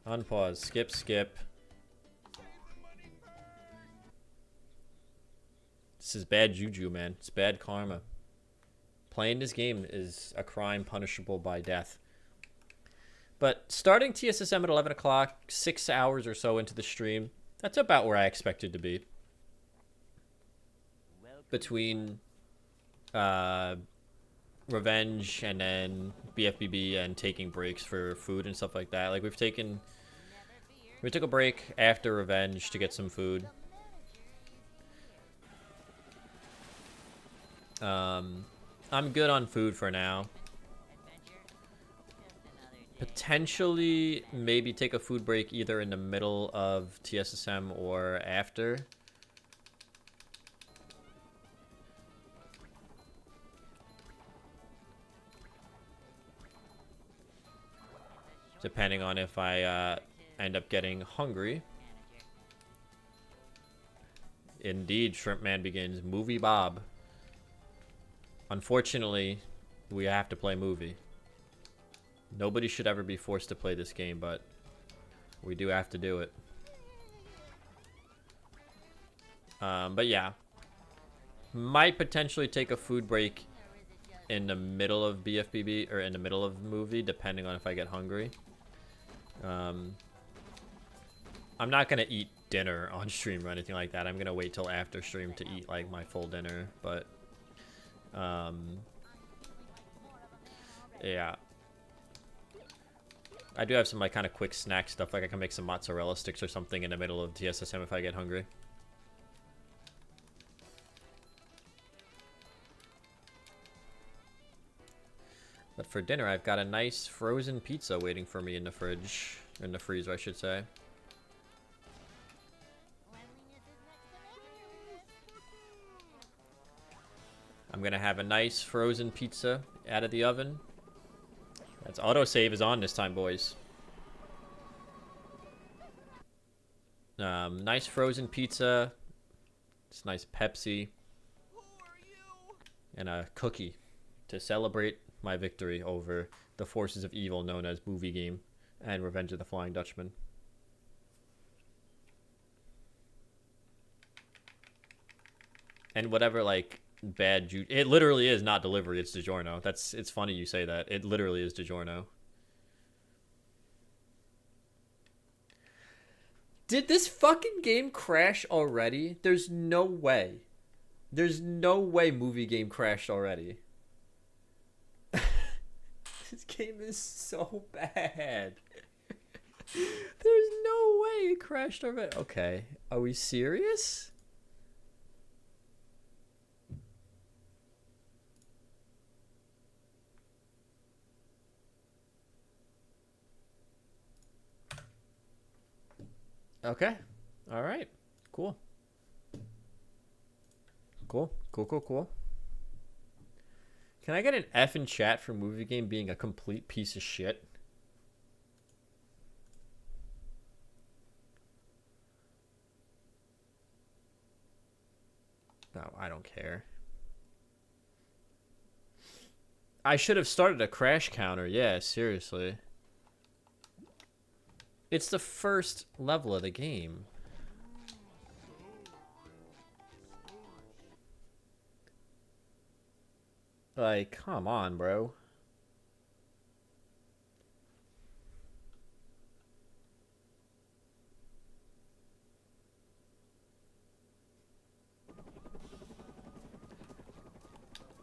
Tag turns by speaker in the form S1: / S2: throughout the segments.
S1: Unpause. Skip, skip. This is bad juju, man. It's bad karma. Playing this game is a crime punishable by death. But starting TSSM at 11 o'clock, 6 hours or so into the stream, that's about where I expected to be. Between Revenge and then BFBB and taking breaks for food and stuff like that. Like we took a break after Revenge to get some food. I'm good on food for now. Potentially maybe take a food break either in the middle of TSSM or after. Depending on if I end up getting hungry. Indeed, Shrimp Man begins. Movie Bob. Unfortunately, we have to play movie. Nobody should ever be forced to play this game, but we do have to do it. But yeah. Might potentially take a food break in the middle of BFBB, or in the middle of the movie, depending on if I get hungry. I'm not gonna eat dinner on stream or anything like that. I'm gonna wait till after stream to eat like my full dinner, but yeah. I do have some like kind of quick snack stuff, like I can make some mozzarella sticks or something in the middle of TSSM if I get hungry. But for dinner, I've got a nice frozen pizza waiting for me in the fridge. In the freezer, I should say. I'm going to have a nice frozen pizza out of the oven. That's autosave is on this time, boys. Nice frozen pizza. It's nice Pepsi. And a cookie to celebrate my victory over the forces of evil known as Movie Game and Revenge of the Flying Dutchman. And whatever, like, bad juju. It literally is not delivery, it's DiGiorno. It's funny you say that. It literally is DiGiorno. Did this fucking game crash already? There's no way. There's no way Movie Game crashed already. This game is so bad. There's no way it crashed already. Okay, are we serious? Okay. All right. Cool. Cool. Can I get an F in chat for Movie Game being a complete piece of shit? No, I don't care. I should have started a crash counter. Yeah, seriously. It's the first level of the game. Like, come on, bro.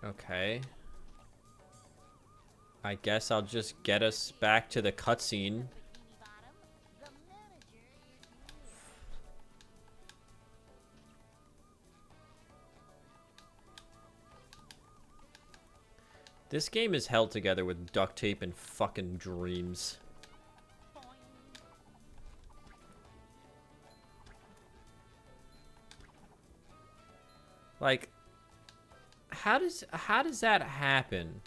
S1: Okay. I guess I'll just get us back to the cutscene. This game is held together with duct tape and fucking dreams. Like, how does that happen?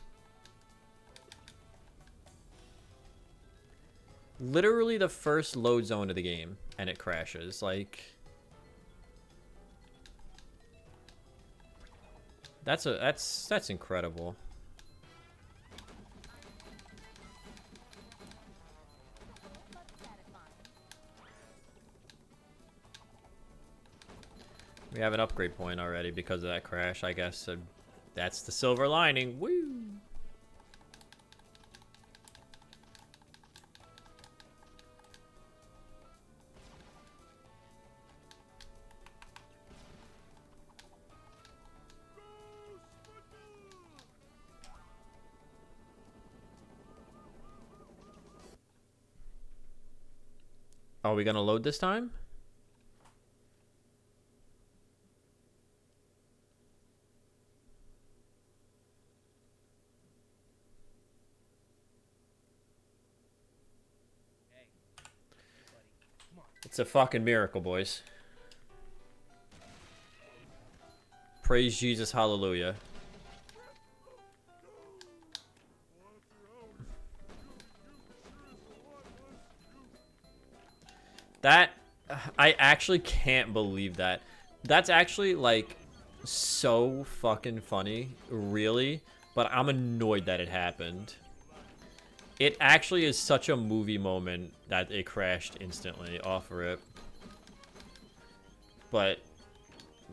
S1: Literally the first load zone of the game and it crashes. Like, that's incredible. We have an upgrade point already because of that crash, I guess. So that's the silver lining. Woo! Are we gonna load this time? It's a fucking miracle, boys. Praise Jesus, hallelujah. That, I actually can't believe that. That's actually, like, so fucking funny, really. But I'm annoyed that it happened. It actually is such a movie moment that it crashed instantly off rip. But,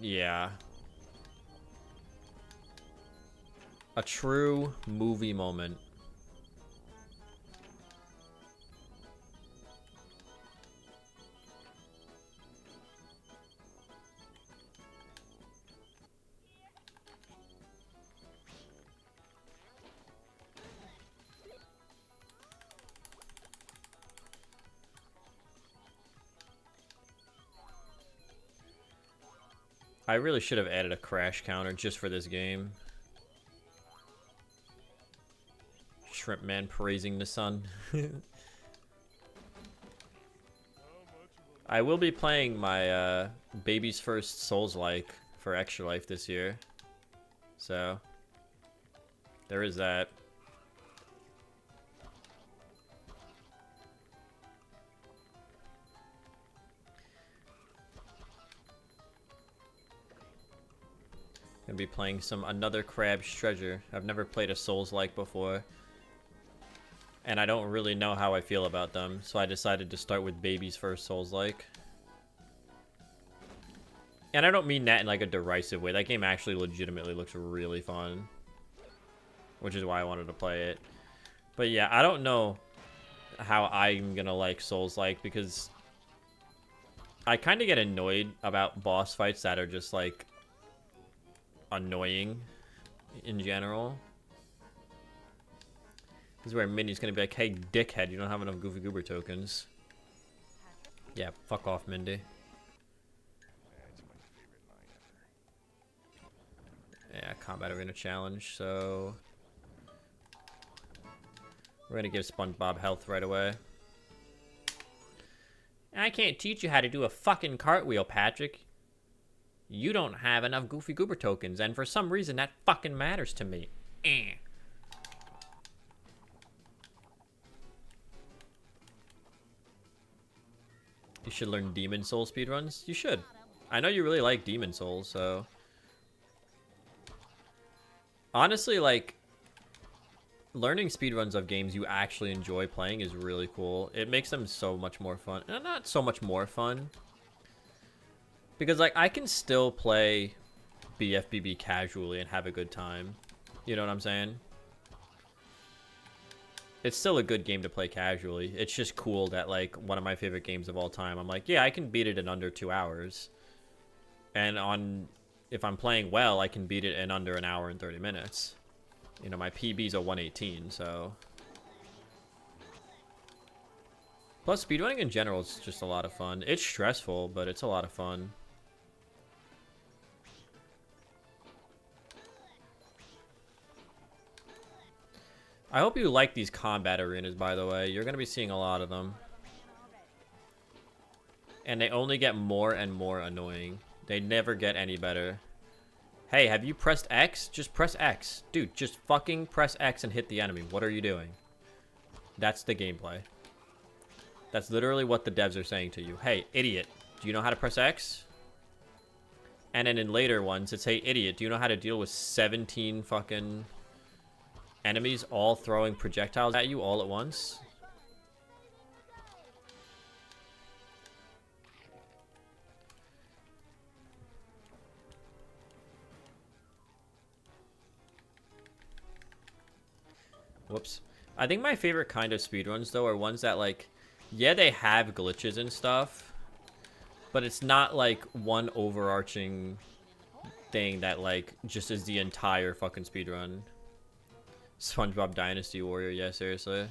S1: yeah. A true movie moment. I really should have added a crash counter just for this game. Shrimp Man praising the sun. I will be playing my baby's first Souls-like for Extra Life this year. So, there is that. Gonna be playing another Crab's Treasure. I've never played a Souls-like before. And I don't really know how I feel about them, so I decided to start with baby's first Souls-like. And I don't mean that in like a derisive way. That game actually legitimately looks really fun. Which is why I wanted to play it. But yeah, I don't know how I'm gonna like Souls-like because I kind of get annoyed about boss fights that are just like annoying in general. This is where Mindy's gonna be like, hey, dickhead, you don't have enough Goofy Goober tokens. Yeah, fuck off, Mindy. Yeah, combat arena challenge, so we're gonna give Spongebob health right away. I can't teach you how to do a fucking cartwheel, Patrick. You don't have enough Goofy Goober tokens, and for some reason that fucking matters to me. Eh. You should learn Demon Soul speedruns. You should. I know you really like Demon Souls, so honestly, like, learning speedruns of games you actually enjoy playing is really cool. It makes them so much more fun. Not so much more fun. Because, like, I can still play BFBB casually and have a good time. You know what I'm saying? It's still a good game to play casually. It's just cool that, like, one of my favorite games of all time, I'm like, yeah, I can beat it in under 2 hours. And if I'm playing well, I can beat it in under an hour and 30 minutes. You know, my PB's a 118, so. Plus, speedrunning in general is just a lot of fun. It's stressful, but it's a lot of fun. I hope you like these combat arenas, by the way. You're going to be seeing a lot of them. And they only get more and more annoying. They never get any better. Hey, have you pressed X? Just press X. Dude, just fucking press X and hit the enemy. What are you doing? That's the gameplay. That's literally what the devs are saying to you. Hey, idiot, do you know how to press X? And then in later ones, it's, hey, idiot, do you know how to deal with 17 fucking enemies all throwing projectiles at you all at once? Whoops. I think my favorite kind of speedruns, though, are ones that, like, yeah, they have glitches and stuff, but it's not, like, one overarching thing that, like, just is the entire fucking speedrun. Spongebob Dynasty Warrior, yeah, seriously.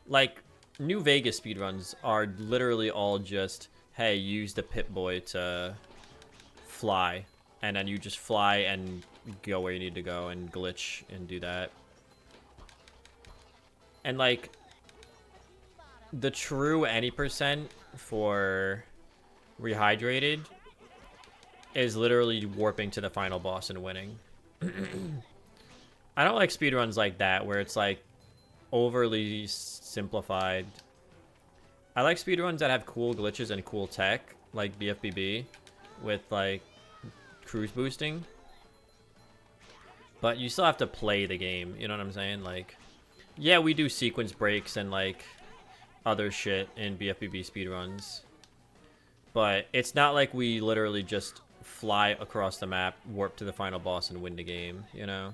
S1: Like, New Vegas speedruns are literally all just, hey, use the Pip-Boy to fly, and then you just fly and go where you need to go and glitch and do that. And, like, the true any percent for Rehydrated is literally warping to the final boss and winning. I don't like speedruns like that, where it's, like, overly simplified. I like speedruns that have cool glitches and cool tech, like BFBB, with, like, cruise boosting. But you still have to play the game, you know what I'm saying? Like, yeah, we do sequence breaks and, like, other shit in BFBB speedruns. But it's not like we literally just fly across the map, warp to the final boss, and win the game, you know?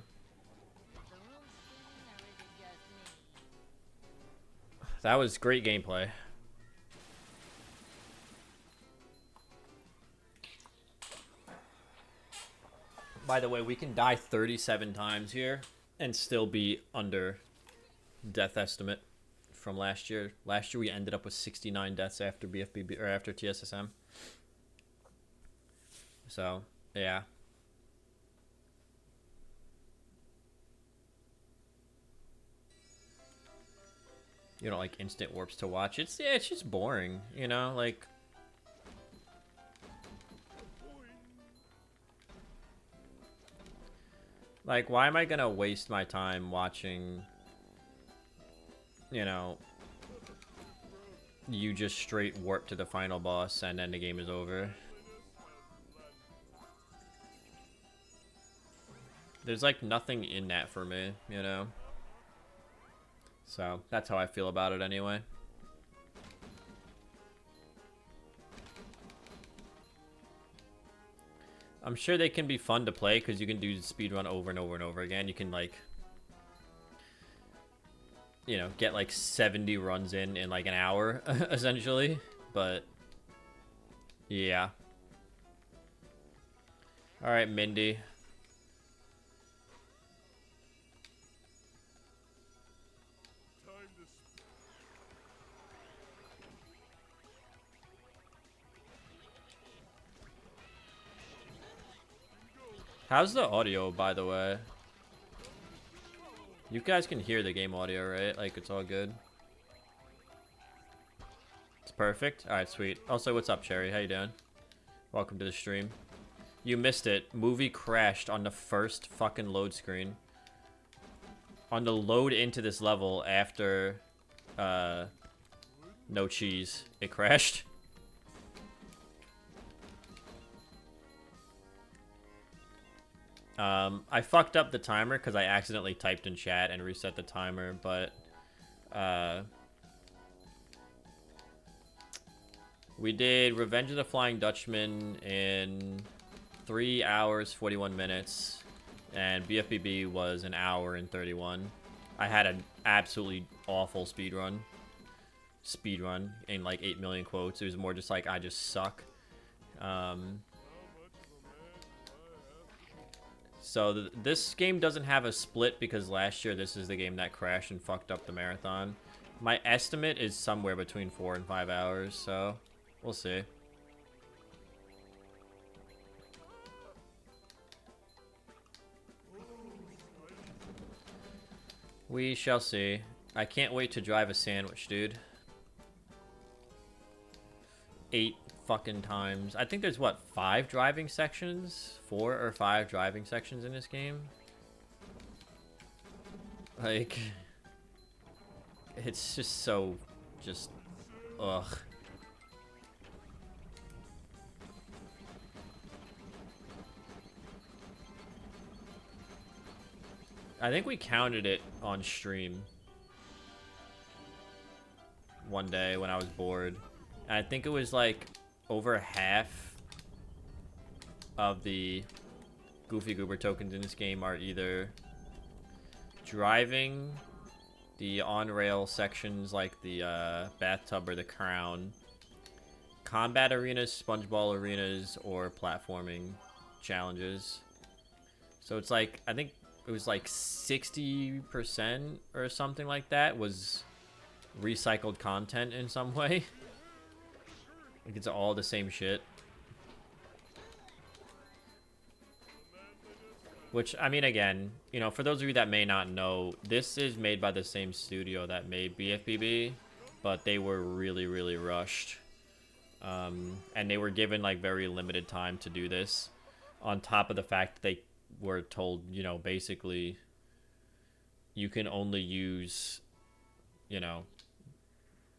S1: That was great gameplay. By the way, we can die 37 times here and still be under death estimate from last year. Last year we ended up with 69 deaths after BFBB or after TSSM. So, yeah. You don't like instant warps to watch. It's just boring, you know, like why am I gonna waste my time watching, you know, you just straight warp to the final boss and then the game is over? There's like nothing in that for me, you know? So that's how I feel about it anyway. I'm sure they can be fun to play because you can do speedrun over and over and over again. You can, like, you know, get like 70 runs in like an hour, essentially. But, yeah. Alright, Mindy. How's the audio, by the way? You guys can hear the game audio, right? Like, it's all good. It's perfect. All right, sweet. Also, what's up, Cherry? How you doing? Welcome to the stream. You missed it. Movie crashed on the first fucking load screen. On the load into this level after, no cheese. It crashed. I fucked up the timer because I accidentally typed in chat and reset the timer, but we did Revenge of the Flying Dutchman in 3 hours 41 minutes, and BFBB was an hour and 31. I had an absolutely awful speedrun in like 8 million quotes. It was more just like I just suck. So this game doesn't have a split because last year this is the game that crashed and fucked up the marathon. My estimate is somewhere between 4 and 5 hours, so we'll see. We shall see. I can't wait to drive a sandwich, dude. 8 fucking times. I think there's, what, 5 driving sections? 4 or 5 driving sections in this game? Like, it's just so, just, ugh. I think we counted it on stream one day when I was bored. And I think it was like over half of the Goofy Goober tokens in this game are either driving, the on-rail sections like the bathtub or the crown, combat arenas, spongeball arenas, or platforming challenges. So it's like, I think it was like 60% or something like that was recycled content in some way. Like it's all the same shit. Which, I mean, again, you know, for those of you that may not know, this is made by the same studio that made BFBB, but they were really, really rushed. And they were given, like, very limited time to do this, on top of the fact that they were told, you know, basically, you can only use, you know,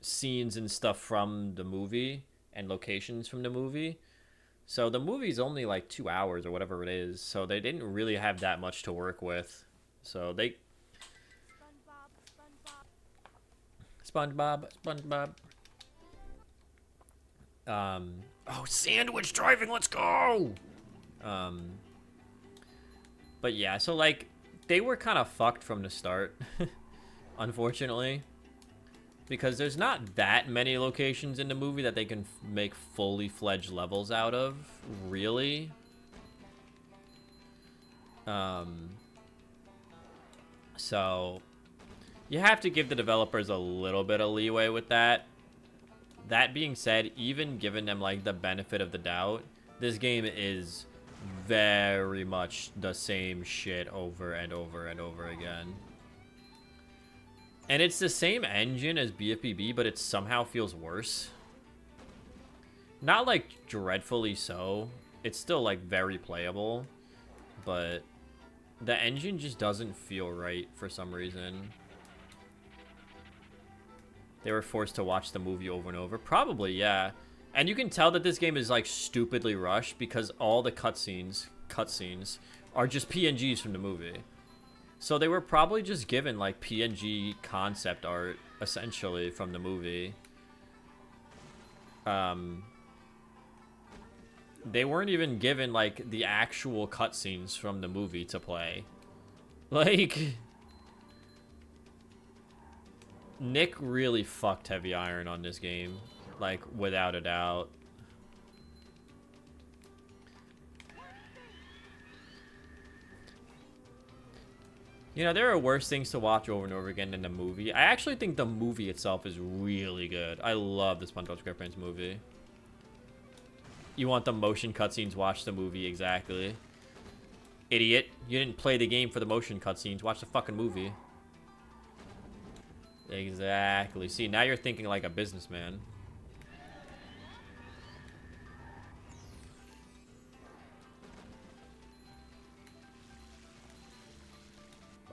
S1: scenes and stuff from the movie and locations from the movie. So the movie's only like 2 hours or whatever it is, so they didn't really have that much to work with. So they... Spongebob. Oh, sandwich driving, let's go! But yeah, so like, they were kind of fucked from the start, unfortunately. Because there's not that many locations in the movie that they can make fully fledged levels out of, really. So, you have to give the developers a little bit of leeway with that. That being said, even giving them, like, the benefit of the doubt, this game is very much the same shit over and over and over again. And it's the same engine as BFBB, but it somehow feels worse. Not, like, dreadfully so. It's still, like, very playable. But the engine just doesn't feel right for some reason. They were forced to watch the movie over and over. Probably, yeah. And you can tell that this game is, like, stupidly rushed because all the cutscenes are just PNGs from the movie. So they were probably just given, like, PNG concept art, essentially, from the movie. They weren't even given, like, the actual cutscenes from the movie to play. Like, Nick really fucked Heavy Iron on this game. Like, without a doubt. You know, there are worse things to watch over and over again than the movie. I actually think the movie itself is really good. I love the SpongeBob SquarePants movie. You want the motion cutscenes, watch the movie, exactly. Idiot. You didn't play the game for the motion cutscenes, watch the fucking movie. Exactly. See, now you're thinking like a businessman.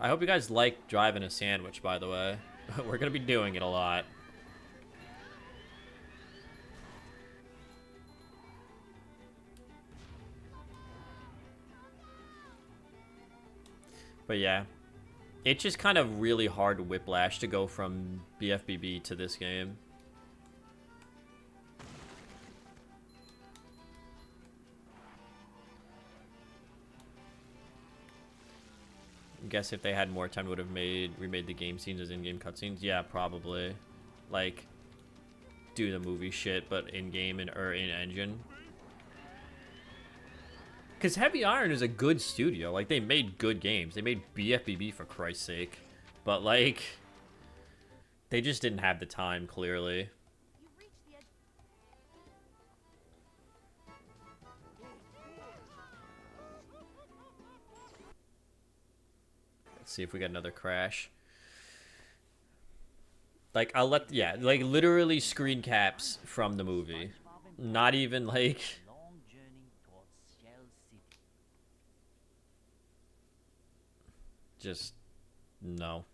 S1: I hope you guys like driving a sandwich, by the way. We're gonna be doing it a lot. But yeah. It's just kind of really hard whiplash to go from BFBB to this game. I guess if they had more time, would have remade the game scenes as in-game cutscenes. Yeah, probably. Like, do the movie shit, but in-game or in-engine. Because Heavy Iron is a good studio. Like, they made good games. They made BFBB, for Christ's sake. But, like, they just didn't have the time, clearly. Let's see if we get another crash. Like, I'll let... Yeah, like, literally screen caps from the movie. Not even, like... Just... No.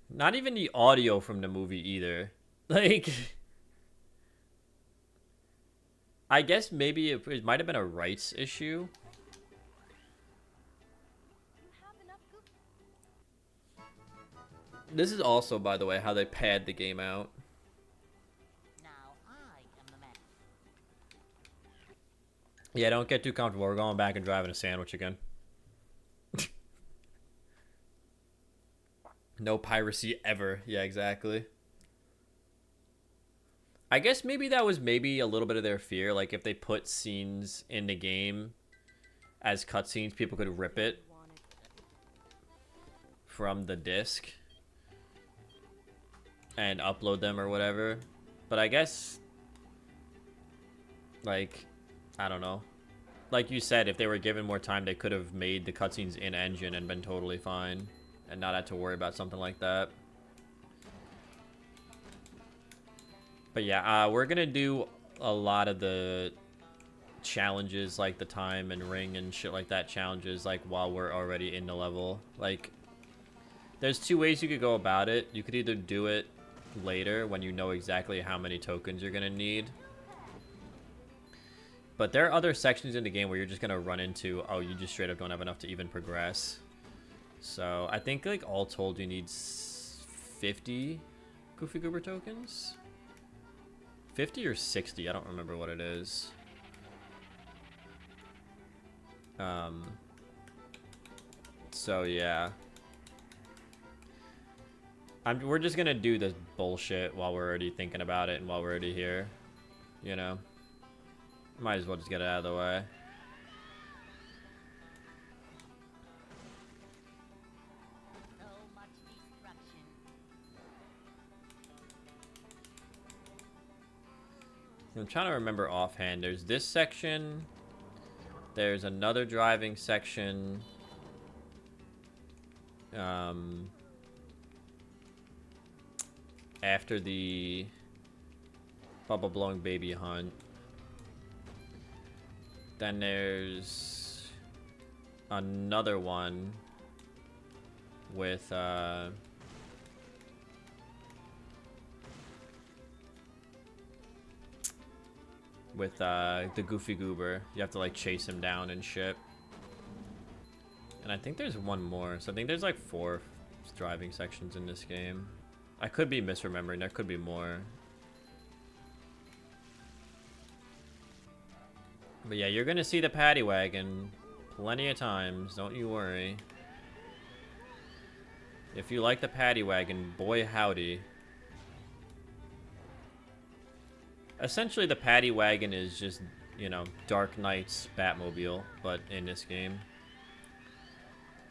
S1: Not even the audio from the movie, either. Like... I guess maybe it might have been a rights issue. This is also, by the way, how they pad the game out.
S2: Now I am the man.
S1: Yeah, don't get too comfortable. We're going back and driving a sandwich again. No piracy ever. Yeah, exactly. I guess maybe that was maybe a little bit of their fear. Like, if they put scenes in the game as cutscenes, people could rip it from the disc and upload them or whatever. But I guess, like, I don't know. Like you said, if they were given more time, they could have made the cutscenes in-engine and been totally fine and not had to worry about something like that. But yeah, we're gonna do a lot of the challenges, like the time and ring and shit like that challenges, like while we're already in the level. Like, there's two ways you could go about it. You could either do it later when you know exactly how many tokens you're gonna need. But there are other sections in the game where you're just gonna run into, oh, you just straight up don't have enough to even progress. So I think, like, all told, you need 50 Goofy Goober tokens? 50 or 60, I don't remember what it is. So yeah. We're just gonna do this bullshit while we're already thinking about it and while we're already here. You know? Might as well just get it out of the way.
S2: So much destruction.
S1: I'm trying to remember offhand. There's this section. There's another driving section. After the bubble blowing baby hunt. Then there's another one with the Goofy Goober. You have to like chase him down and shit. And I think there's one more. So I think there's like 4 driving sections in this game. I could be misremembering. There could be more. But yeah, you're gonna see the paddy wagon plenty of times. Don't you worry. If you like the paddy wagon, boy howdy. Essentially, the paddy wagon is just, you know, Dark Knight's Batmobile, but in this game.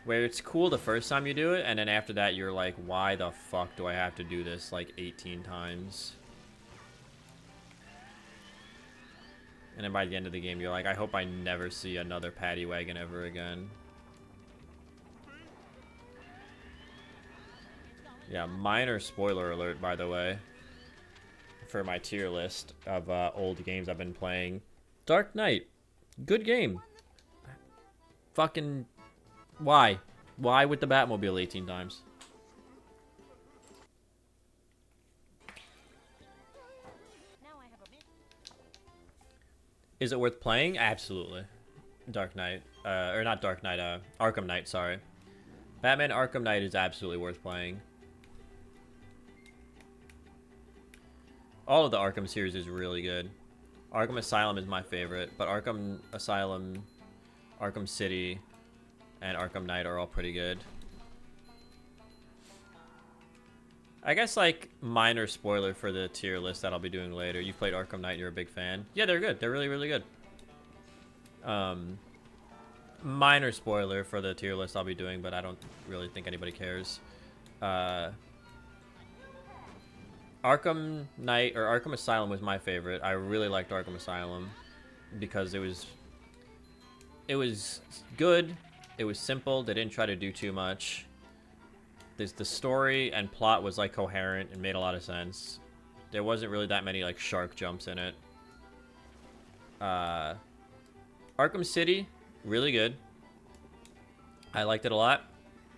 S1: Where it's cool the first time you do it, and then after that you're like, why the fuck do I have to do this like 18 times? And then by the end of the game, you're like, I hope I never see another paddy wagon ever again. Yeah, minor spoiler alert, by the way, for my tier list of old games I've been playing. Dark Knight, good game. Fucking... Why? Why with the Batmobile 18 times?
S2: Now I have a bit.
S1: Is it worth playing? Absolutely. Dark Knight. Or not Dark Knight, Arkham Knight, sorry. Batman Arkham Knight is absolutely worth playing. All of the Arkham series is really good. Arkham Asylum is my favorite, but Arkham Asylum, Arkham City, and Arkham Knight are all pretty good. I guess, like, minor spoiler for the tier list that I'll be doing later. You've played Arkham Knight, you're a big fan. Yeah, they're good. They're really, really good. Minor spoiler for the tier list I'll be doing, but I don't really think anybody cares. Arkham Knight, or Arkham Asylum was my favorite. I really liked Arkham Asylum because it was good. It was simple. They didn't try to do too much. The story and plot was like coherent and made a lot of sense. There wasn't really that many like shark jumps in it. Arkham City, really good. I liked it a lot.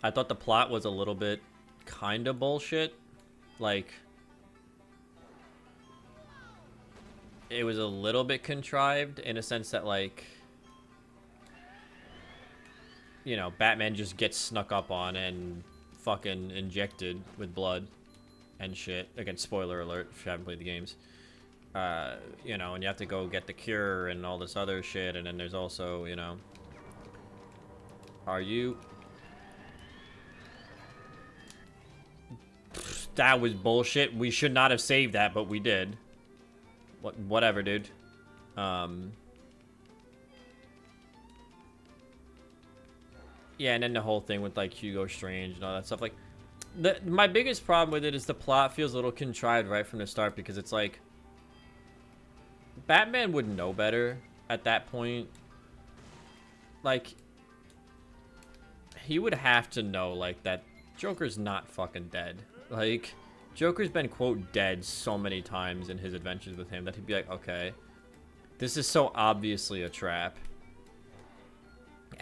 S1: I thought the plot was a little bit kind of bullshit. Like, it was a little bit contrived in a sense that, like, you know, Batman just gets snuck up on and fucking injected with blood and shit. Again, spoiler alert if you haven't played the games. You know, and you have to go get the cure and all this other shit, and then there's also, you know, That was bullshit. We should not have saved that, but we did. Whatever, dude. Yeah, and then the whole thing with like Hugo Strange and all that stuff. Like, my biggest problem with it is the plot feels a little contrived right from the start, because it's like Batman would know better at that point. Like, he would have to know like that Joker's not fucking dead. Like, Joker's been quote dead so many times in his adventures with him that he'd be like, okay, this is so obviously a trap.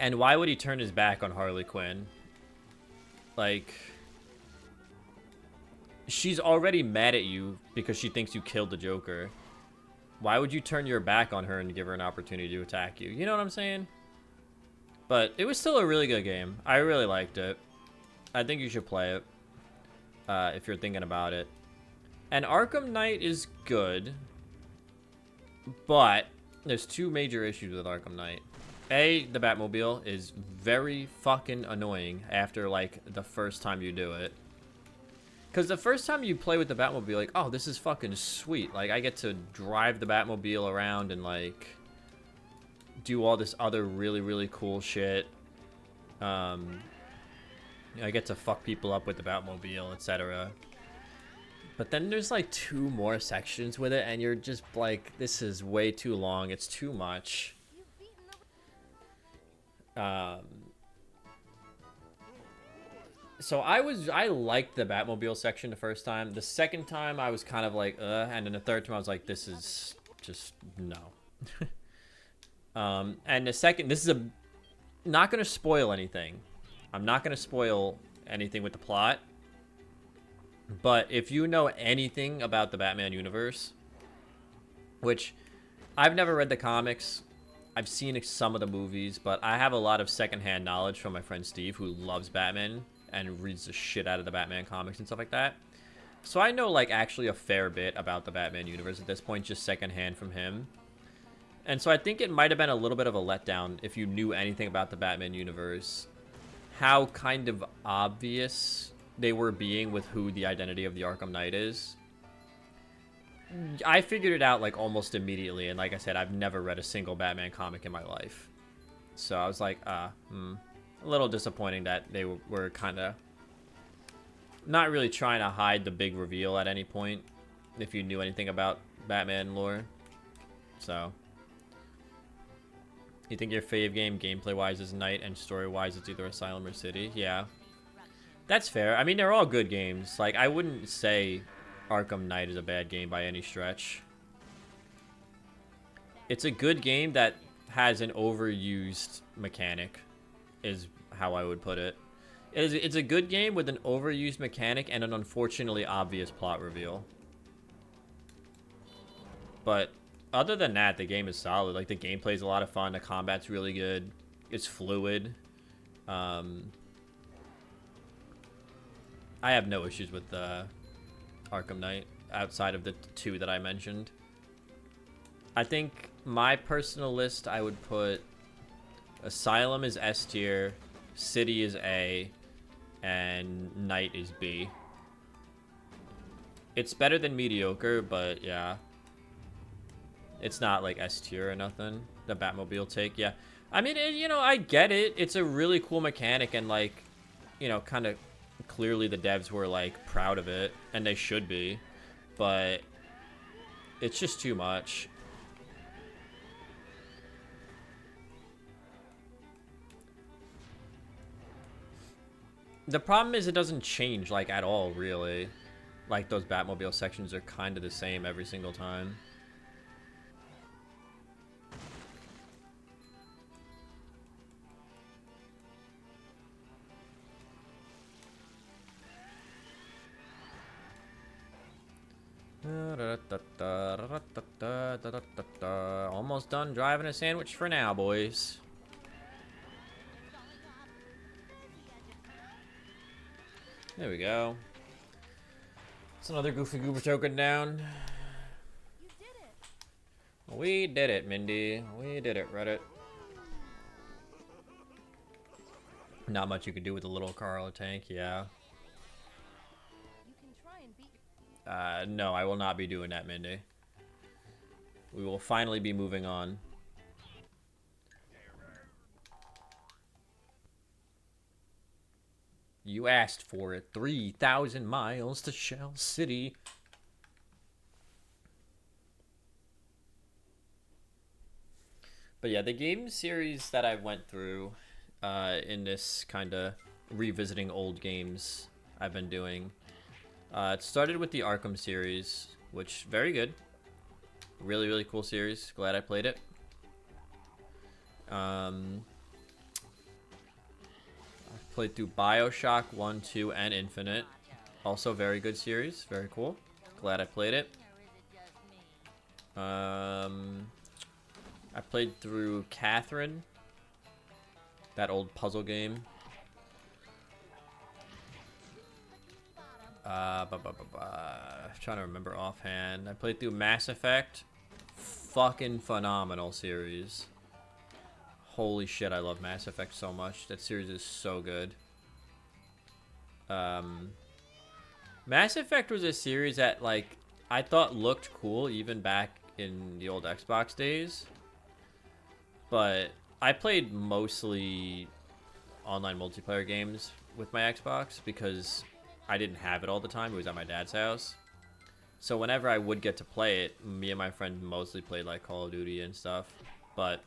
S1: And why would he turn his back on Harley Quinn? Like, she's already mad at you because she thinks you killed the Joker. Why would you turn your back on her and give her an opportunity to attack you? You know what I'm saying? But it was still a really good game. I really liked it. I think you should play it if you're thinking about it. And Arkham Knight is good, but there's two major issues with Arkham Knight. A, the Batmobile is very fucking annoying after, like, the first time you do it. Because the first time you play with the Batmobile, like, oh, this is fucking sweet. Like, I get to drive the Batmobile around and, like, do all this other really, really cool shit. I get to fuck people up with the Batmobile, etc. But then there's, like, 2 more sections with it, and you're just like, this is way too long. It's too much. So I liked the Batmobile section the first time. The second time I was kind of like, and then the third time I was like, this is just no. And the second, this is not gonna spoil anything. I'm not gonna spoil anything with the plot. But if you know anything about the Batman universe, which I've never read the comics, I've seen some of the movies, but I have a lot of secondhand knowledge from my friend Steve, who loves Batman and reads the shit out of the Batman comics and stuff like that. So I know, like, actually a fair bit about the Batman universe at this point, just secondhand from him. And so I think it might have been a little bit of a letdown if you knew anything about the Batman universe, how kind of obvious they were being with who the identity of the Arkham Knight is. I figured it out, like, almost immediately, and like I said, I've never read a single Batman comic in my life. So I was like, a little disappointing that they were kind of not really trying to hide the big reveal at any point, if you knew anything about Batman lore. So, you think your fave game, gameplay-wise, is Knight, and story-wise, it's either Asylum or City? Yeah. That's fair. I mean, they're all good games. Like, I wouldn't say Arkham Knight is a bad game by any stretch. It's a good game that has an overused mechanic, is how I would put it. It's a good game with an overused mechanic and an unfortunately obvious plot reveal. But other than that, the game is solid. Like, the gameplay is a lot of fun. The combat's really good. It's fluid. I have no issues with Arkham Knight outside of the 2 that I mentioned. I think my personal list, I would put Asylum is S tier, City is A, and Knight is B. It's better than mediocre, but yeah. It's not like S tier or nothing. The Batmobile take, yeah. I mean, you know, I get it. It's a really cool mechanic, and like, you know, kind of clearly the devs were like proud of it, and they should be, but it's just too much. The problem is it doesn't change like at all, really. Like, those Batmobile sections are kind of the same every single time. Almost done driving a sandwich for now, boys. There we go. It's another Goofy Goober token down.
S2: You did it.
S1: We did it, Mindy. We did it, Reddit. Not much you could do with a little Carla tank, yeah.
S2: You can try
S1: No, I will not be doing that, Mindy. We will finally be moving on. You asked for it. 3,000 miles to Shell City. But yeah, the game series that I went through in this kind of revisiting old games I've been doing. It started with the Arkham series, which very good. Really, really cool series. Glad I played it. I played through BioShock 1, 2, and Infinite. Also very good series. Very cool. Glad I played it. I played through Catherine. That old puzzle game. Trying to remember offhand. I played through Mass Effect. Fucking phenomenal series. Holy shit, I love Mass Effect so much. That series is so good. Mass Effect was a series that, like, I thought looked cool even back in the old Xbox days. But I played mostly online multiplayer games with my Xbox because I didn't have it all the time. It was at my dad's house. So whenever I would get to play it, me and my friend mostly played like Call of Duty and stuff. But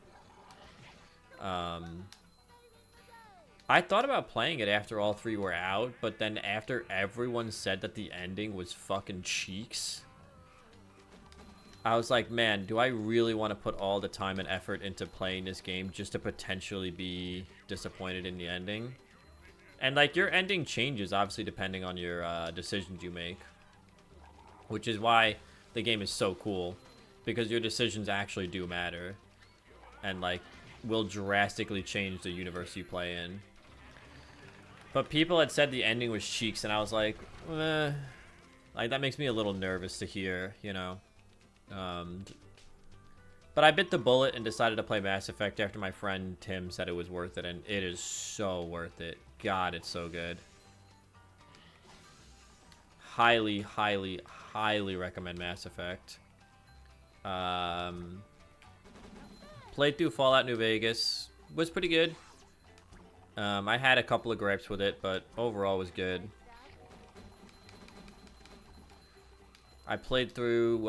S1: I thought about playing it after all three were out, but then after everyone said that the ending was fucking cheeks, I was like, man, do I really want to put all the time and effort into playing this game just to potentially be disappointed in the ending? And, like, your ending changes, obviously, depending on your decisions you make. Which is why the game is so cool. Because your decisions actually do matter. And, like, will drastically change the universe you play in. But people had said the ending was cheeks, and I was like, eh. Like, that makes me a little nervous to hear, you know? But I bit the bullet and decided to play Mass Effect after my friend Tim said it was worth it, and it is so worth it. God, it's so good. Highly, highly, highly recommend Mass Effect. Played through Fallout New Vegas. Was pretty good. I had a couple of gripes with it, but overall was good. I played through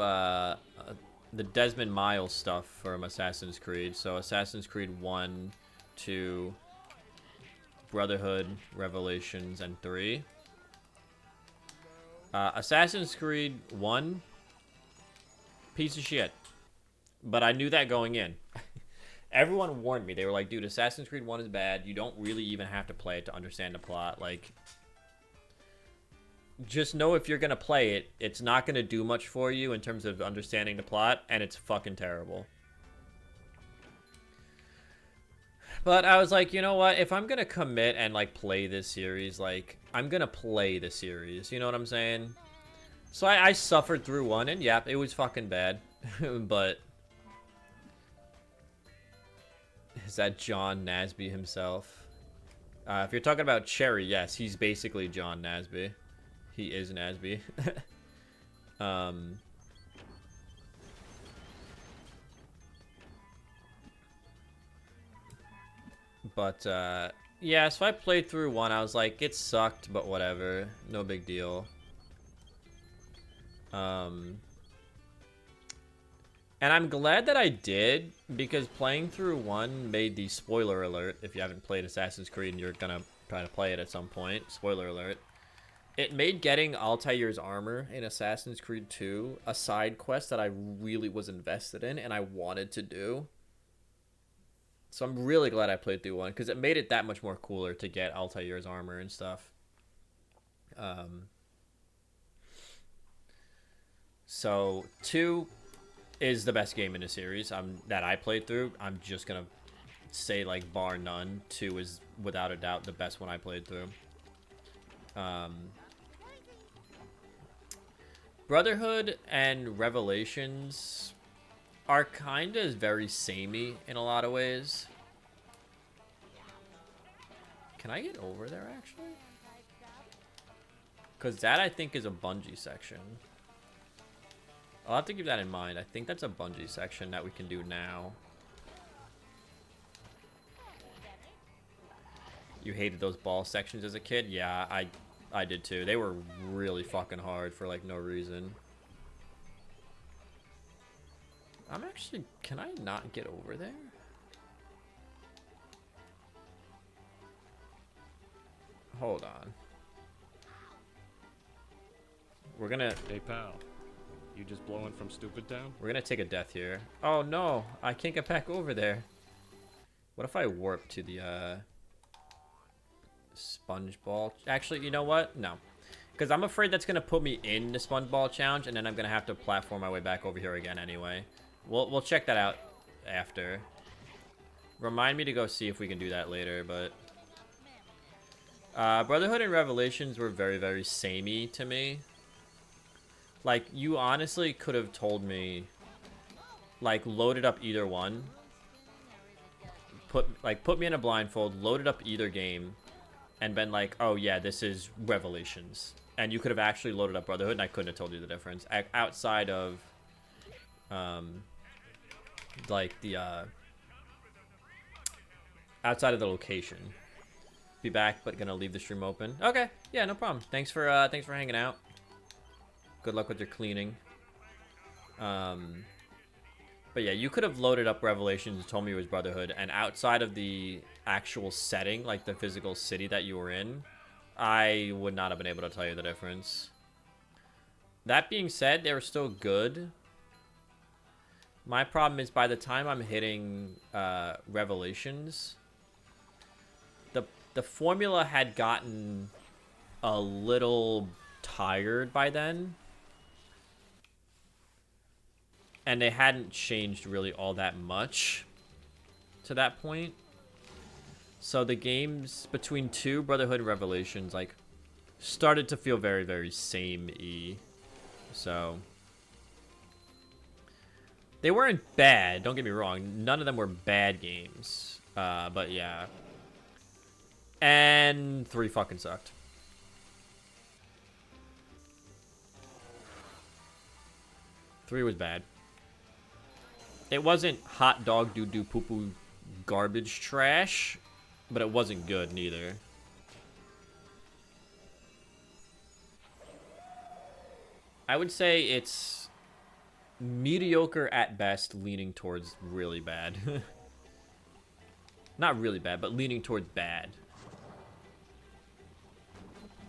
S1: the Desmond Miles stuff from Assassin's Creed. So Assassin's Creed 1, 2, Brotherhood, Revelations, and 3. Assassin's Creed 1, piece of shit. But I knew that going in. Everyone warned me. They were like, dude, Assassin's Creed 1 is bad. You don't really even have to play it to understand the plot. Like, just know if you're going to play it, it's not going to do much for you in terms of understanding the plot, and it's fucking terrible. But I was like, you know what? If I'm going to commit and, like, play this series, like, I'm going to play the series. You know what I'm saying? So I suffered through 1, and yeah, it was fucking bad. But is that John Nasby himself? If you're talking about Cherry, yes, he's basically John Nasby. He is Nasby. But, yeah, so I played through 1. I was like, it sucked, but whatever. No big deal. And I'm glad that I did, because playing through 1 made the spoiler alert. If you haven't played Assassin's Creed and you're gonna try to play it at some point, spoiler alert. It made getting Altair's armor in Assassin's Creed 2 a side quest that I really was invested in and I wanted to do. So I'm really glad I played through 1 because it made it that much more cooler to get Altair's armor and stuff. So 2 is the best game in the series that I played through. I'm just gonna say, like, bar none, 2 is without a doubt the best one I played through. Brotherhood and Revelations are kind of very samey in a lot of ways. Can I get over there, actually? Because that, I think, is a Bungie section. I'll have to keep that in mind. I think that's a Bungie section that we can do now. You hated those ball sections as a kid? Yeah, I did too. They were really fucking hard for, like, no reason. I'm actually... Can I not get over there? Hold on. We're gonna...
S3: Hey, pal. You just blowing from Stupid Town?
S1: We're gonna take a death here. Oh, no. I can't get back over there. What if I warp to the, Spongebob? Actually, you know what? No. Because I'm afraid that's gonna put me in the Spongebob challenge, and then I'm gonna have to platform my way back over here again anyway. We'll check that out after. Remind me to go see if we can do that later, but... Brotherhood and Revelations were very, very samey to me. Like, you honestly could have told me, like, loaded up either one. Put me in a blindfold, loaded up either game, and been like, oh yeah, this is Revelations. And you could have actually loaded up Brotherhood, and I couldn't have told you the difference. Outside of, like, the, outside of the location. Be back, but gonna leave the stream open. Okay, yeah, no problem. Thanks for hanging out. Good luck with your cleaning. But yeah, you could have loaded up Revelations and told me it was Brotherhood, and outside of the actual setting, like the physical city that you were in, I would not have been able to tell you the difference. That being said, they were still good. My problem is by the time I'm hitting Revelations, the formula had gotten a little tired by then. And they hadn't changed really all that much to that point. So the games between 2, Brotherhood and Revelations, like, started to feel very, very samey. So they weren't bad, don't get me wrong. None of them were bad games. But yeah. And 3 fucking sucked. Three was bad. It wasn't hot dog doo doo poo poo garbage trash, but it wasn't good neither. I would say it's mediocre at best, leaning towards really bad. Not really bad, but leaning towards bad.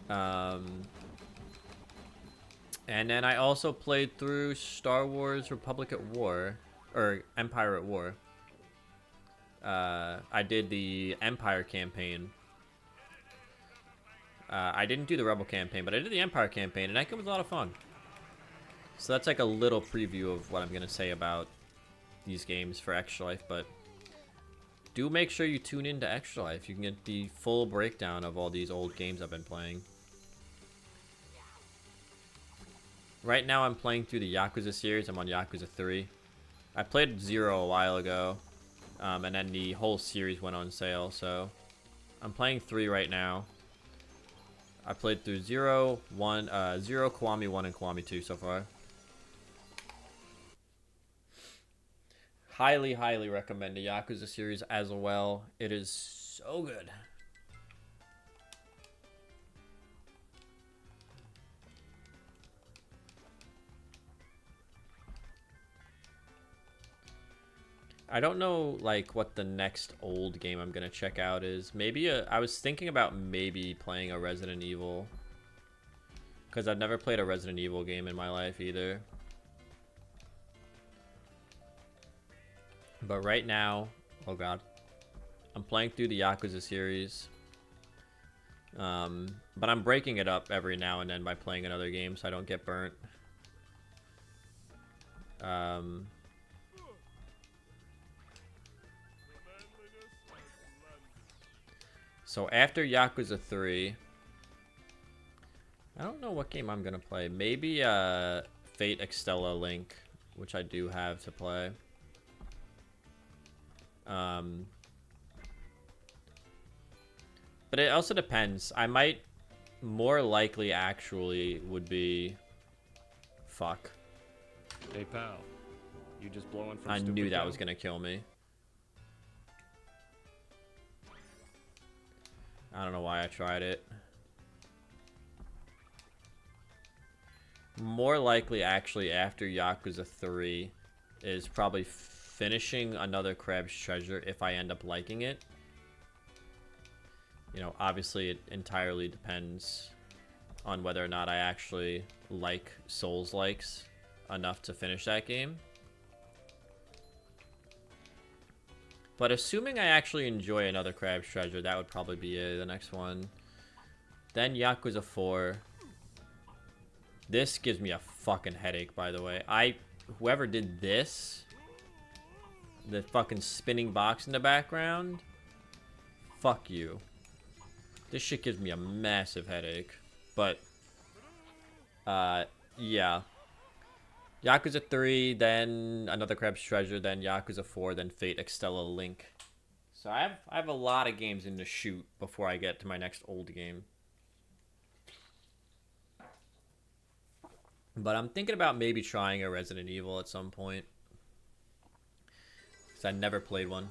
S1: And then I also played through Star Wars Republic at War, or Empire at War. I did the Empire campaign. I didn't do the Rebel campaign, but I did the Empire campaign, and that was a lot of fun. So that's like a little preview of what I'm going to say about these games for Extra Life, but do make sure you tune into Extra Life. You can get the full breakdown of all these old games I've been playing. Right now I'm playing through the Yakuza series. I'm on Yakuza 3. I played 0 a while ago, and then the whole series went on sale, so I'm playing 3 right now. I played through 0, 1, 0, Kiwami 1, and Kiwami 2 so far. Highly, highly recommend the Yakuza series as well. It is so good. I don't know, like, what the next old game I'm gonna check out is. Maybe I was thinking about maybe playing a Resident Evil, because I've never played a Resident Evil game in my life either. But right now, oh god, I'm playing through the Yakuza series. But I'm breaking it up every now and then by playing another game so I don't get burnt. So after Yakuza 3, I don't know what game I'm gonna play. Maybe Fate Extella Link, which I do have to play. But it also depends. I might more likely actually would be... Fuck.
S3: Hey, pal. You just blowing from
S1: I
S3: stupid
S1: knew that
S3: town?
S1: was gonna kill me. I don't know why I tried it. More likely, actually, after Yakuza 3 is probably finishing Another Crab's Treasure if I end up liking it. You know, obviously it entirely depends on whether or not I actually like Souls-likes enough to finish that game. But assuming I actually enjoy Another Crab's Treasure, that would probably be the next one. Then Yakuza 4. This gives me a fucking headache, by the way. Whoever did this, the fucking spinning box in the background, fuck you. This shit gives me a massive headache. But, yeah. Yakuza 3, then Another Crab's Treasure, then Yakuza 4, then Fate Extella Link. So I have a lot of games in the chute before I get to my next old game. But I'm thinking about maybe trying a Resident Evil at some point. Because I never played one.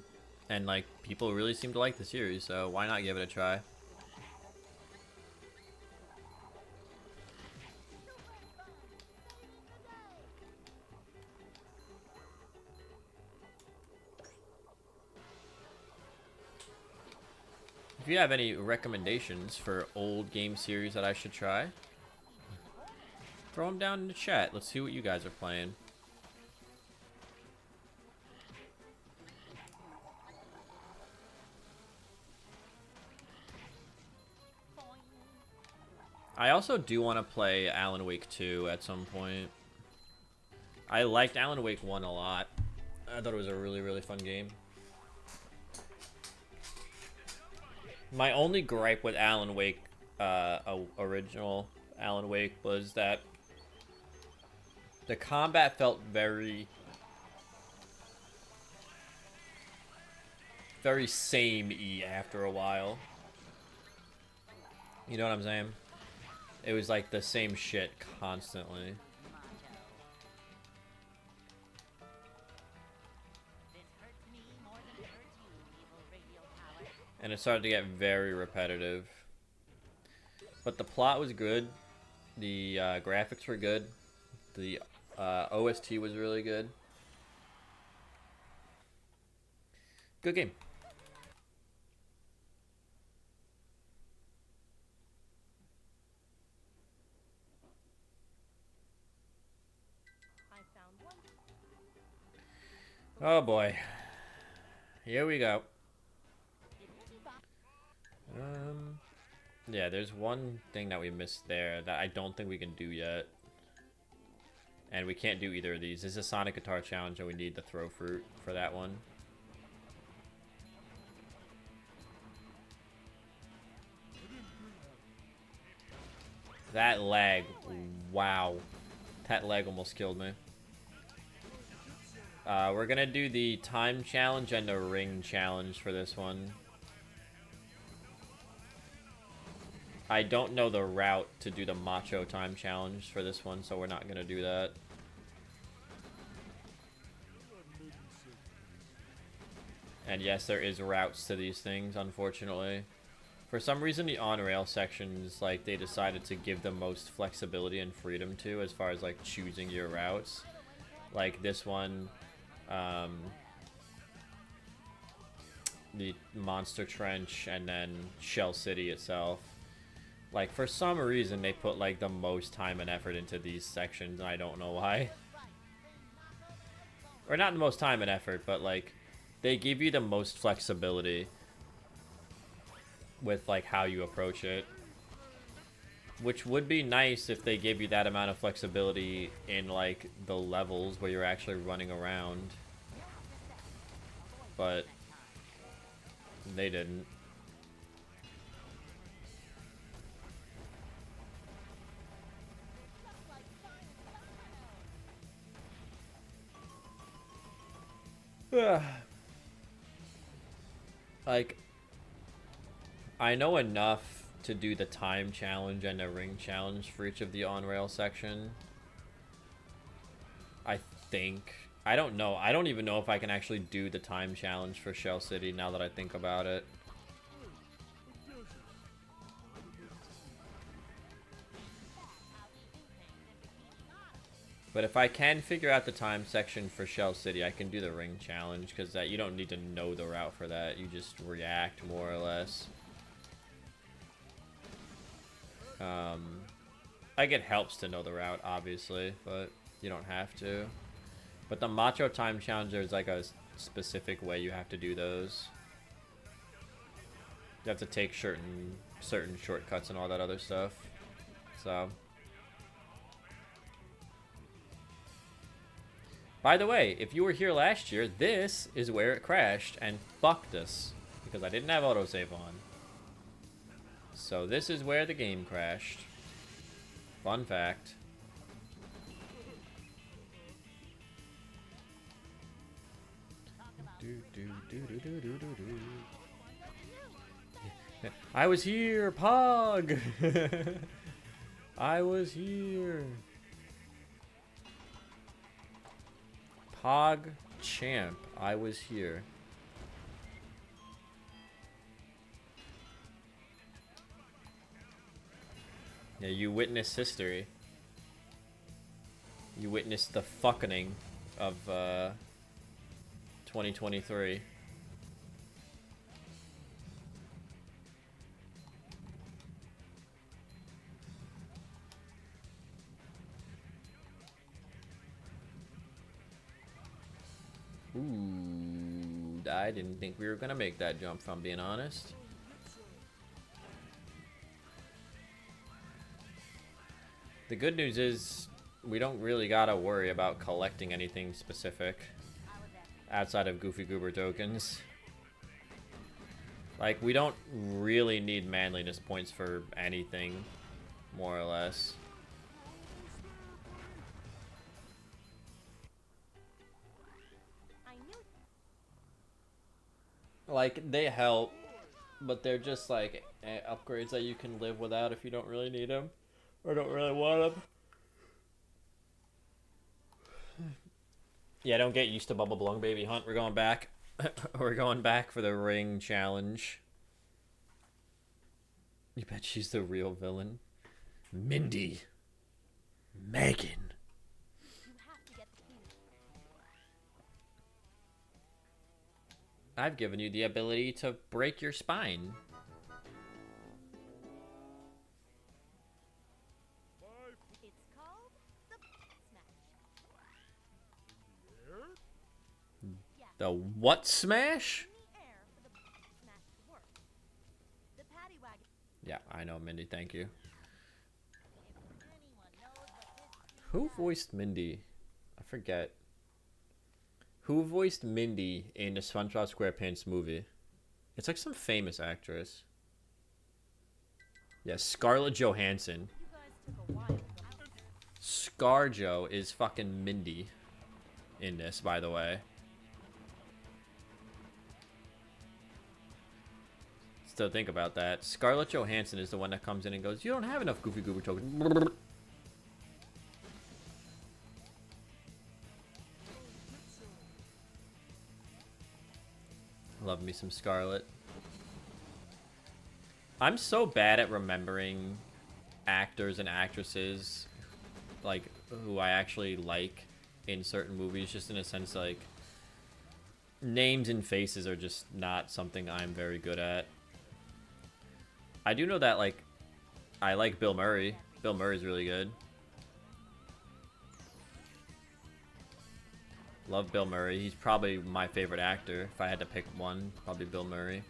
S1: And, like, people really seem to like the series, so why not give it a try? If you have any recommendations for old game series that I should try, throw them down in the chat. Let's see what you guys are playing. I also do want to play Alan Wake 2 at some point. I liked Alan Wake 1 a lot. I thought it was a really, really fun game. My only gripe with Alan Wake, original Alan Wake, was that the combat felt very samey after a while. You know what I'm saying? It was like the same shit constantly. And it started to get very repetitive. But the plot was good. The graphics were good. The OST was really good. Good game.
S2: I found one.
S1: Oh boy. Here we go. Yeah, there's one thing that we missed there that I don't think we can do yet. And we can't do either of these. This is a Sonic Guitar Challenge and we need the throw fruit for that one. That lag. Wow. That lag almost killed me. We're gonna do the time challenge and the ring challenge for this one. I don't know the route to do the macho time challenge for this one, so we're not gonna do that. And yes, there is routes to these things, unfortunately. For some reason, the on-rail sections, like, they decided to give the most flexibility and freedom to as far as, like, choosing your routes. Like, this one, the Monster Trench, and then Shell City itself. Like, for some reason, they put, like, the most time and effort into these sections, and I don't know why. Or not the most time and effort, but, like, they give you the most flexibility with, like, how you approach it. Which would be nice if they gave you that amount of flexibility in, like, the levels where you're actually running around. But they didn't. Like, I know enough to do the time challenge and the ring challenge for each of the on-rail section. I think. I don't know. I don't even know if I can actually do the time challenge for Shell City now that I think about it. But if I can figure out the time section for Shell City, I can do the ring challenge, because that you don't need to know the route for that. You just react more or less. Like, it helps to know the route, obviously, but you don't have to. But the Macho Time Challenge, there's like a specific way you have to do those. You have to take certain shortcuts and all that other stuff. So, by the way, if you were here last year, this is where it crashed and fucked us, because I didn't have autosave on. So this is where the game crashed. Fun fact. I was here, Pog! I was here. Pog Champ, I was here. Yeah, you witnessed history. You witnessed the fucking of 2023. Ooh, I didn't think we were gonna make that jump, if I'm being honest. The good news is we don't really gotta worry about collecting anything specific outside of Goofy Goober tokens. Like, we don't really need manliness points for anything, more or less. Like, they help, but they're just like upgrades that you can live without if you don't really need them or don't really want them. Yeah, don't get used to Bubble Blung Baby Hunt. We're going back. We're going back for the ring challenge. You bet she's the real villain. Mindy. Megan. I've given you the ability to break your spine.
S2: It's called the smash.
S1: The what smash?
S2: In the air for the smash to work. The paddy wagon.
S1: Yeah, I know, Mindy. Thank you.
S2: If anyone knows what this
S1: Who voiced Mindy? I forget. Who voiced Mindy in the SpongeBob SquarePants movie? It's like some famous actress. Yeah, Scarlett Johansson.
S2: you guys took a while to go.
S1: ScarJo is fucking Mindy in this, by the way. So think about that. Scarlett Johansson is the one that comes in and goes, "You don't have enough Goofy Goober tokens." Love me some Scarlett. I'm so bad at remembering actors and actresses, like, who I actually like in certain movies, just in a sense, like, names and faces are just not something I'm very good at. I do know that, like, I like Bill Murray. Bill Murray's really good. Love Bill Murray. He's probably my favorite actor. If I had to pick one, probably Bill Murray.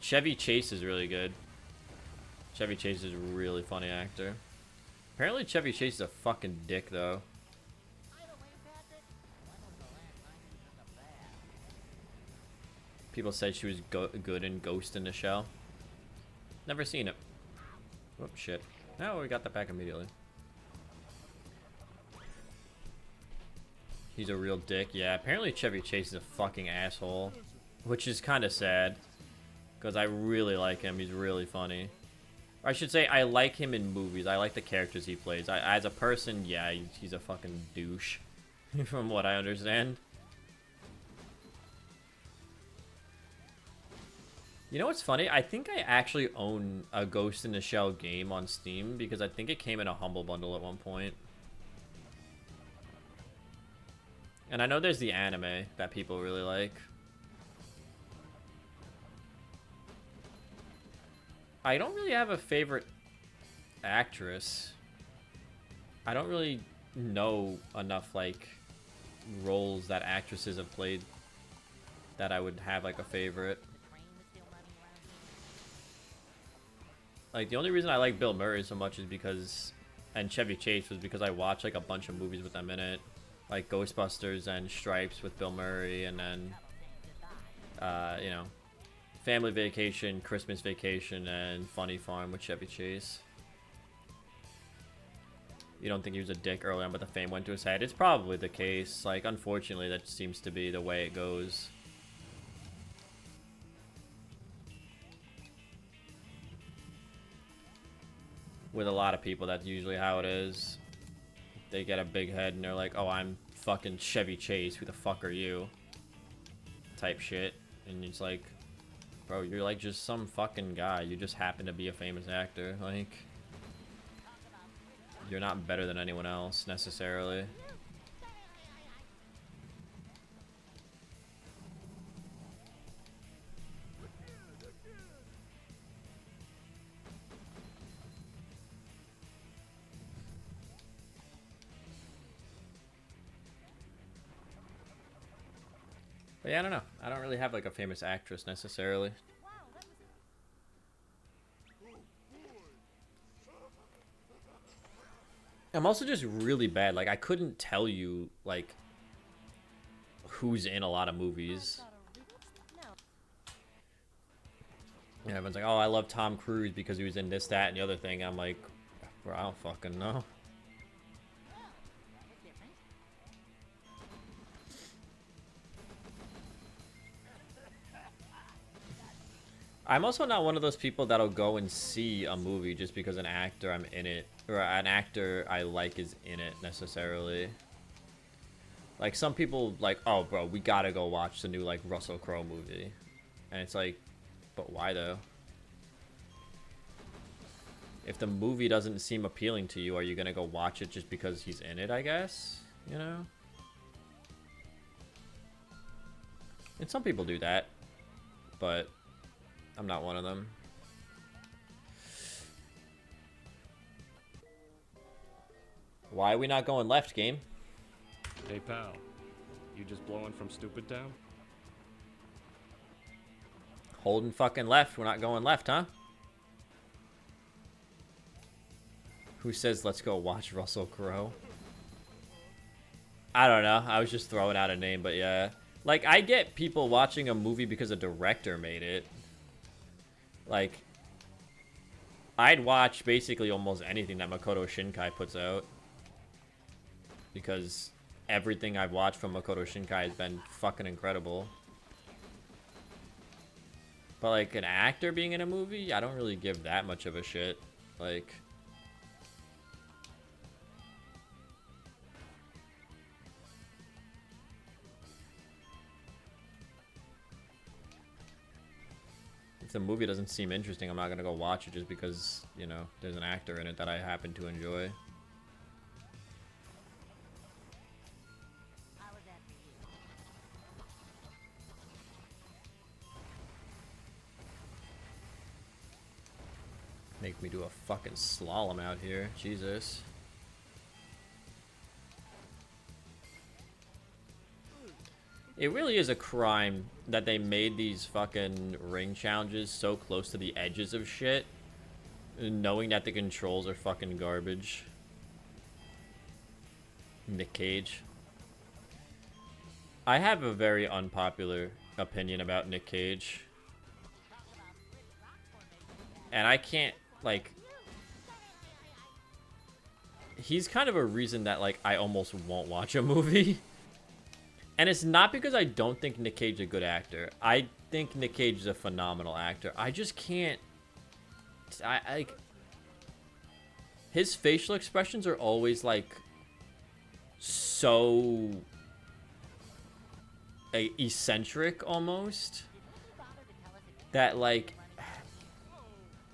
S1: Chevy Chase is really good. Chevy Chase is a really funny actor. Apparently Chevy Chase is a fucking dick, though. People said she was good in Ghost in the Shell. Never seen it. Oh, shit. Oh, we got that back immediately. He's a real dick. Yeah, apparently Chevy Chase is a fucking asshole. Which is kind of sad. Because I really like him. He's really funny. Or I should say, I like him in movies. I like the characters he plays. As a person, yeah, he's a fucking douche. From what I understand. You know what's funny? I think I actually own a Ghost in the Shell game on Steam because I think it came in a Humble Bundle at one point. And I know there's the anime that people really like. I don't really have a favorite actress. I don't really know enough, like, roles that actresses have played that I would have, like, a favorite. Like, the only reason I like Bill Murray so much is because, and Chevy Chase, was because I watched, like, a bunch of movies with them in it. Like Ghostbusters and Stripes with Bill Murray, and then, you know, Family Vacation, Christmas Vacation, and Funny Farm with Chevy Chase. You don't think he was a dick early on, but the fame went to his head? It's probably the case. Like, unfortunately, that seems to be the way it goes. With a lot of people, that's usually how it is. They get a big head and they're like, oh, I'm fucking Chevy Chase. Who the fuck are you? Type shit. And it's like, bro, you're like just some fucking guy. You just happen to be a famous actor. Like, you're not better than anyone else, necessarily. But yeah, I don't know. I don't really have like a famous actress necessarily. I'm also just really bad. Like, I couldn't tell you, like, who's in a lot of movies. Yeah, everyone's like, oh, I love Tom Cruise because he was in this, that, and the other thing. I'm like, bro, I don't fucking know. I'm also not one of those people that'll go and see a movie just because an actor I'm in it, or an actor I like is in it, necessarily. Like, some people, like, oh, bro, we gotta go watch the new, like, Russell Crowe movie. And it's like, but why, though? If the movie doesn't seem appealing to you, are you gonna go watch it just because he's in it, I guess? You know? And some people do that. But I'm not one of them. Why are we not going left, game?
S3: Hey, pal. You just blowing from Stupid Town?
S1: Holding fucking left. We're not going left, huh? Who says let's go watch Russell Crowe? I don't know. I was just throwing out a name, but yeah. Like, I get people watching a movie because a director made it. Like, I'd watch basically almost anything that Makoto Shinkai puts out. Because everything I've watched from Makoto Shinkai has been fucking incredible. But, like, an actor being in a movie, I don't really give that much of a shit. Like, if the movie doesn't seem interesting, I'm not gonna go watch it just because, you know, there's an actor in it that I happen to enjoy. Make me do a fucking slalom out here. Jesus. It really is a crime that they made these fucking ring challenges so close to the edges of shit, knowing that the controls are fucking garbage. Nick Cage. I have a very unpopular opinion about Nick Cage. And I can't, like, he's kind of a reason that, like, I almost won't watch a movie. And it's not because I don't think Nick Cage is a good actor. I think Nick Cage is a phenomenal actor. I just can't. I like. His facial expressions are always like so eccentric almost that like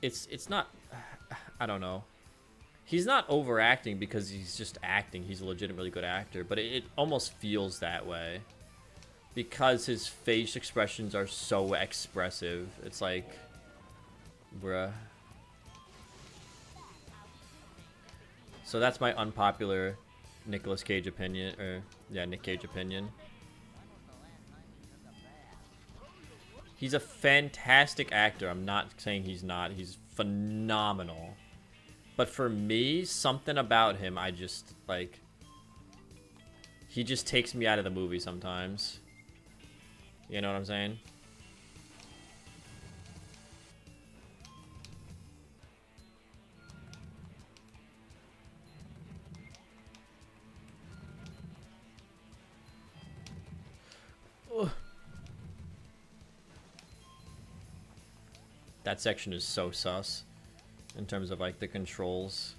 S1: it's not. I don't know. He's not overacting because he's just acting. He's a legitimately good actor, but it almost feels that way because his face expressions are so expressive. It's like, bruh. So that's my unpopular Nicolas Cage opinion, or yeah, Nick Cage opinion. He's a fantastic actor. I'm not saying he's not. He's phenomenal. But for me, something about him, I just, like... He just takes me out of the movie sometimes. You know what I'm saying? Ugh. That section is so sus. In terms of, like, the controls.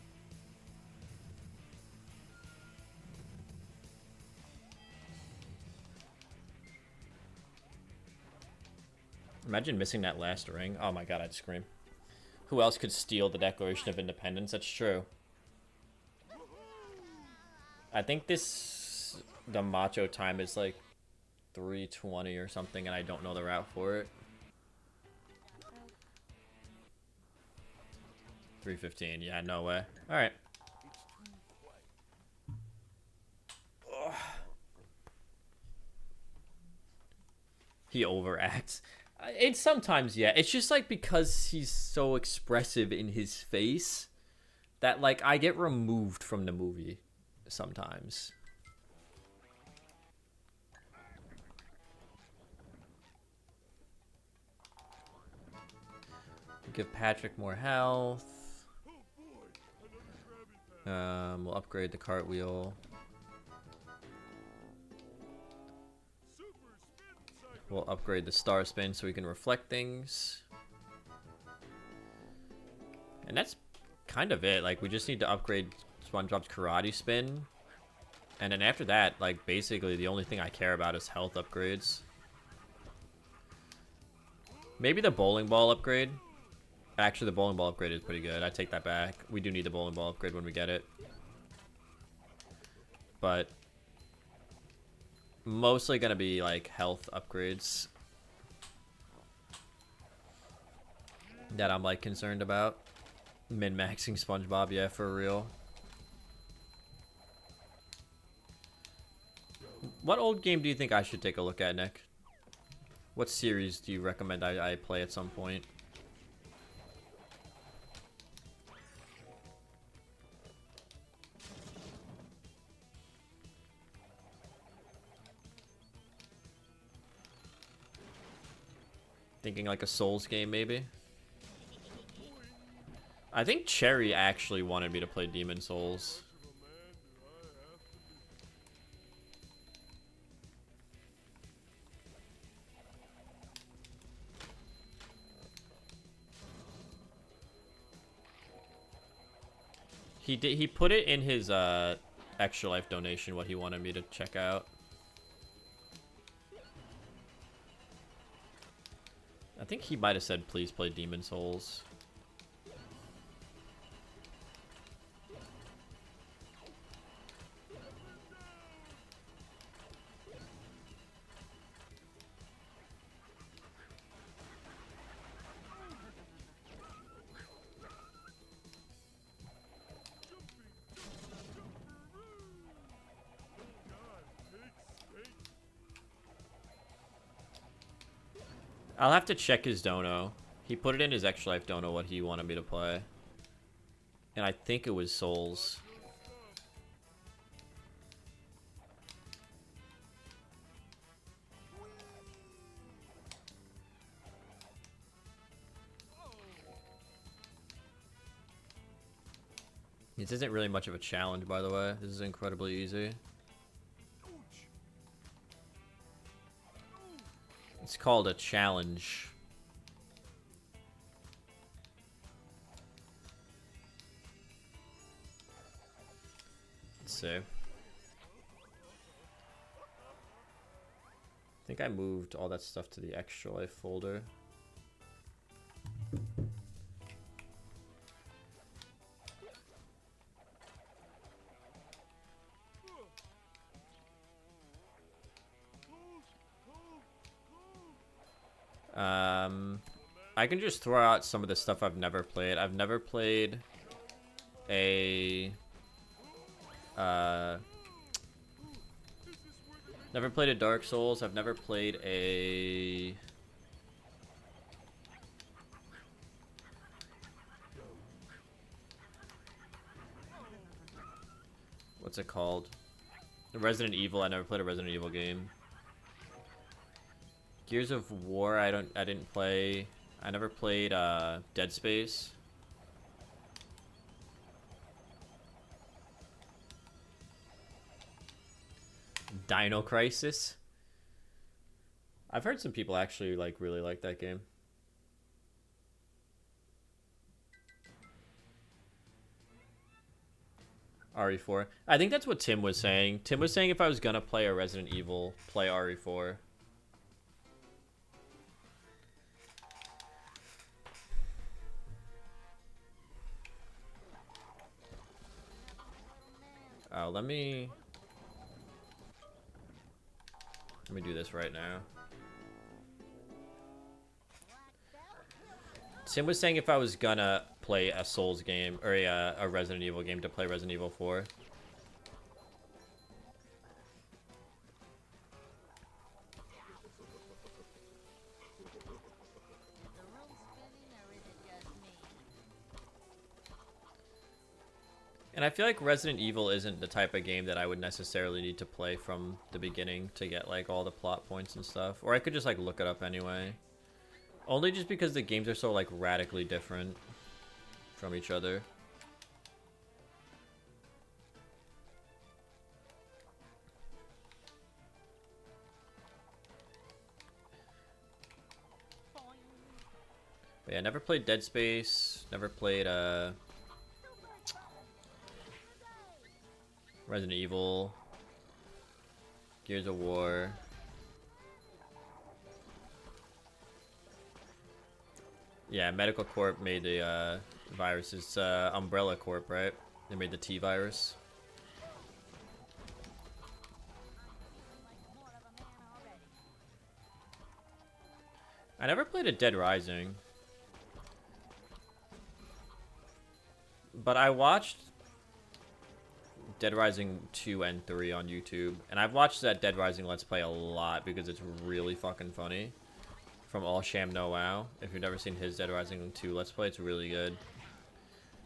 S1: Imagine missing that last ring. Oh my god, I'd scream. Who else could steal the Declaration of Independence? That's true. I think the macho time is like 3:20 or something, and I don't know the route for it. 3:15. Yeah, no way. All right. Ugh. He overacts. It's sometimes, yeah. It's just like because he's so expressive in his face that like I get removed from the movie sometimes. Give Patrick more health. We'll upgrade the cartwheel. We'll upgrade the star spin so we can reflect things. And that's kind of it. Like, we just need to upgrade SpongeBob's karate spin. And then after that, like, basically the only thing I care about is health upgrades. Maybe the bowling ball upgrade. Actually, the bowling ball upgrade is pretty good. I take that back. We do need the bowling ball upgrade when we get it. But mostly gonna be like health upgrades that I'm like concerned about. Min-maxing SpongeBob, yeah, for real. What old game do you think I should take a look at, Nick? What series do you recommend I play at some point? Thinking like a Souls game, maybe? I think Cherry actually wanted me to play Demon Souls. He put it in his Extra Life donation what he wanted me to check out. I think he might have said please play Demon Souls. I'll have to check his dono. He put it in his Extra Life dono what he wanted me to play. And I think it was Souls. This isn't really much of a challenge, by the way. This is incredibly easy. It's called a challenge. Let's see. I think I moved all that stuff to the extra life folder. I can just throw out some of the stuff I've never played. I've never played a never played a Dark Souls. I've never played a what's it called? Resident Evil. I never played a Resident Evil game. Gears of War. I didn't play. I never played Dead Space. Dino Crisis. I've heard some people actually really like that game. RE4. I think that's what Tim was saying. Tim was saying if I was gonna play a Resident Evil, play RE4. Oh, let me do this right now. Tim was saying if I was gonna play a Souls game or a Resident Evil game to play Resident Evil 4. And I feel like Resident Evil isn't the type of game that I would necessarily need to play from the beginning to get like all the plot points and stuff. Or I could just like look it up anyway. Only just because the games are so like radically different from each other. But yeah, never played Dead Space, never played Resident Evil, Gears of War. Yeah, Medical Corp made the virus. It's Umbrella Corp, right? They made the T virus. I never played a Dead Rising, but I watched Dead Rising 2 and 3 on YouTube, and I've watched that Dead Rising Let's Play a lot because it's really fucking funny. From All Sham No Wow. If you've never seen his Dead Rising 2 Let's Play, it's really good.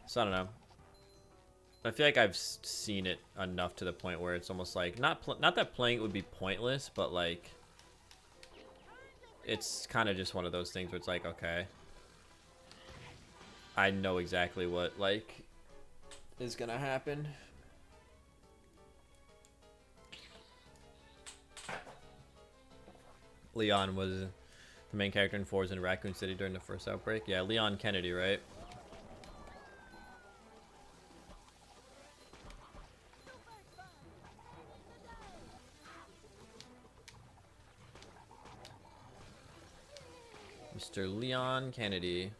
S1: So I don't know. I feel like I've seen it enough to the point where it's almost like not that playing it would be pointless, but like it's kind of just one of those things where it's like, okay, I know exactly what like is gonna happen. Leon was the main character in Forza in Raccoon City during the first outbreak. Yeah, Leon Kennedy, right? Mr. Leon Kennedy.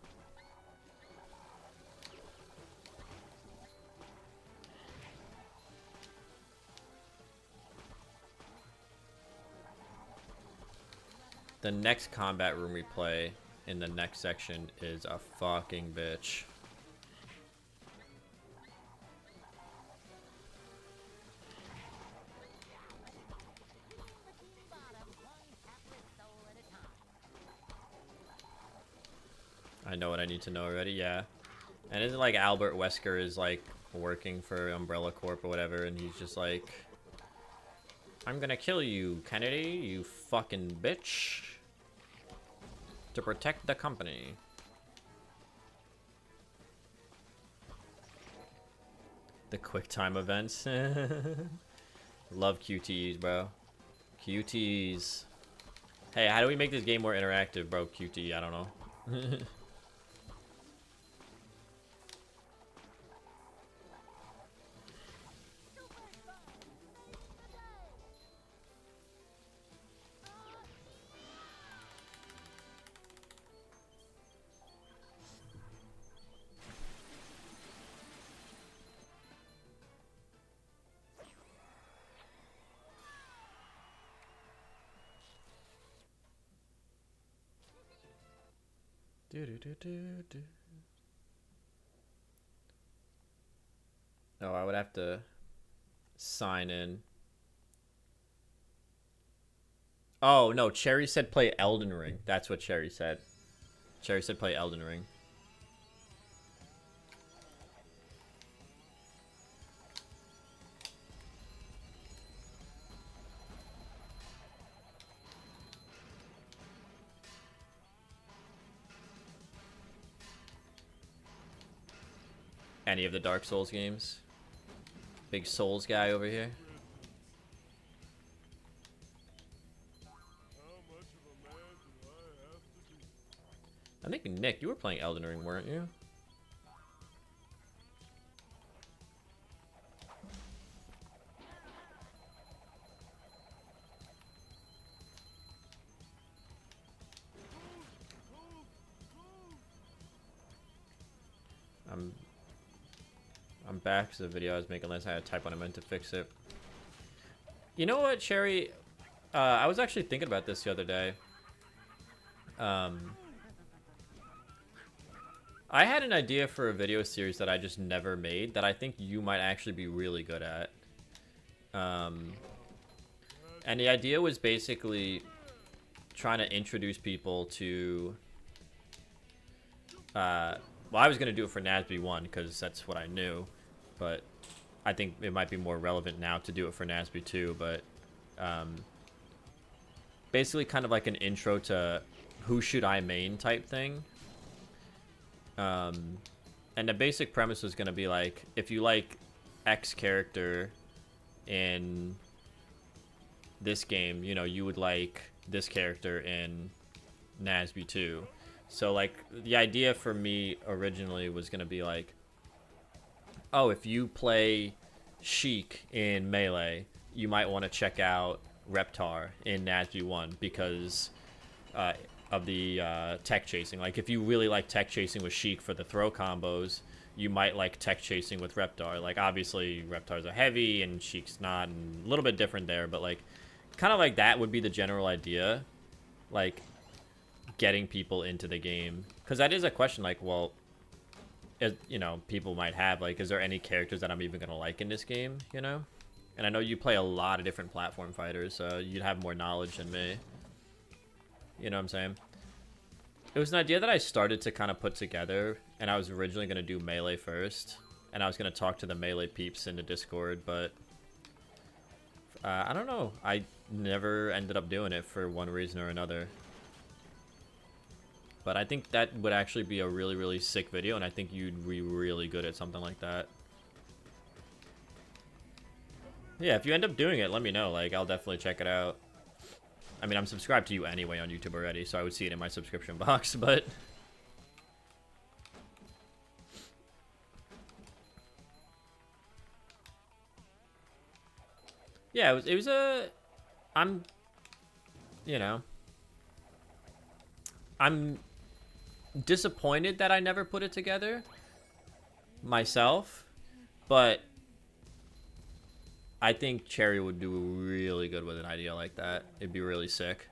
S1: The next combat room we play in the next section is a fucking bitch. I know what I need to know already, yeah. And isn't like Albert Wesker is like working for Umbrella Corp or whatever, and he's just like, I'm gonna kill you, Kennedy, you fucking bitch. To protect the company. The QuickTime events. Love QTEs, bro. QTEs. Hey, how do we make this game more interactive, bro? QT, I don't know. Oh, I would have to sign in. Oh, no, Cherry said play Elden Ring. That's what Cherry said. Cherry said play Elden Ring. Any of the Dark Souls games. Big Souls guy over here. I think, Nick, you were playing Elden Ring, weren't you? I'm back to the video I was making last night. I had to type when I meant to fix it. You know what, Cherry? I was actually thinking about this the other day. I had an idea for a video series that I just never made that I think you might actually be really good at. And the idea was basically trying to introduce people to... well, I was going to do it for NASB 1 because that's what I knew. But I think it might be more relevant now to do it for NASB 2. But basically kind of like an intro to who should I main type thing. And the basic premise was going to be like, if you like X character in this game, you know, you would like this character in NASB 2. So like the idea for me originally was going to be like, oh, if you play Sheik in Melee, you might want to check out Reptar in NASB 1 because of the tech chasing. Like if you really like tech chasing with Sheik for the throw combos, you might like tech chasing with Reptar. Like obviously Reptar's a heavy and Sheik's not, and a little bit different there, but like kind of like that would be the general idea, like getting people into the game. Because that is a question, like, well, you know, people might have, like, is there any characters that I'm even gonna like in this game, you know? And I know you play a lot of different platform fighters, so you'd have more knowledge than me. You know what I'm saying? It was an idea that I started to kind of put together, and I was originally going to do Melee first, and I was going to talk to the Melee peeps in the Discord, but I don't know. I never ended up doing it for one reason or another. But I think that would actually be a really, really sick video, and I think you'd be really good at something like that. Yeah, if you end up doing it, let me know. Like, I'll definitely check it out. I mean, I'm subscribed to you anyway on YouTube already, so I would see it in my subscription box, but... yeah, it was a... you know... I'm disappointed that I never put it together myself, but I think Cherry would do really good with an idea like that. It'd be really sick.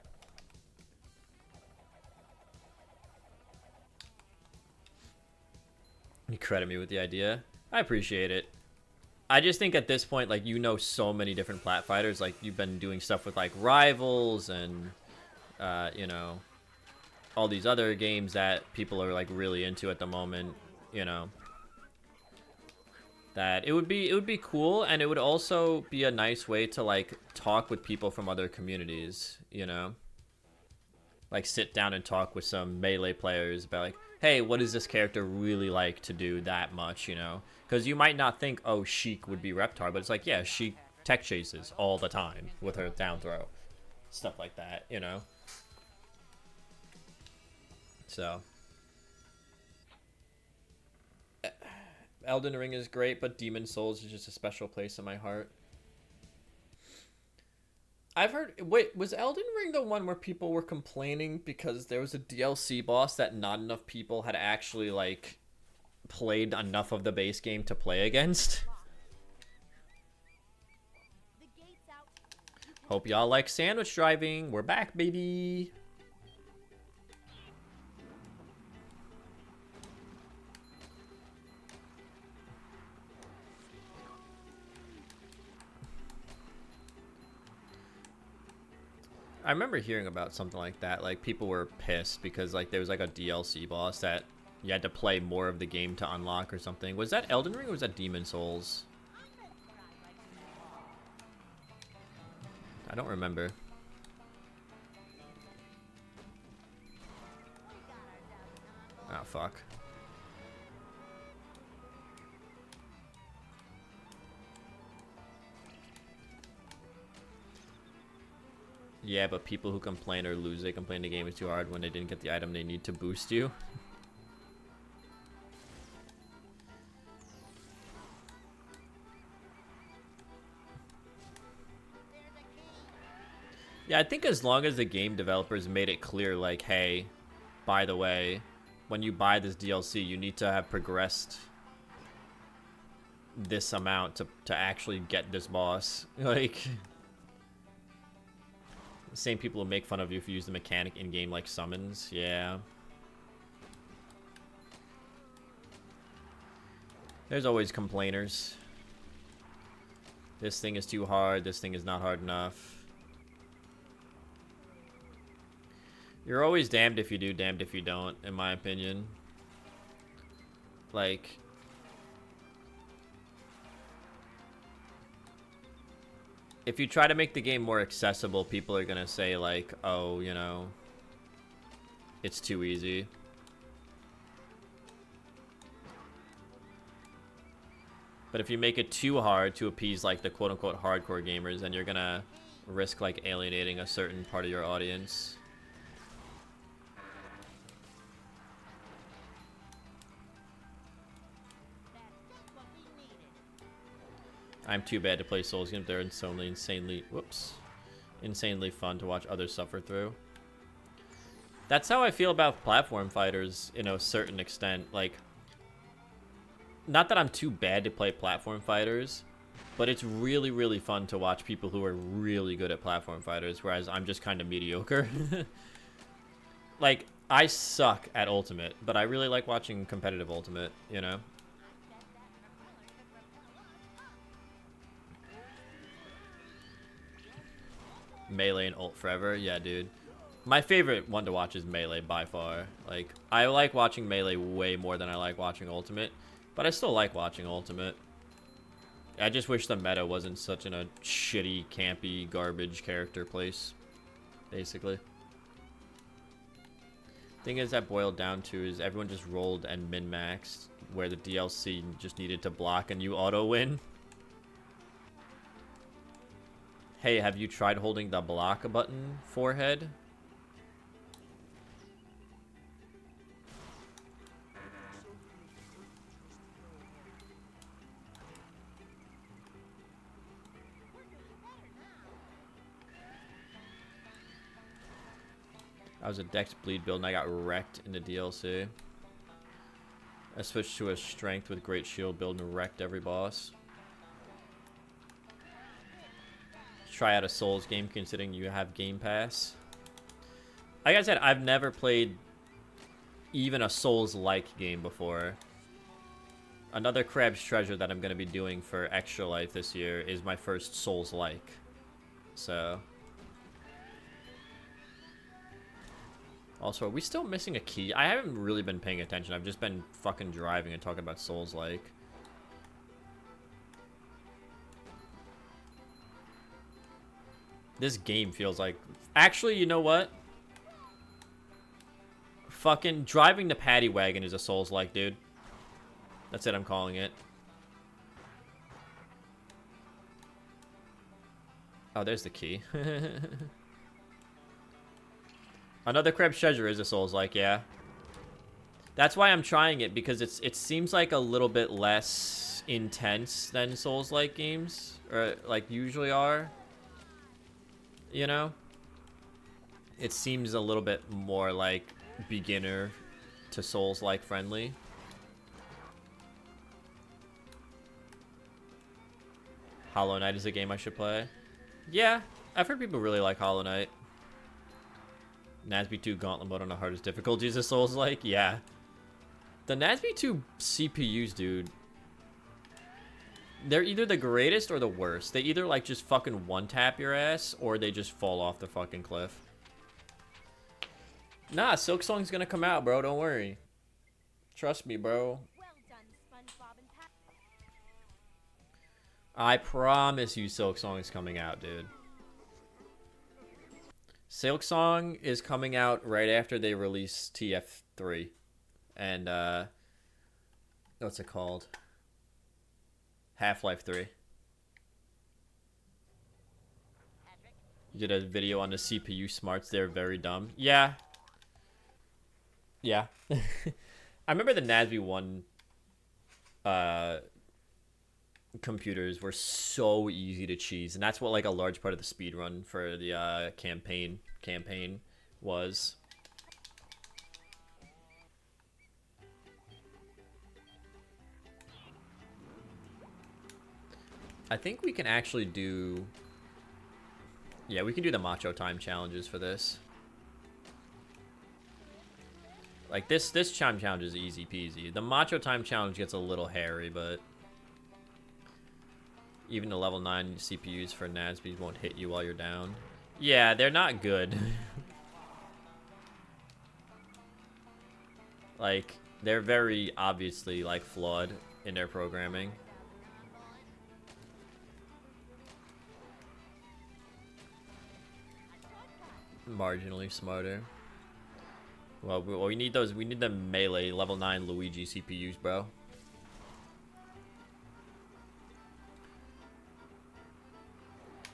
S1: You credit me with the idea. I appreciate it. I just think at this point, like, you know so many different plat fighters. Like, you've been doing stuff with, like, Rivals and, you know, all these other games that people are, like, really into at the moment, you know. That it would be cool, and it would also be a nice way to, like, talk with people from other communities, you know. Like, sit down and talk with some Melee players about, like, hey, what does this character really like to do that much, you know? Because you might not think, oh, Sheik would be Reptar, but it's like, yeah, Sheik tech chases all the time with her down throw. Stuff like that, you know? So, Elden Ring is great, but Demon Souls is just a special place in my heart. I've heard. Wait, was Elden Ring the one where people were complaining because there was a DLC boss that not enough people had actually like played enough of the base game to play against?
S2: The gate's out.
S1: Hope y'all like sandwich driving. We're back, baby. I remember hearing about something like that. Like, people were pissed because, like, there was, like, a DLC boss that you had to play more of the game to unlock or something. Was that Elden Ring or was that Demon Souls? I don't remember. Oh, fuck. Yeah, but people who complain or lose, they complain the game is too hard when they didn't get the item they need to boost you. Yeah, I think as long as the game developers made it clear, like, hey, by the way, when you buy this DLC, you need to have progressed this amount to actually get this boss. Like, the same people will make fun of you if you use the mechanic in-game like summons. Yeah. There's always complainers. This thing is too hard. This thing is not hard enough. You're always damned if you do, damned if you don't, in my opinion. Like, if you try to make the game more accessible, people are gonna say, like, oh, you know, it's too easy. But if you make it too hard to appease, like, the quote-unquote hardcore gamers, then you're gonna risk, like, alienating a certain part of your audience. I'm too bad to play Souls games. They're insanely fun to watch others suffer through. That's how I feel about platform fighters, in a certain extent. Like, not that I'm too bad to play platform fighters, but it's really, really fun to watch people who are really good at platform fighters, whereas I'm just kind of mediocre. Like, I suck at Ultimate, but I really like watching competitive Ultimate, you know? Melee and ult forever. Yeah, dude. My favorite one to watch is Melee by far. Like, I like watching Melee way more than I like watching Ultimate, but I still like watching Ultimate. I just wish the meta wasn't such a shitty, campy, garbage character place, basically. Thing is that boiled down to is everyone just rolled and min-maxed, where the DLC just needed to block and you auto-win. Hey, have you tried holding the block button, forehead? I was a Dex bleed build and I got wrecked in the DLC. I switched to a strength with great shield build and wrecked every boss. Try out a Souls game considering you have Game Pass. Like I said, I've never played even a Souls-like game before. Another Crab's Treasure that I'm going to be doing for Extra Life this year is my first Souls-like. So. Also, are we still missing a key? I haven't really been paying attention. I've just been fucking driving and talking about Souls-like. This game feels like... Actually, you know what? Fucking driving the paddy wagon is a Souls-like, dude. That's it, I'm calling it. Oh, there's the key. Another Crab's Treasure is a Souls-like, yeah. That's why I'm trying it, because it seems like a little bit less intense than Souls-like games, or like usually are. You know? It seems a little bit more like beginner to Souls-like friendly. Hollow Knight is a game I should play. Yeah, I've heard people really like Hollow Knight. NASB 2 Gauntlet mode on the hardest difficulties of Souls-like? Yeah. The NASB 2 CPUs, dude. They're either the greatest or the worst. They either, like, just fucking one-tap your ass, or they just fall off the fucking cliff. Nah, Silksong's gonna come out, bro. Don't worry. Trust me, bro.
S2: Well done, Spongebob and Pat.
S1: I promise you Silksong's coming out, dude. Silksong is coming out right after they release TF3. And, what's it called? Half-Life 3. You did a video on the CPU smarts. They're very dumb. Yeah. Yeah. I remember the NASB 1 computers were so easy to cheese, and that's what like a large part of the speed run for the campaign was. I think we can actually do, yeah, we can do the macho time challenges for this. Like this time challenge is easy peasy. The macho time challenge gets a little hairy, but even the level 9 CPUs for NASBs won't hit you while you're down. Yeah, they're not good. Like, they're very obviously, like, flawed in their programming. Marginally smarter. Well, we need those. We need the melee level 9 Luigi CPUs, bro.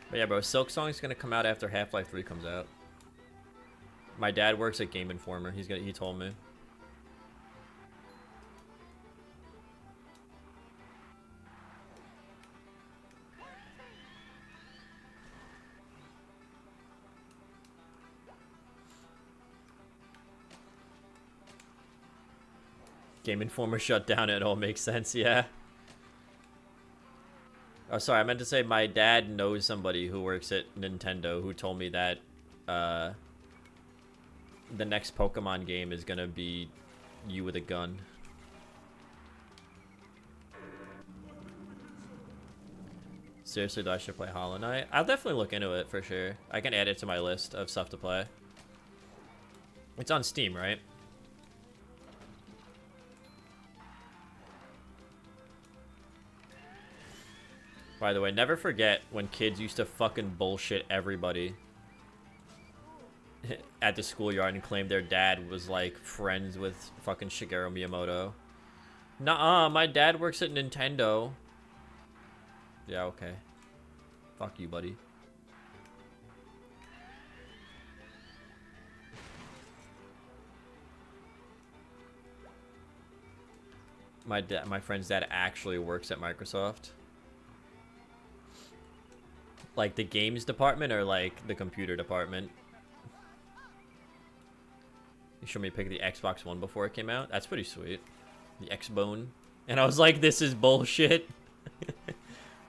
S1: But yeah, bro, Silksong's gonna come out after Half-Life 3 comes out. My dad works at Game Informer. He told me. Game Informer shut down. It all makes sense. Yeah. Oh, sorry. I meant to say my dad knows somebody who works at Nintendo who told me that the next Pokemon game is gonna be you with a gun. Seriously, though, I should play Hollow Knight. I'll definitely look into it for sure. I can add it to my list of stuff to play. It's on Steam, right? By the way, never forget when kids used to fucking bullshit everybody at the schoolyard and claim their dad was like friends with fucking Shigeru Miyamoto. Nuh-uh, my dad works at Nintendo. Yeah, okay. Fuck you, buddy. My friend's dad actually works at Microsoft. Like the games department or like the computer department? You showed me a pic of the Xbox One before it came out. That's pretty sweet. The X-Bone. And I was like, this is bullshit.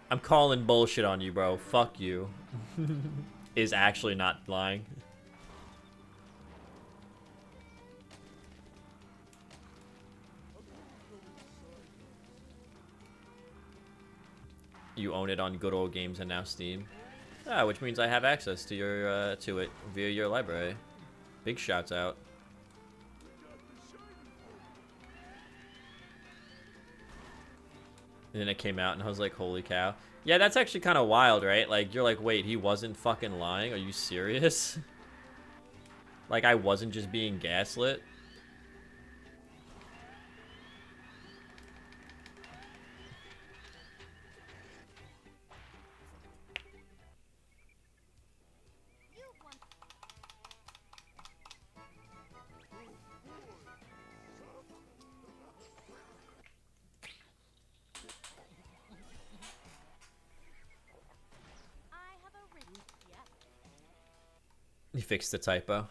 S1: I'm calling bullshit on you, bro. Fuck you. Is actually not lying. You own it on Good Old Games and now Steam. Ah, which means I have access to your to it via your library. Big shouts out. And then it came out and I was like, holy cow. Yeah, that's actually kind of wild, right? Like, you're like, wait, he wasn't fucking lying? Are you serious? Like, I wasn't just being gaslit? You fixed the typo.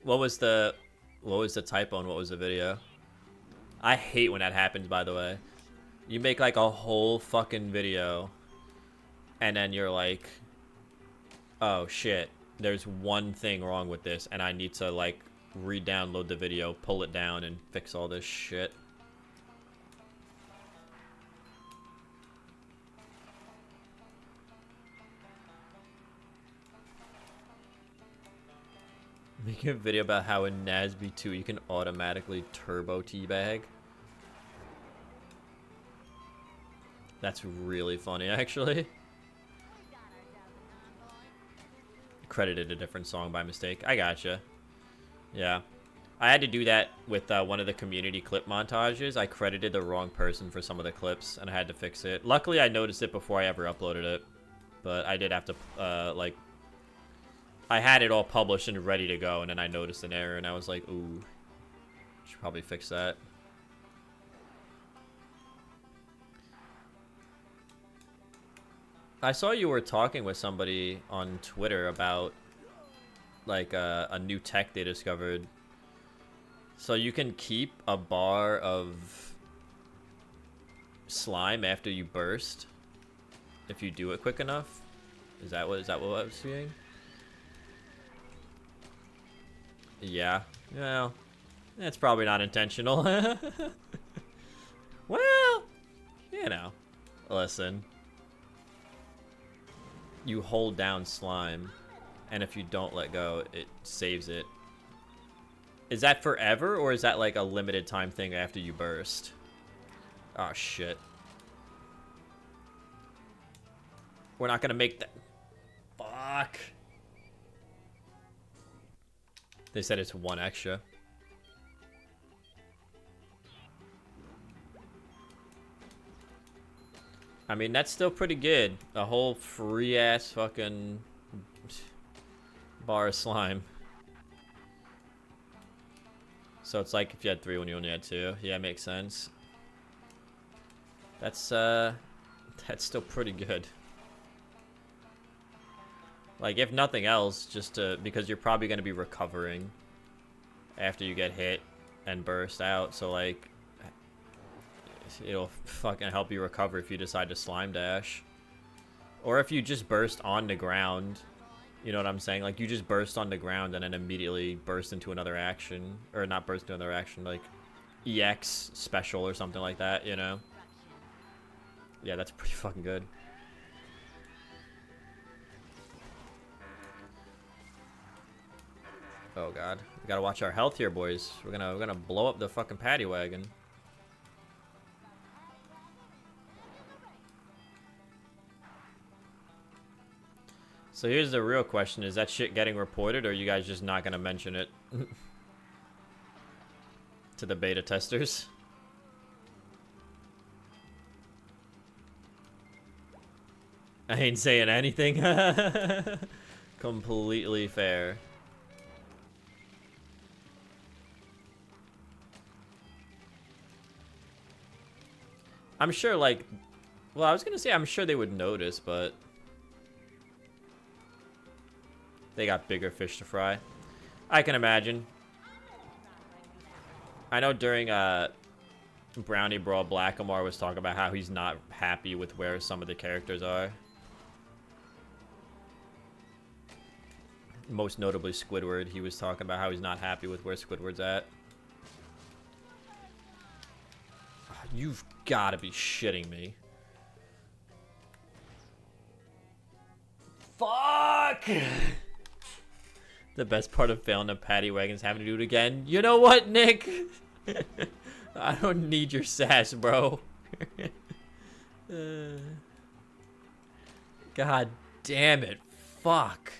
S1: What was the typo and what was the video? I hate when that happens, by the way. You make like a whole fucking video and then you're like, oh shit, there's one thing wrong with this and I need to like re-download the video, pull it down and fix all this shit. Making a video about how in NASB 2 you can automatically turbo teabag. That's really funny, actually. Credited a different song by mistake. I gotcha. Yeah. I had to do that with one of the community clip montages. I credited the wrong person for some of the clips, and I had to fix it. Luckily, I noticed it before I ever uploaded it. But I did have to, like... I had it all published and ready to go, and then I noticed an error, and I was like, ooh. Should probably fix that. I saw you were talking with somebody on Twitter about, like, a new tech they discovered. So you can keep a bar of slime after you burst if you do it quick enough. Is that what I was seeing? Yeah. Well, that's probably not intentional. Well, you know. Listen. You hold down slime, and if you don't let go, it saves it. Is that forever, or is that like a limited time thing after you burst? Oh, shit. We're not gonna make that. Fuck. They said it's one extra. I mean, that's still pretty good. A whole free-ass fucking bar of slime. So it's like if you had 3 when you only had 2. Yeah, makes sense. That's still pretty good. Like, if nothing else, just because you're probably going to be recovering after you get hit and burst out. So, like, it'll fucking help you recover if you decide to slime dash. Or if you just burst on the ground. You know what I'm saying? Like, you just burst on the ground and then immediately burst into another action. Or not burst into another action, like EX special or something like that, you know? Yeah, that's pretty fucking good. Oh god, we gotta watch our health here, boys. We're gonna blow up the fucking paddy wagon. So here's the real question: is that shit getting reported, or are you guys just not gonna mention it to the beta testers? I ain't saying anything. Completely fair. I'm sure, like, well, I was gonna say I'm sure they would notice, but they got bigger fish to fry. I can imagine. I know during Brownie Brawl, Blackamore was talking about how he's not happy with where some of the characters are. Most notably Squidward. He was talking about how he's not happy with where Squidward's at. You've got to be shitting me. Fuck! The best part of failing a paddy wagon is having to do it again. You know what, Nick? I don't need your sass, bro. God damn it. Fuck.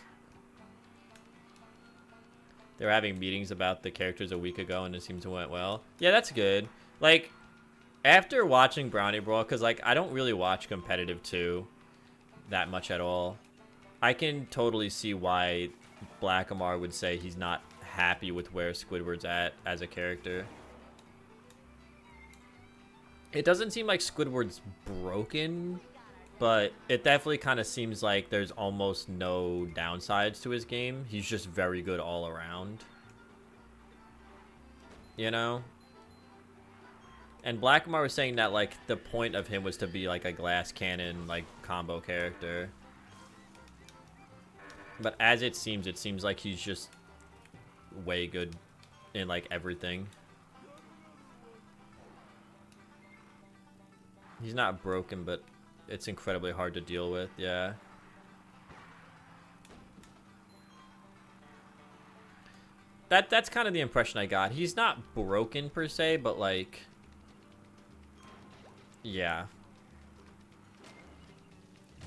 S1: They were having meetings about the characters a week ago and it seems to went well. Yeah, that's good. Like, after watching Brownie Brawl, because, like, I don't really watch competitive 2 that much at all. I can totally see why Blackamore would say he's not happy with where Squidward's at as a character. It doesn't seem like Squidward's broken But it definitely kind of seems like there's almost no downsides to his game. He's just very good all around. You know? And Blackmar was saying that, like, the point of him was to be, like, a glass cannon, like, combo character. But as it seems like he's just way good in, like, everything. He's not broken, but it's incredibly hard to deal with, yeah. That's kind of the impression I got. He's not broken per se, but like, yeah.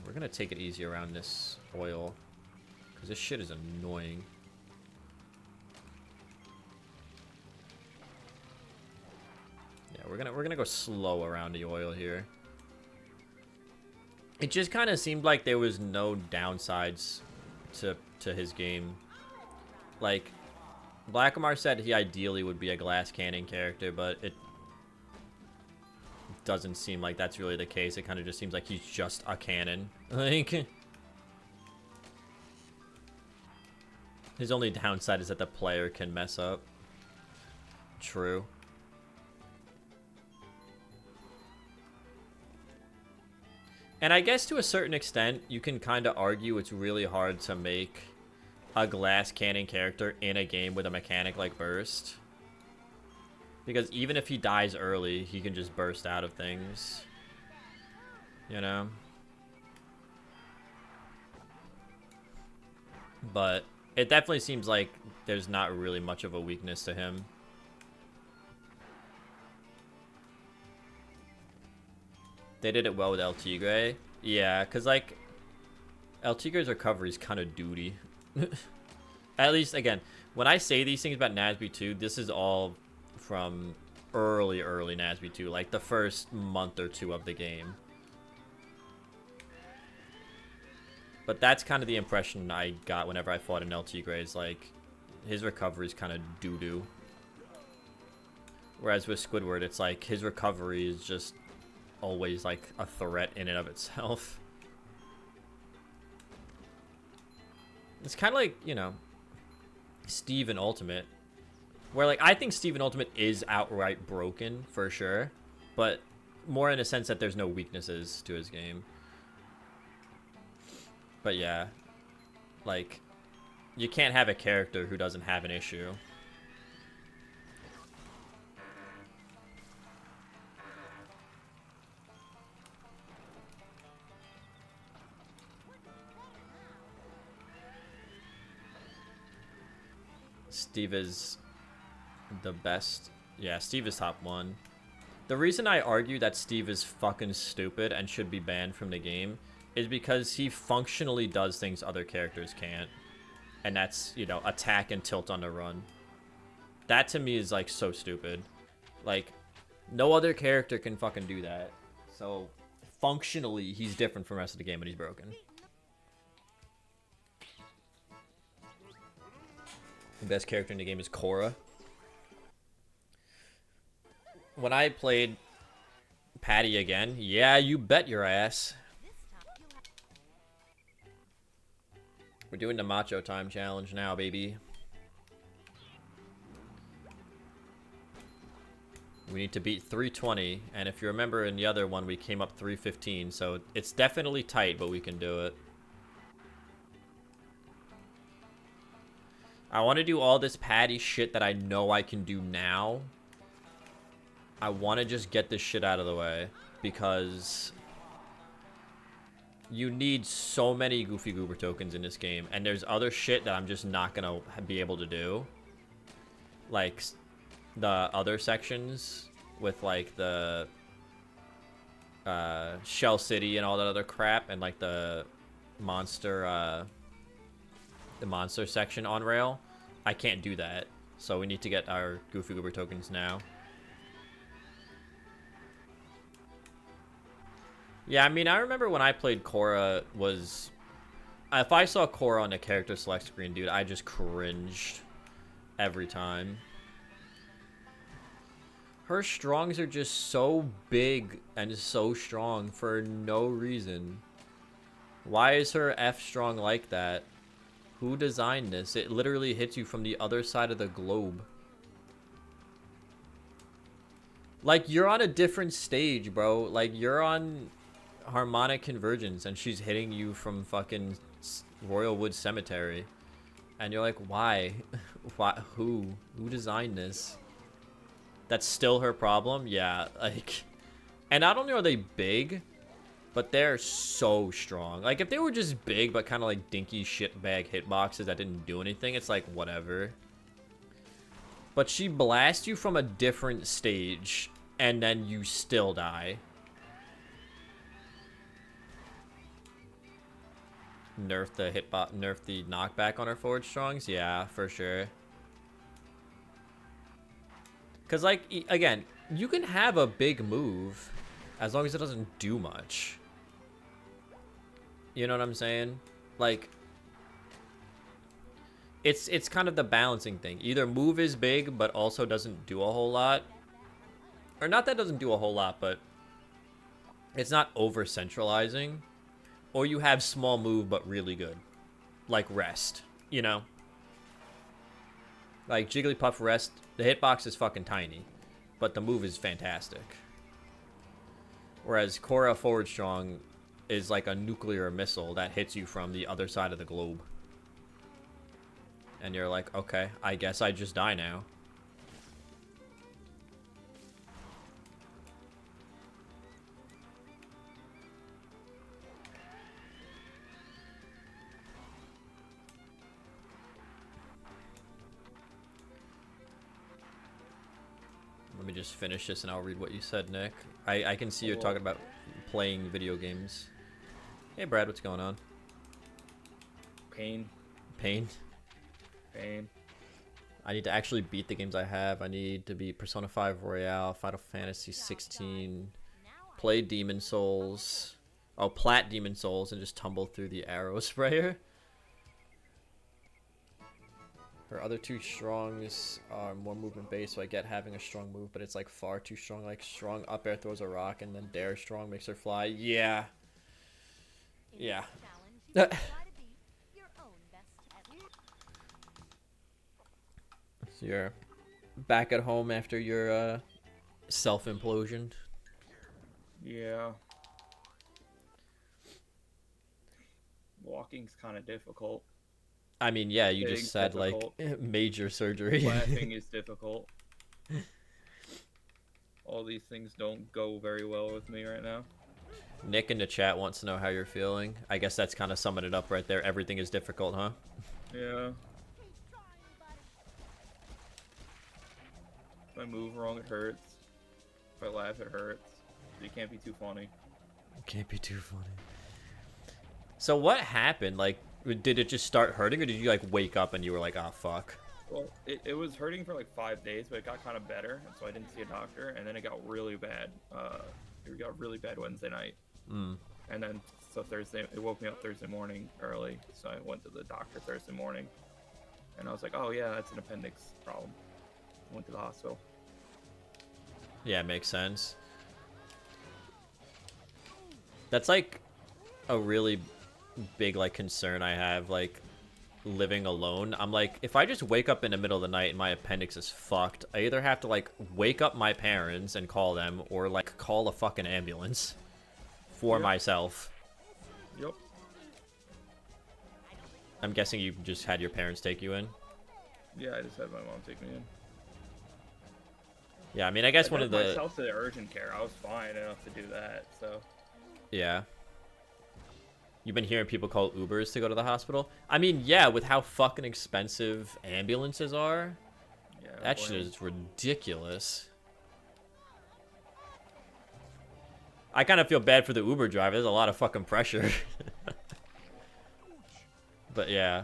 S1: We're gonna take it easy around this oil, because this shit is annoying. Yeah, we're gonna go slow around the oil here. It just kind of seemed like there was no downsides to his game. Like, Blackamar said he ideally would be a glass cannon character, but it doesn't seem like that's really the case. It kind of just seems like he's just a cannon. Like, his only downside is that the player can mess up. True. And I guess to a certain extent, you can kind of argue it's really hard to make a glass cannon character in a game with a mechanic like burst. Because even if he dies early, he can just burst out of things. You know? But it definitely seems like there's not really much of a weakness to him. They did it well with El Tigre. Yeah, because, like, El Tigre's recovery is kind of duty. At least, again, when I say these things about NASB 2, this is all from early NASB 2, like the first month or two of the game. But that's kind of the impression I got whenever I fought an El Tigre, is like, his recovery is kind of doo-doo. Whereas with Squidward, it's like, his recovery is just always like a threat in and of itself. It's kind of like, you know, Steve in Ultimate, where like I think Steve in Ultimate is outright broken for sure, but more in a sense that there's no weaknesses to his game. But yeah, like, you can't have a character who doesn't have an issue. Steve is the best. Yeah, Steve is top 1. The reason I argue that Steve is fucking stupid and should be banned from the game is because he functionally does things other characters can't. And that's, you know, attack and tilt on the run. That to me is like so stupid. Like, no other character can fucking do that. So, functionally, he's different from the rest of the game, but he's broken. The best character in the game is Korra. When I played Patty again, yeah, you bet your ass. We're doing the Macho Time Challenge now, baby. We need to beat 320, and if you remember in the other one, we came up 315, so it's definitely tight, but we can do it. I want to do all this Patty shit that I know I can do now. I want to just get this shit out of the way, because you need so many Goofy Goober tokens in this game, and there's other shit that I'm just not going to be able to do. Like, the other sections with, like, the Shell City and all that other crap, and, like, the monster section on rail. I can't do that, so we need to get our Goofy Goober tokens now. Yeah, I mean, I remember when I played Korra was... If I saw Korra on the character select screen, dude, I just cringed every time. Her strongs are just so big and so strong for no reason. Why is her F strong like that? Who designed this? It literally hits you from the other side of the globe. Like, you're on a different stage, bro. Like, you're on harmonic convergence and she's hitting you from fucking Royal Wood Cemetery. And you're like, why? Why? Who designed this? That's still her problem? Yeah, like... And not only are they big, but they're so strong. Like, if they were just big, but kind of like dinky shitbag hitboxes that didn't do anything, it's like, whatever. But she blasts you from a different stage, and then you still die. Nerf the nerf the knockback on her forward strongs? Yeah, for sure. Because, like, again, you can have a big move as long as it doesn't do much. You know what I'm saying? Like, it's kind of the balancing thing. Either move is big, but also doesn't do a whole lot. Or not that it doesn't do a whole lot, but it's not over-centralizing. Or you have small move, but really good. Like Rest, you know? Like, Jigglypuff Rest, the hitbox is fucking tiny. But the move is fantastic. Whereas Korra Forward Strong is like a nuclear missile that hits you from the other side of the globe. And you're like, okay, I guess I just die now. Let me just finish this and I'll read what you said, Nick. I can see you're talking about playing video games. Hey, Brad, what's going on?
S3: Pain.
S1: Pain?
S3: Pain.
S1: I need to actually beat the games I have. I need to beat Persona 5 Royale, Final Fantasy 16, play Demon Souls. Oh, plat Demon Souls and just tumble through the arrow sprayer. Her other two strongs are more movement based, so I get having a strong move, but it's like far too strong. Like strong up air throws a rock, and then dare strong makes her fly. Yeah. Yeah. So you're back at home after your self-implosion.
S3: Yeah. Walking's kind of difficult.
S1: I mean, yeah, you
S3: Sitting's
S1: just said
S3: difficult.
S1: like major surgery.
S3: Laughing is difficult. All these things don't go very well with me right now.
S1: Nick in the chat wants to know how you're feeling. I guess that's kind of summing it up right there. Everything is difficult, huh?
S3: Yeah. If I move wrong, it hurts. If I laugh, it hurts. You can't be too funny.
S1: Can't be too funny. So what happened? Like, did it just start hurting, or did you like wake up and you were like, oh fuck?
S3: Well, it was hurting for like 5 days, but it got kind of better, and so I didn't see a doctor, and then it got really bad. It got really bad Wednesday night.
S1: Mm.
S3: And then, so Thursday, it woke me up Thursday morning early, so I went to the doctor Thursday morning. And I was like, oh yeah, that's an appendix problem. Went to the hospital.
S1: Yeah, it makes sense. That's like a really big like concern I have, like living alone. I'm like, if I just wake up in the middle of the night and my appendix is fucked, I either have to like wake up my parents and call them, or like call a fucking ambulance for myself.
S3: Yep.
S1: I'm guessing you just had your parents take you in.
S3: Yeah, I just had my mom take me in.
S1: Yeah, I mean, I guess
S3: I
S1: one of
S3: took
S1: the
S3: myself to the urgent care. I was fine enough to do that, so.
S1: yeah. You've been hearing people call Ubers to go to the hospital? I mean, yeah, with how fucking expensive ambulances are,
S3: Yeah,
S1: that shit is ridiculous. I kind of feel bad for the Uber driver. There's a lot of fucking pressure. But yeah.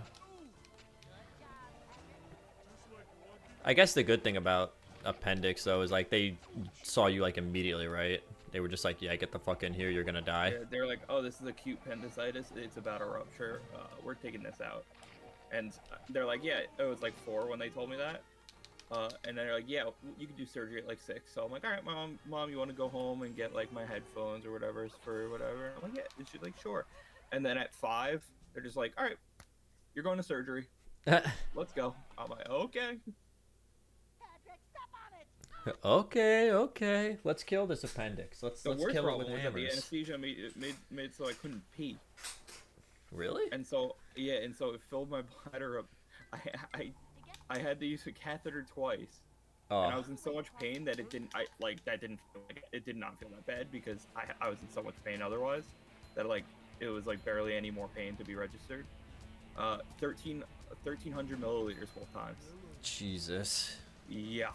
S1: I guess the good thing about appendix, though, is like they saw you like immediately, right? They were just like, yeah, get the fuck in here, you're gonna die.
S3: Yeah, they're like, oh, this is acute appendicitis. It's about a rupture. We're taking this out. And they're like, yeah, it was like 4 when they told me that. And they're like, yeah, you can do surgery at like 6. So I'm like, all right, mom, you want to go home and get like my headphones or whatever for whatever? And I'm like, yeah. And she's like, sure. And then at 5, they're just like, all right, you're going to surgery. Let's go. I'm like, okay.
S2: Patrick, step on it!
S1: Okay, okay. Let's kill this appendix. Let's
S3: The worst
S1: kill it with
S3: problem was that the
S1: hammers.
S3: anesthesia made it so I couldn't pee.
S1: Really?
S3: And so and so it filled my bladder up. I had to use a catheter twice. And I
S1: Oh,
S3: was in so much pain that it didn't it did not feel that bad because I was in so much pain otherwise that like it was like barely any more pain to be registered. 1300 milliliters both times.
S1: Jesus.
S3: Yeah.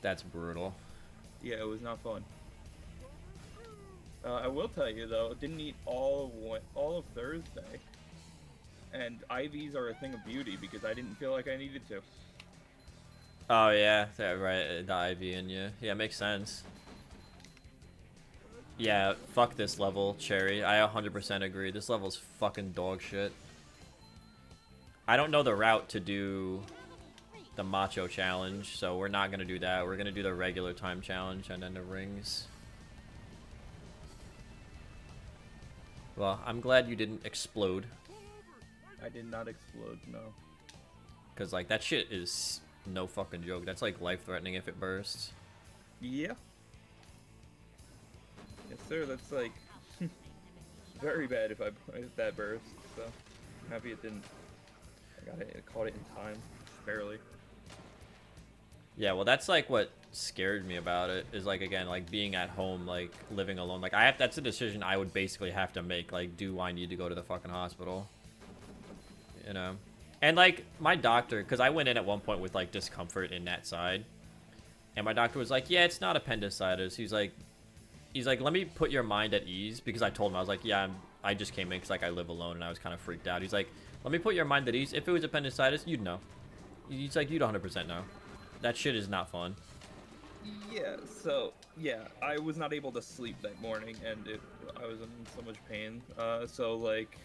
S1: That's brutal.
S3: Yeah, it was not fun. I will tell you though, didn't eat all of Thursday. And IVs are a thing of beauty because I didn't feel like I needed to.
S1: Oh yeah, right. The IV in you. Yeah, makes sense. Yeah, fuck this level, Cherry. I 100% agree. This level's fucking dog shit. I don't know the route to do the Macho Challenge, so we're not gonna do that. We're gonna do the regular time challenge and then the rings. Well, I'm glad you didn't explode.
S3: I did not explode, no.
S1: Because, like, that shit is no fucking joke. That's, like, life-threatening if it bursts.
S3: Yeah. Yes, sir. That's like very bad if that burst. So I'm happy it didn't. I caught it in time, barely.
S1: Yeah, well, that's, like, what scared me about it. Is, like, again, like, being at home, like, living alone. Like, that's a decision I would basically have to make. Like, do I need to go to the fucking hospital? You know? And, like, my doctor, because I went in at one point with, like, discomfort in that side. And my doctor was like, yeah, it's not appendicitis. He's like, let me put your mind at ease. Because I told him, I was like, yeah, I just came in because, like, I live alone and I was kind of freaked out. He's like, let me put your mind at ease. If it was appendicitis, you'd know. He's like, you'd 100% know. That shit is not fun.
S3: Yeah. So yeah, I was not able to sleep that morning, and I was in so much pain. So like,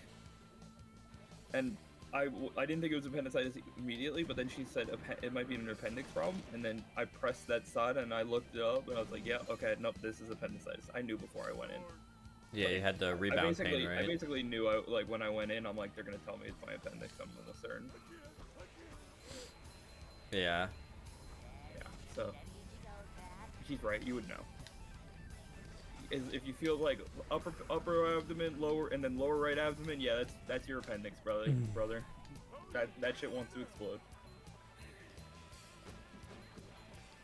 S3: and I didn't think it was appendicitis immediately, but then she said it might be an appendix problem, and then I pressed that side and I looked it up, and I was like, yeah, okay, nope, this is appendicitis. I knew before I went in.
S1: Yeah,
S3: Like,
S1: you had the rebound pain,
S3: I
S1: right?
S3: basically knew, like, when I went in, I'm like, they're gonna tell me it's my appendix, I'm almost certain.
S1: Yeah.
S3: Yeah, so, she's right, you would know. If you feel like upper abdomen, lower, and then lower right abdomen, yeah, that's your appendix, brother. That shit wants to explode.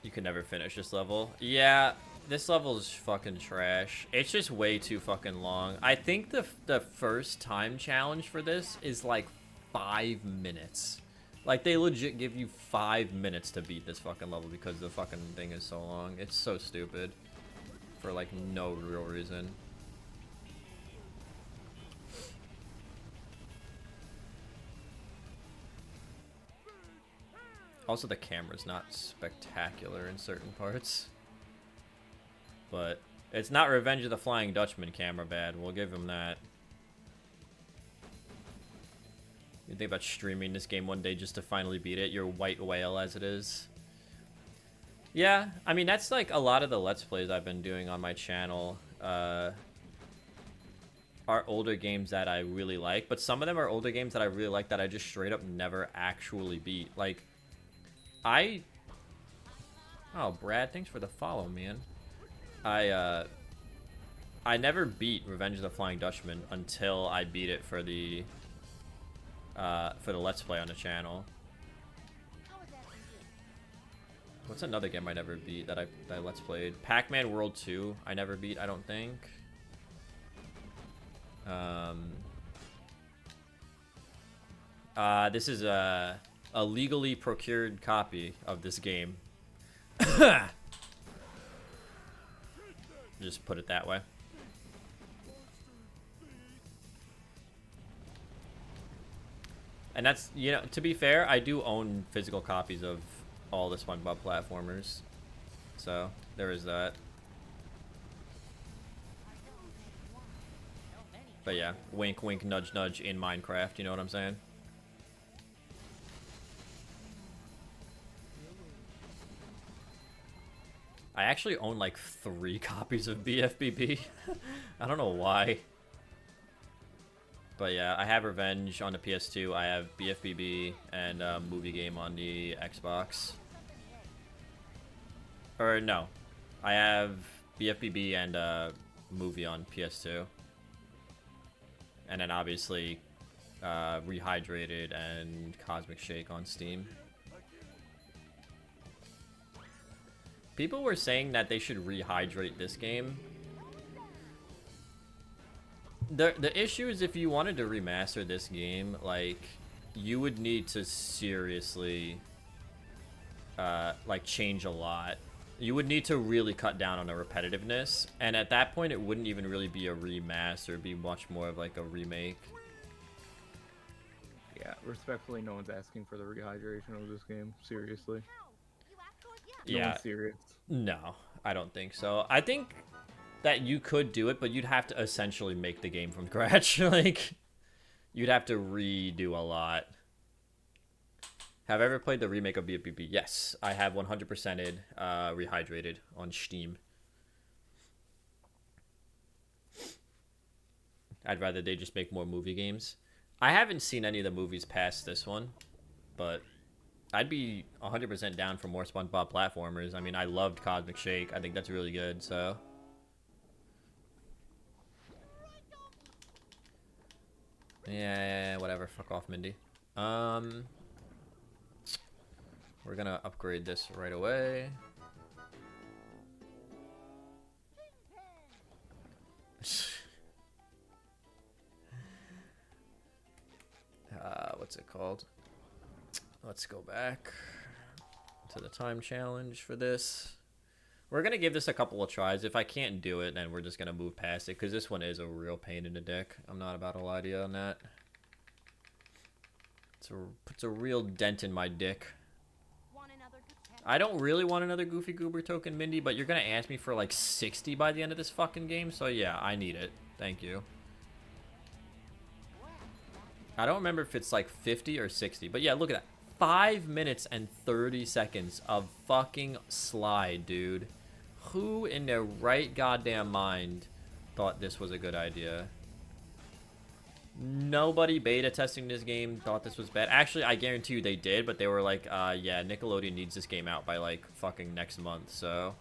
S1: You could never finish this level. Yeah, this level is fucking trash. It's just way too fucking long. I think the first time challenge for this is like 5 minutes. Like, they legit give you 5 minutes to beat this fucking level because the fucking thing is so long. It's so stupid. For, like, no real reason. Also, the camera's not spectacular in certain parts. But it's not Revenge of the Flying Dutchman camera bad. We'll give him that. You think about streaming this game one day just to finally beat it? Your white whale as it is. Yeah, I mean, that's like a lot of the Let's Plays I've been doing on my channel. Are older games that I really like. But some of them are older games that I really like that I just straight up never actually beat. Like, Oh, Brad, thanks for the follow, man. I never beat Revenge of the Flying Dutchman until I beat it for the Let's Play on the channel. What's another game I never beat that I Let's Played? Pac-Man World 2, I never beat, I don't think. This is a legally procured copy of this game. Just put it that way. And that's, you know, to be fair, I do own physical copies of all the Spongebob platformers. So, there is that. But yeah, wink, wink, nudge, nudge in Minecraft, you know what I'm saying? actually own like 3 copies of BFBB. I don't know why. But yeah, I have Revenge on the PS2. I have BFBB and Movie Game on the Xbox. Or no, I have BFBB and Movie on PS2. And then obviously Rehydrated and Cosmic Shake on Steam. People were saying that they should rehydrate this game. The issue is if you wanted to remaster this game, like, you would need to seriously like change a lot. You would need to really cut down on the repetitiveness, and at that point it wouldn't even really be a remaster, it'd be much more of like a remake.
S4: Yeah, respectfully, no one's asking for the rehydration of this game. Seriously. No
S1: Yeah.
S4: one's serious.
S1: No, I don't think so. I think that you could do it, but you'd have to essentially make the game from scratch. Like, you'd have to redo a lot. Have I ever played the remake of BFBB? Yes, I have 100%ed Rehydrated on Steam. I'd rather they just make more movie games. I haven't seen any of the movies past this one, but I'd be 100% down for more SpongeBob platformers. I mean, I loved Cosmic Shake. I think that's really good, so... Yeah, whatever. Fuck off, Mindy. We're gonna upgrade this right away. What's it called? Let's go back to the time challenge for this. We're gonna give this a couple of tries. If I can't do it, then we're just gonna move past it, because this one is a real pain in the dick. I'm not about to lie to you on that. Puts a real dent in my dick. I don't really want another Goofy Goober token, Mindy, but you're gonna ask me for like 60 by the end of this fucking game, so yeah, I need it. Thank you. I don't remember if it's like 50 or 60, but yeah, look at that. 5 minutes and 30 seconds of fucking slide, dude. Who in their right goddamn mind thought this was a good idea? Nobody beta testing this game thought this was bad. Actually, I guarantee you they did, but they were like, yeah, Nickelodeon needs this game out by like fucking next month, so...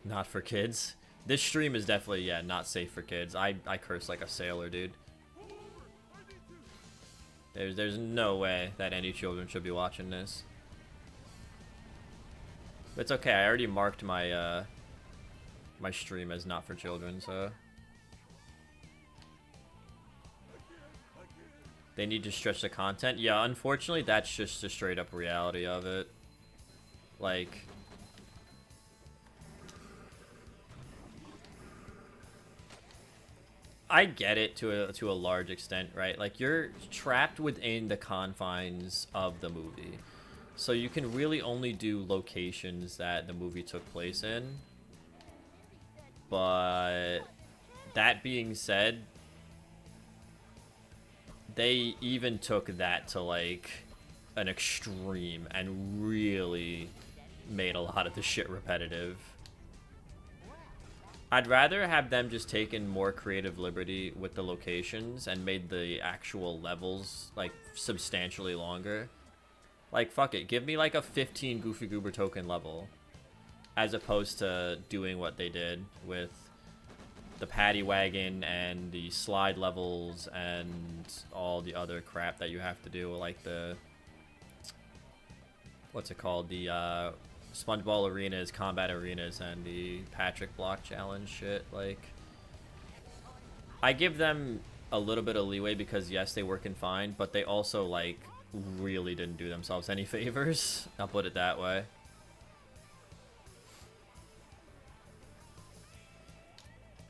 S1: Not for kids. This stream is definitely, yeah, not safe for kids. I curse like a sailor, dude. There's no way that any children should be watching this. But it's okay, I already marked my my stream as not for children, so... They need to stretch the content. Yeah, unfortunately, that's just the straight up reality of it. Like... I get it to a large extent, right? Like, you're trapped within the confines of the movie. So you can really only do locations that the movie took place in. But that being said, they even took that to like an extreme and really made a lot of the shit repetitive. I'd rather have them just taken more creative liberty with the locations and made the actual levels like substantially longer. Like, fuck it, give me like a 15 Goofy Goober token level, as opposed to doing what they did with the paddy wagon and the slide levels and all the other crap that you have to do, like the, what's it called, the SpongeBob arenas, combat arenas, and the Patrick block challenge shit. Like, I give them a little bit of leeway because yes, they were confined, but they also like really didn't do themselves any favors. I'll put it that way.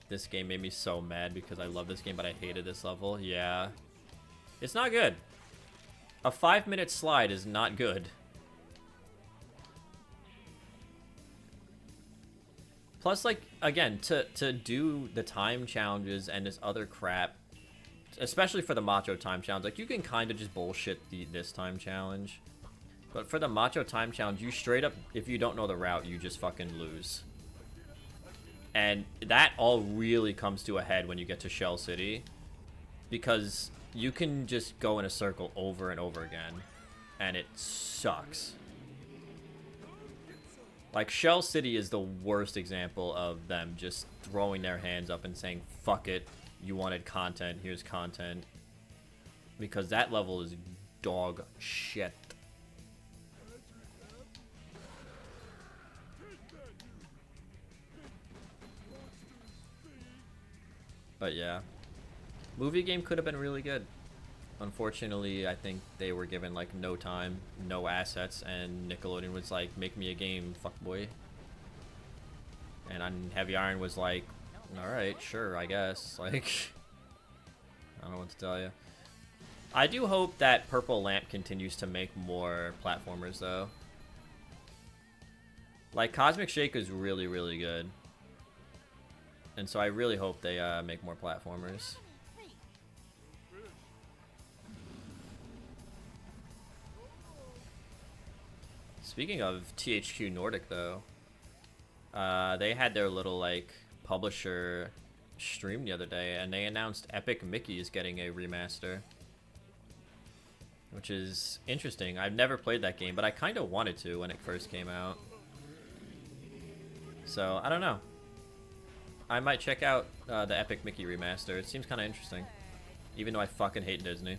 S1: This game made me so mad because I love this game, but I hated this level. Yeah, it's not good. A 5-minute slide is not good. Plus, like, again, to do the time challenges and this other crap, especially for the Macho time challenge, like, you can kind of just bullshit this time challenge. But for the Macho Time Challenge, you straight up, if you don't know the route, you just fucking lose. And that all really comes to a head when you get to Shell City. Because you can just go in a circle over and over again. And it sucks. Like, Shell City is the worst example of them just throwing their hands up and saying, fuck it, you wanted content, here's content. Because that level is dog shit. But yeah, movie game could have been really good. Unfortunately, I think they were given like no time, no assets, and Nickelodeon was like, make me a game, fuckboy. And on Heavy Iron was like, alright, sure, I guess. Like, I don't know what to tell you. I do hope that Purple Lamp continues to make more platformers though. Like, Cosmic Shake is really, really good. And so I really hope they make more platformers. Speaking of THQ Nordic though, they had their little like publisher stream the other day and they announced Epic Mickey is getting a remaster. Which is interesting. I've never played that game, but I kind of wanted to when it first came out. So, I don't know. I might check out the Epic Mickey remaster. It seems kind of interesting. Even though I fucking hate Disney.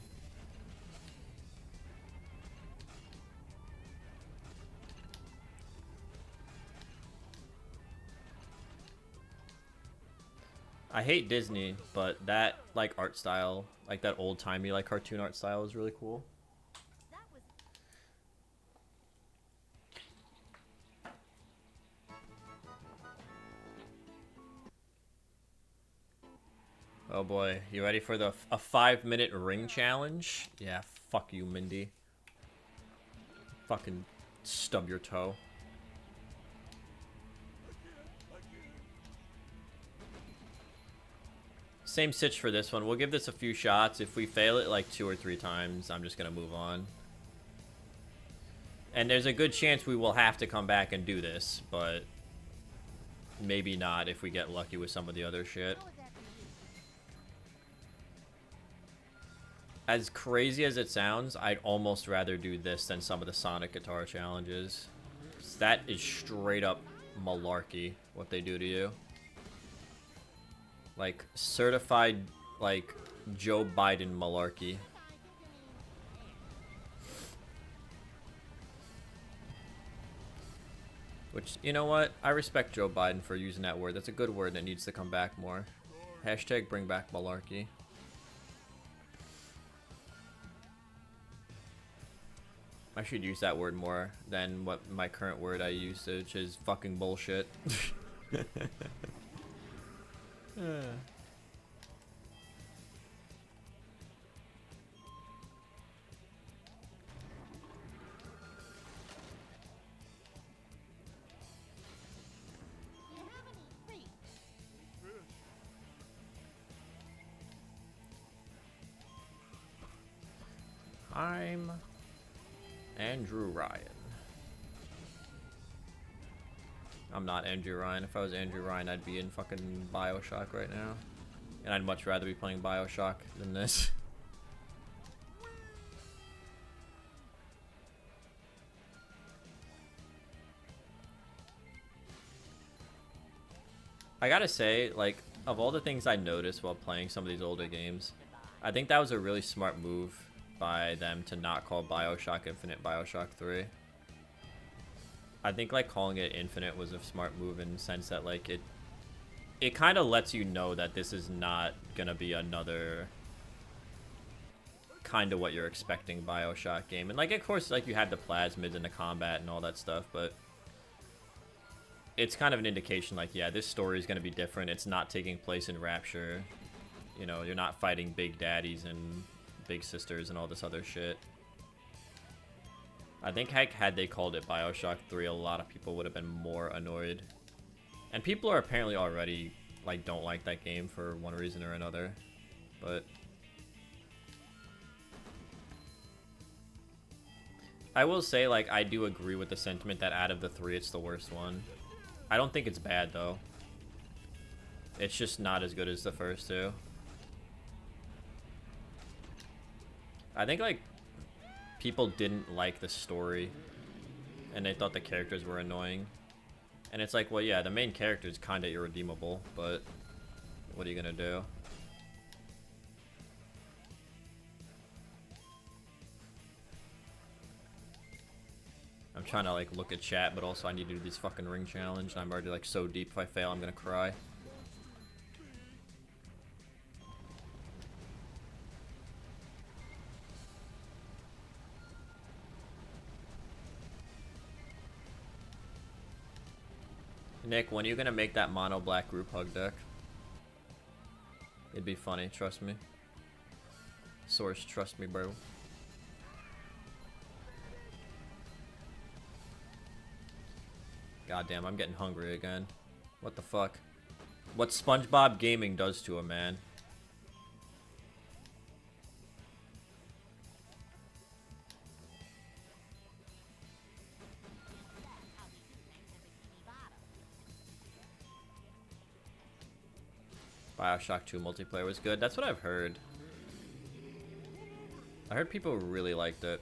S1: I hate Disney, but that like art style, like that old-timey like cartoon art style is really cool.
S2: That was
S1: Oh boy, you ready for a 5-minute ring challenge? Yeah, fuck you, Mindy. Fucking stub your toe. Same sitch for this one. We'll give this a few shots. If we fail it like 2 or 3 times, I'm just gonna move on. And there's a good chance we will have to come back and do this, but maybe not if we get lucky with some of the other shit.
S2: how would that be?
S1: As crazy as it sounds, I'd almost rather do this than some of the Sonic Guitar challenges. That is straight up malarkey, what they do to you. Like, certified, like, Joe Biden malarkey. Which, you know what? I respect Joe Biden for using that word. That's a good word that needs to come back more. Hashtag bring back malarkey. I should use that word more than what my current word I use, which is fucking bullshit.
S2: Do you have any free?
S1: I'm Andrew Ryan. I'm not Andrew Ryan. If I was Andrew Ryan, I'd be in fucking BioShock right now. And I'd much rather be playing BioShock than this. I gotta say, like, of all the things I noticed while playing some of these older games, I think that was a really smart move by them to not call BioShock Infinite BioShock 3. I think like calling it Infinite was a smart move in the sense that like it kind of lets you know that this is not gonna be another kind of what you're expecting BioShock game. And like of course like you had the plasmids and the combat and all that stuff, but it's kind of an indication like, yeah, this story is gonna be different. It's not taking place in Rapture. You know, you're not fighting big daddies and big sisters and all this other shit. I think heck, had they called it BioShock 3, a lot of people would have been more annoyed. And people are apparently already, like, don't like that game for one reason or another. But I will say, like, I do agree with the sentiment that out of the three, it's the worst one. I don't think it's bad, though. It's just not as good as the first two. I think, like, people didn't like the story, and they thought the characters were annoying. And it's like, well, yeah, the main character is kind of irredeemable, but what are you gonna do? I'm trying to, like, look at chat, but also I need to do this fucking ring challenge, and I'm already, like, so deep. If I fail, I'm gonna cry. Nick, when are you gonna make that mono black group hug deck? It'd be funny, trust me. Source, trust me, bro. Goddamn, I'm getting hungry again. What the fuck? What SpongeBob gaming does to a man. BioShock 2 multiplayer was good. That's what I've heard. I heard people really liked it.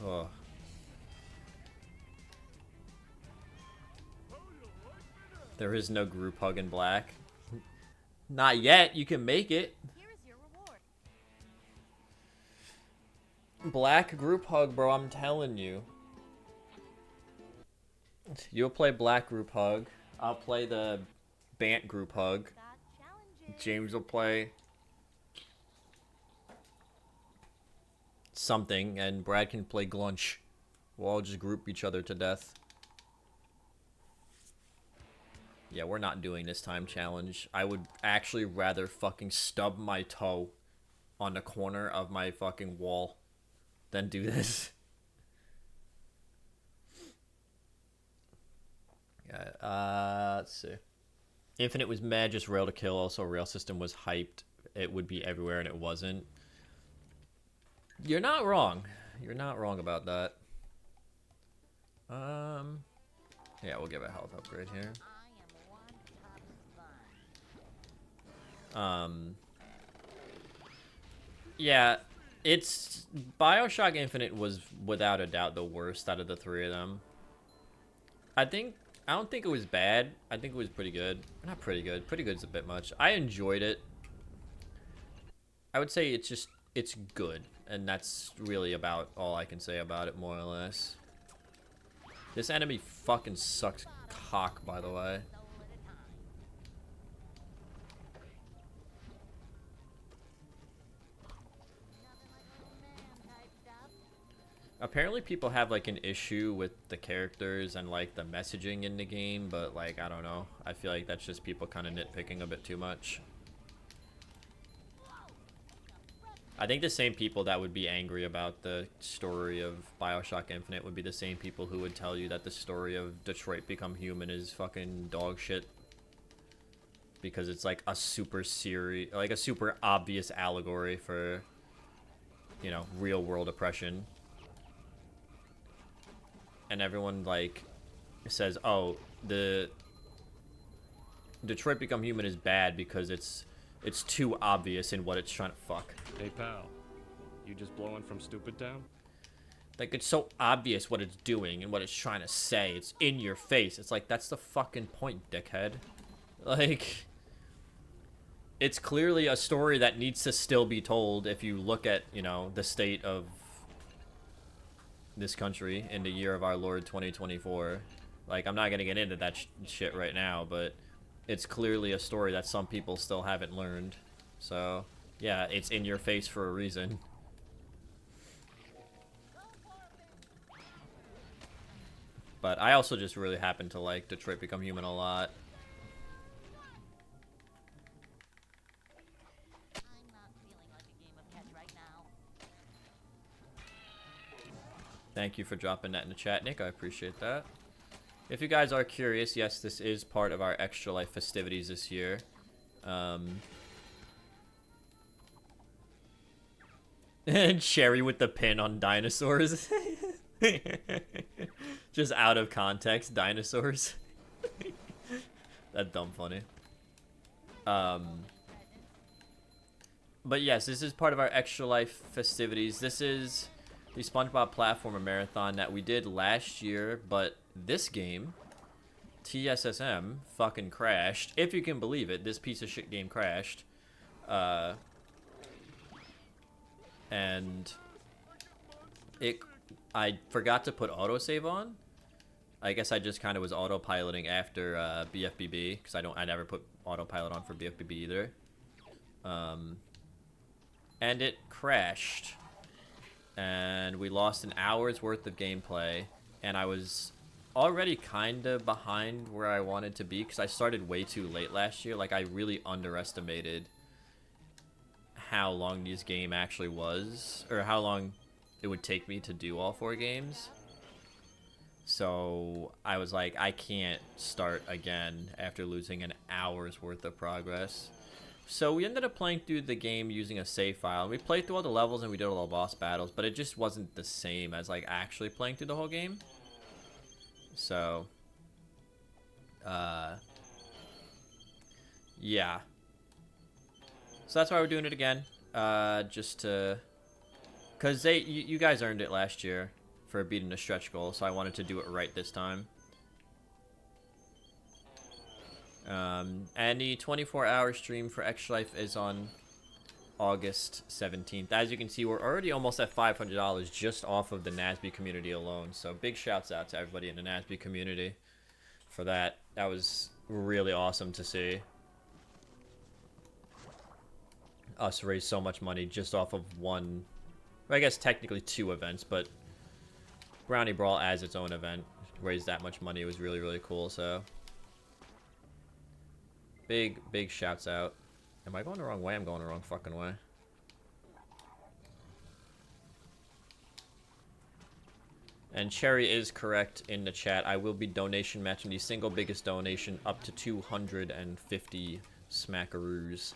S1: Oh. There is no group hug in black. Not yet. You can make it.
S2: Here is your reward.
S1: Black group hug, bro. I'm telling you. You'll play black group hug. I'll play the Bant group hug.
S2: Got challenges.
S1: James will play something, and Brad can play Glunch. We'll all just group each other to death. Yeah, we're not doing this time challenge. I would actually rather fucking stub my toe on the corner of my fucking wall than do this. Yeah, let's see. Infinite was mad, just rail to kill. Also, rail system was hyped. It would be everywhere, and it wasn't. You're not wrong. You're not wrong about that. Yeah, we'll give a health upgrade here. Yeah, it's BioShock Infinite was without a doubt the worst out of the three of them. I don't think it was bad. I think it was pretty good. Not pretty good. Pretty good is a bit much. I enjoyed it. I would say it's good, and that's really about all I can say about it, more or less. This enemy fucking sucks cock, by the way. Apparently people have like an issue with the characters and like the messaging in the game, but like, I don't know. I feel like that's just people kind of nitpicking a bit too much. I think the same people that would be angry about the story of BioShock Infinite would be the same people who would tell you that the story of Detroit Become Human is fucking dog shit. Because it's like a super like a super obvious allegory for, you know, real world oppression. And everyone like says, oh, the Detroit Become Human is bad because it's too obvious in what it's trying to fuck.
S5: Hey pal, you just blowing from Stupid Town?
S1: Like, it's so obvious what it's doing and what it's trying to say. It's in your face. It's like, that's the fucking point, dickhead. Like, it's clearly a story that needs to still be told if you look at, you know, the state of this country in the year of our Lord 2024. Like, I'm not gonna get into that shit right now, but it's clearly a story that some people still haven't learned. So, yeah, it's in your face for a reason. But I also just really happen to like Detroit Become Human a lot.
S2: I'm not feeling like a game of catch right now.
S1: Thank you for dropping that in the chat, Nick. I appreciate that. If you guys are curious, yes, this is part of our Extra Life festivities this year. And Cherry with the pin on dinosaurs. Just out of context, dinosaurs. That's dumb funny. But yes, this is part of our Extra Life festivities. This is the SpongeBob Platformer Marathon that we did last year, but this game, TSSM, fucking crashed. If you can believe it, this piece of shit game crashed. And I forgot to put autosave on. I guess I just kind of was autopiloting after BFBB, because I never put autopilot on for BFBB either. And it crashed. And we lost an hour's worth of gameplay. And I was already kind of behind where I wanted to be, because I started way too late last year. Like, I really underestimated how long this game actually was, or how long it would take me to do all 4 games. So I was like, I can't start again after losing an hour's worth of progress. So we ended up playing through the game using a save file. We played through all the levels and we did all the boss battles, but it just wasn't the same as like actually playing through the whole game. So yeah. So that's why we're doing it again. Just to, cause you guys earned it last year for beating the stretch goal, so I wanted to do it right this time. And the 24-hour stream for Extra Life is on August 17th. As you can see, we're already almost at $500 just off of the NASB community alone. So big shouts out to everybody in the NASB community for that. That was really awesome to see. Us raise so much money just off of one, well, I guess technically 2 events, but Brownie Brawl as its own event raised that much money. It was really, really cool. So big shouts out. Am I going the wrong way? I'm going the wrong fucking way. And Cherry is correct in the chat. I will be donation matching the single biggest donation up to 250 smackaroos.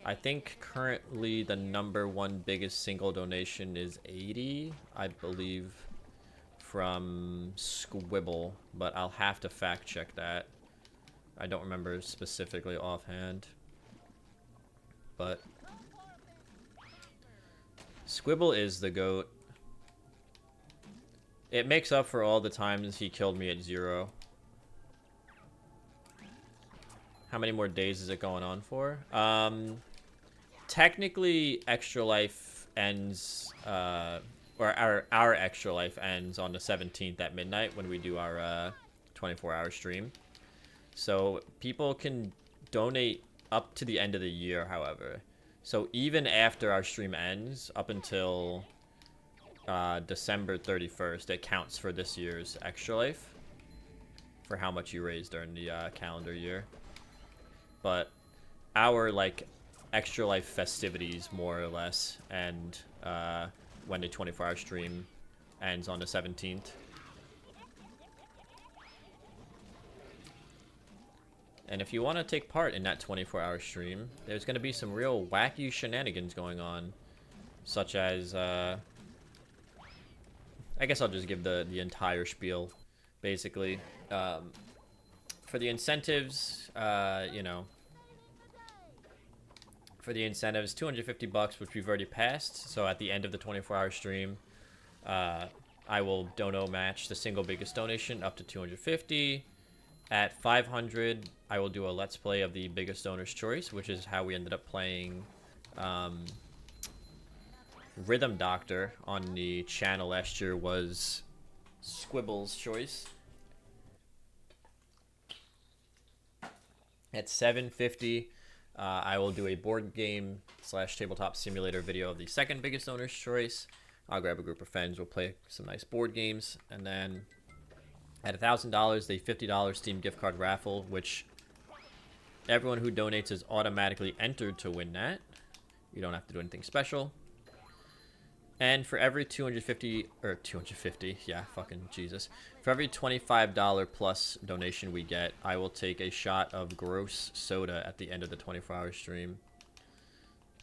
S1: I think currently the #1 biggest single donation is 80, I believe, from Squibble, but I'll have to fact check that. I don't remember specifically offhand. But Squibble is the GOAT. It makes up for all the times he killed me at 0. How many more days is it going on for? Technically, Extra Life ends, or our Extra Life ends on the 17th at midnight when we do our 24-hour stream. So people can donate up to the end of the year, however. So even after our stream ends, up until December 31st, it counts for this year's Extra Life for how much you raised during the calendar year. But our, like, Extra Life festivities, more or less, and when the 24-hour stream ends on the 17th. And if you want to take part in that 24-hour stream, there's going to be some real wacky shenanigans going on, such as, I guess I'll just give the entire spiel, basically. For the incentives, you know, for the incentives, $250, which we've already passed. So at the end of the 24-hour stream, I will dono match the single biggest donation up to $250. At $500, I will do a Let's Play of the biggest donor's choice, which is how we ended up playing Rhythm Doctor on the channel last year. Was Squibble's choice. At $750, I will do a board game / tabletop simulator video of the second biggest owner's choice. I'll grab a group of friends, we'll play some nice board games, and then at $1,000, the $50 Steam gift card raffle, which everyone who donates is automatically entered to win that. You don't have to do anything special. And for every 250 or 250, yeah, fucking Jesus. For every $25 plus donation we get, I will take a shot of gross soda at the end of the 24-hour stream.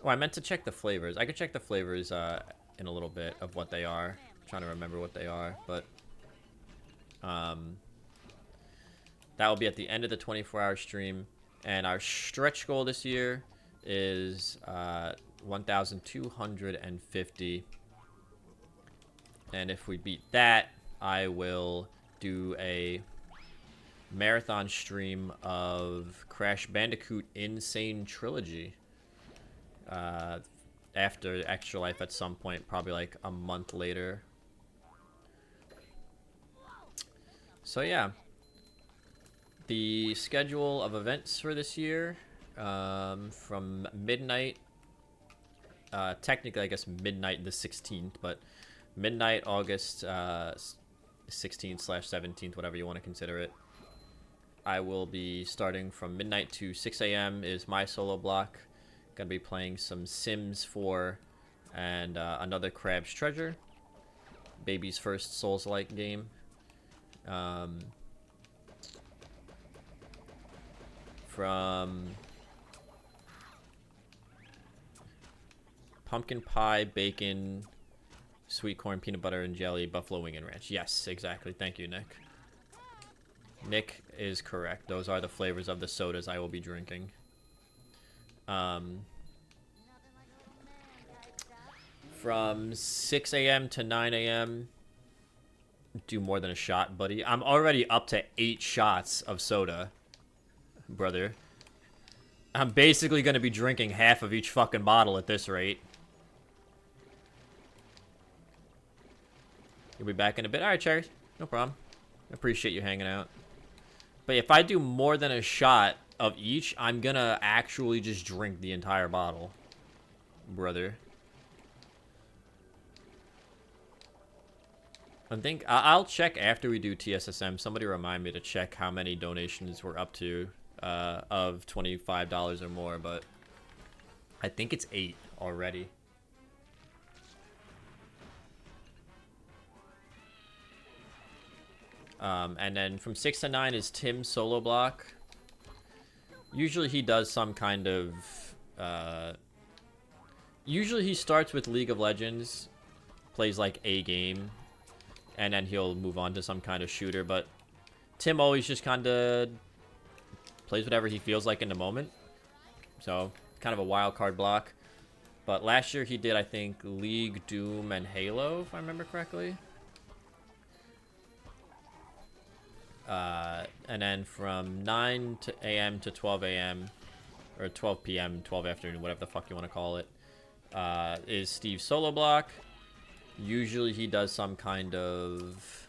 S1: Oh, I meant to check the flavors. I could check the flavors in a little bit of what they are. I'm trying to remember what they are, but that will be at the end of the 24-hour stream. And our stretch goal this year is 1,250. And if we beat that, I will do a marathon stream of Crash Bandicoot Insane Trilogy. After Extra Life at some point, probably like a month later. So yeah. The schedule of events for this year, from midnight, technically I guess midnight the 16th, but midnight August 16th/17th, whatever you want to consider it. I will be starting from midnight to 6 a.m. is my solo block. Gonna be playing some Sims 4 and another Crab's Treasure, baby's first Souls-like game. From pumpkin pie, bacon, sweet corn, peanut butter and jelly, buffalo wing and ranch. Yes, exactly. Thank you, Nick. Nick is correct. Those are the flavors of the sodas I will be drinking. From 6 a.m. to 9 a.m. do more than a shot, buddy. I'm already up to 8 shots of soda, brother. I'm basically going to be drinking half of each fucking bottle at this rate. You'll be back in a bit. All right, Cherry. No problem. Appreciate you hanging out. But if I do more than a shot of each, I'm going to actually just drink the entire bottle, brother. I think I'll check after we do TSSM. Somebody remind me to check how many donations we're up to of $25 or more, but I think it's 8 already. And then from 6 to 9 is Tim's solo block. Usually he does some kind of usually he starts with League of Legends, plays like a game, and then he'll move on to some kind of shooter. But Tim always just kind of plays whatever he feels like in the moment. So kind of a wild card block. But last year he did, I think, League, Doom, and Halo, if I remember correctly. And then from 9 a.m. to 12 a.m. or 12 p.m., 12 afternoon, whatever the fuck you want to call it, is Steve's solo block. Usually he does some kind of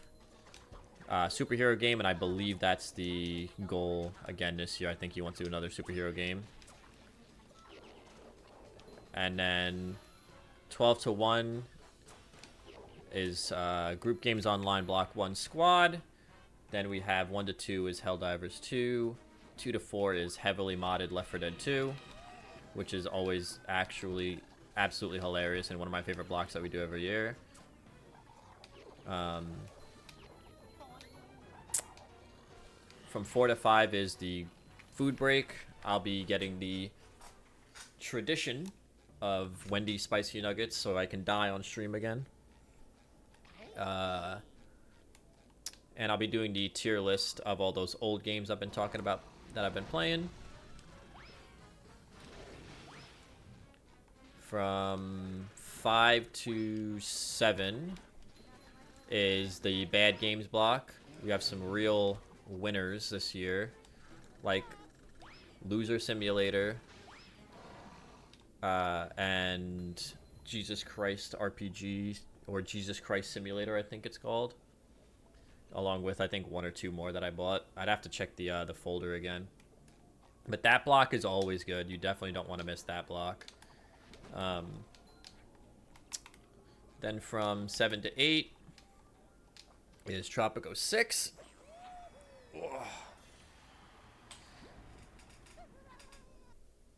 S1: superhero game, and I believe that's the goal again this year. I think he wants to do another superhero game. And then 12 to 1 is group games online block 1 squad. Then we have 1 to 2 is Helldivers 2. 2 to 4 is heavily modded Left 4 Dead 2, which is always actually absolutely hilarious and one of my favorite blocks that we do every year. From 4 to 5 is the food break. I'll be getting the tradition of Wendy's spicy nuggets so I can die on stream again. And I'll be doing the tier list of all those old games I've been talking about that I've been playing. From 5 to 7 is the bad games block. We have some real winners this year, like Loser Simulator and Jesus Christ RPG, or Jesus Christ Simulator, I think it's called. Along with, I think, 1 or 2 more that I bought. I'd have to check the folder again. But that block is always good. You definitely don't want to miss that block. Then from 7 to 8 is Tropico 6. Ugh.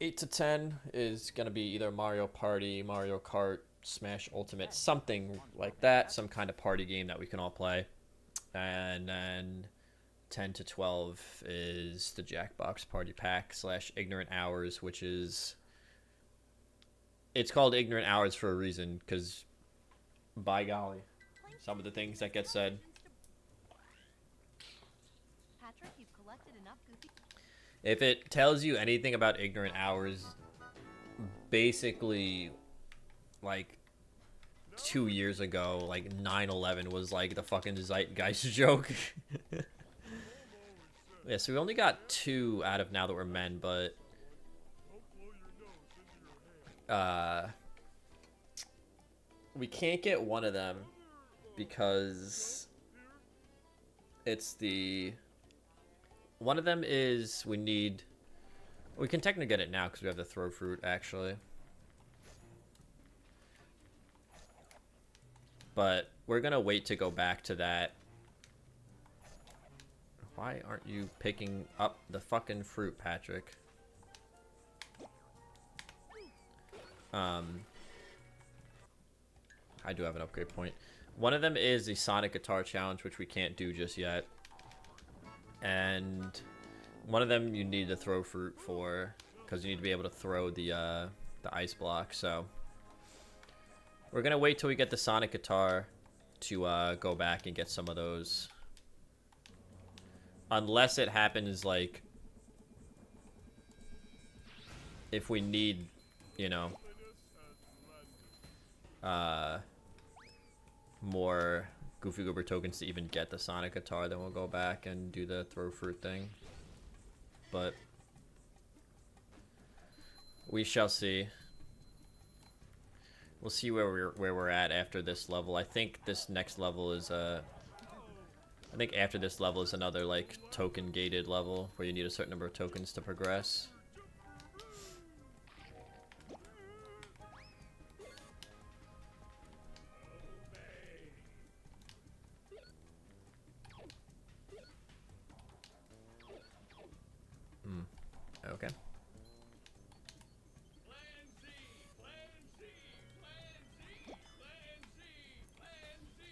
S1: 8 to 10 is going to be either Mario Party, Mario Kart, Smash Ultimate, something like that, some kind of party game that we can all play. And then 10 to 12 is the Jackbox Party Pack / Ignorant Hours, which is... It's called Ignorant Hours for a reason, because, by golly, some of the things that get said.
S2: Patrick, you've collected enough goofy.
S1: If it tells you anything about Ignorant Hours, basically, like, 2 years ago, like, 9/11 was, like, the fucking zeitgeist joke. Yeah, so we only got 2 out of Now That We're Men, but... we can't get one of them because it's the... One of them is we need... We can technically get it now because we have the throw fruit, actually. But we're going to wait to go back to that. Why aren't you picking up the fucking fruit, Patrick? I do have an upgrade point. One of them is the Sonic Guitar Challenge, which we can't do just yet. And one of them you need to throw fruit for, because you need to be able to throw the ice block. So we're gonna wait till we get the Sonic Guitar to go back and get some of those. Unless it happens, like, if we need, you know, more Goofy Goober tokens to even get the Sonic Guitar, then we'll go back and do the throw fruit thing. But we shall see. We'll see where we're at after this level. I think this next level is I think after this level is another, like, token gated level where you need a certain number of tokens to progress. Okay.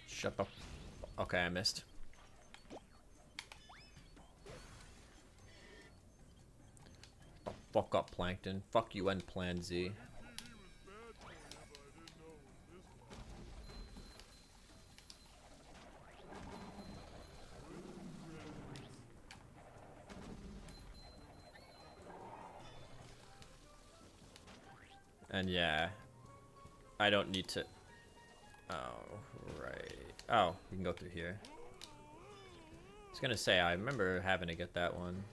S1: Shut up. Okay, I missed. Fuck up, Plankton. Fuck you and Plan Z. And yeah, I don't need to... Oh, right. Oh, we can go through here. I was gonna say, I remember having to get that one.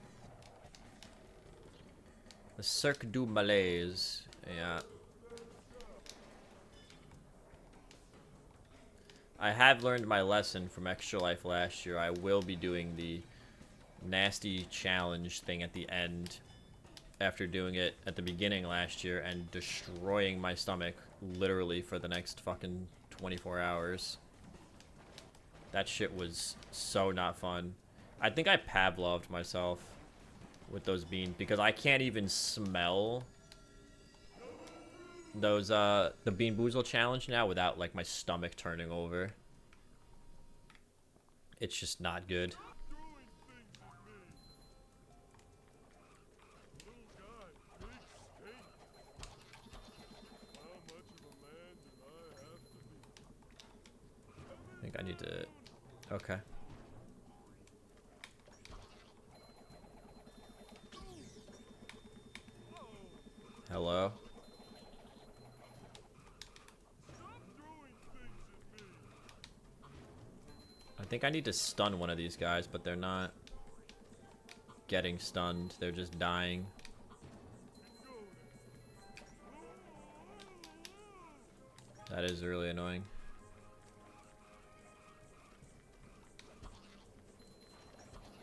S1: The Cirque du Malaise. Yeah. I have learned my lesson from Extra Life last year. I will be doing the nasty challenge thing at the end after doing it at the beginning last year and destroying my stomach literally for the next fucking 24 hours. That shit was so not fun. I think I Pavloved myself with those beans because I can't even smell those the Bean Boozle challenge now without, like, my stomach turning over. It's just not good. I think I need to... Okay. Hello? I think I need to stun one of these guys, but they're not getting stunned. They're just dying. That is really annoying.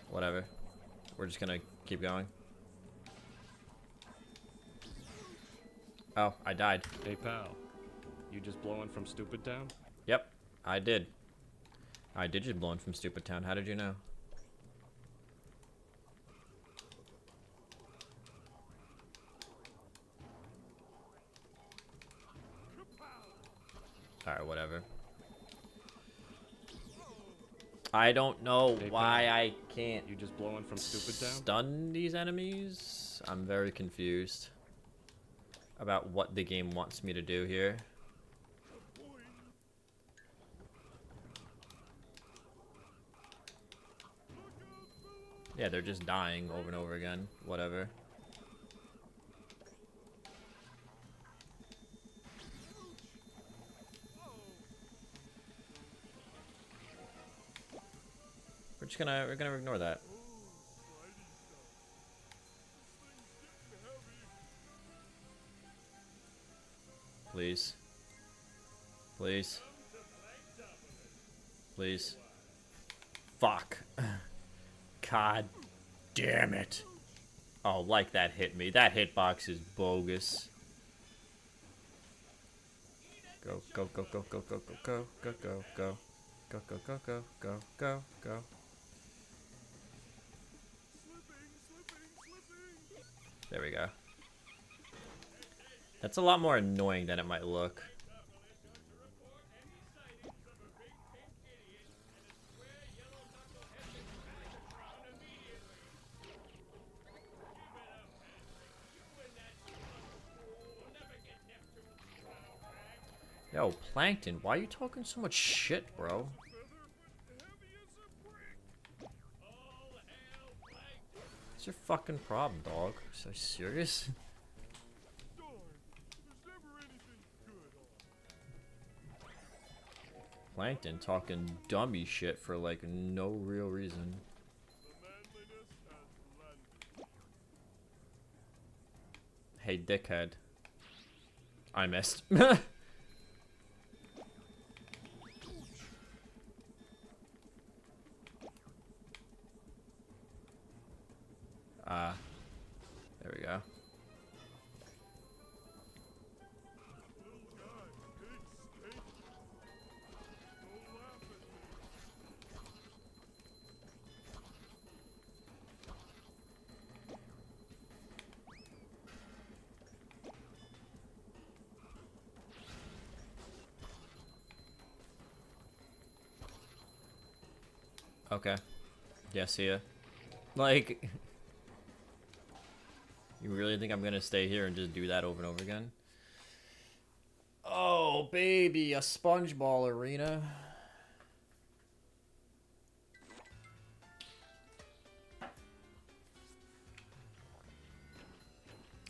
S1: Whatever. We're just gonna keep going. Oh, I died.
S5: Hey pal, you just blowing from Stupid Town?
S1: Yep, I did. I did just blow in from Stupid Town. How did you know? Alright, whatever. I don't know
S5: Hey,
S1: why
S5: pal.
S1: I can't
S5: You just blowing from stupid town?
S1: stun these enemies. I'm very confused about what the game wants me to do here. Yeah, they're just dying over and over again. Whatever. We're gonna ignore that. Please. Please. Please. Fuck. God damn it. Oh, like that hit me. That hitbox is bogus. Go, go, go, go, go, go, go, go, go, go, go, go, go, go, go, go, go. There we go. That's a lot more annoying than it might look. Yo, Plankton, why are you talking so much shit, bro? What's your fucking problem, dog? So serious? Plankton talking dummy shit for like no real reason. Hey, dickhead. I missed. There we go. Okay. Yeah, see ya. Like, you really think I'm gonna stay here and just do that over and over again? Oh, baby, a Spongeball arena.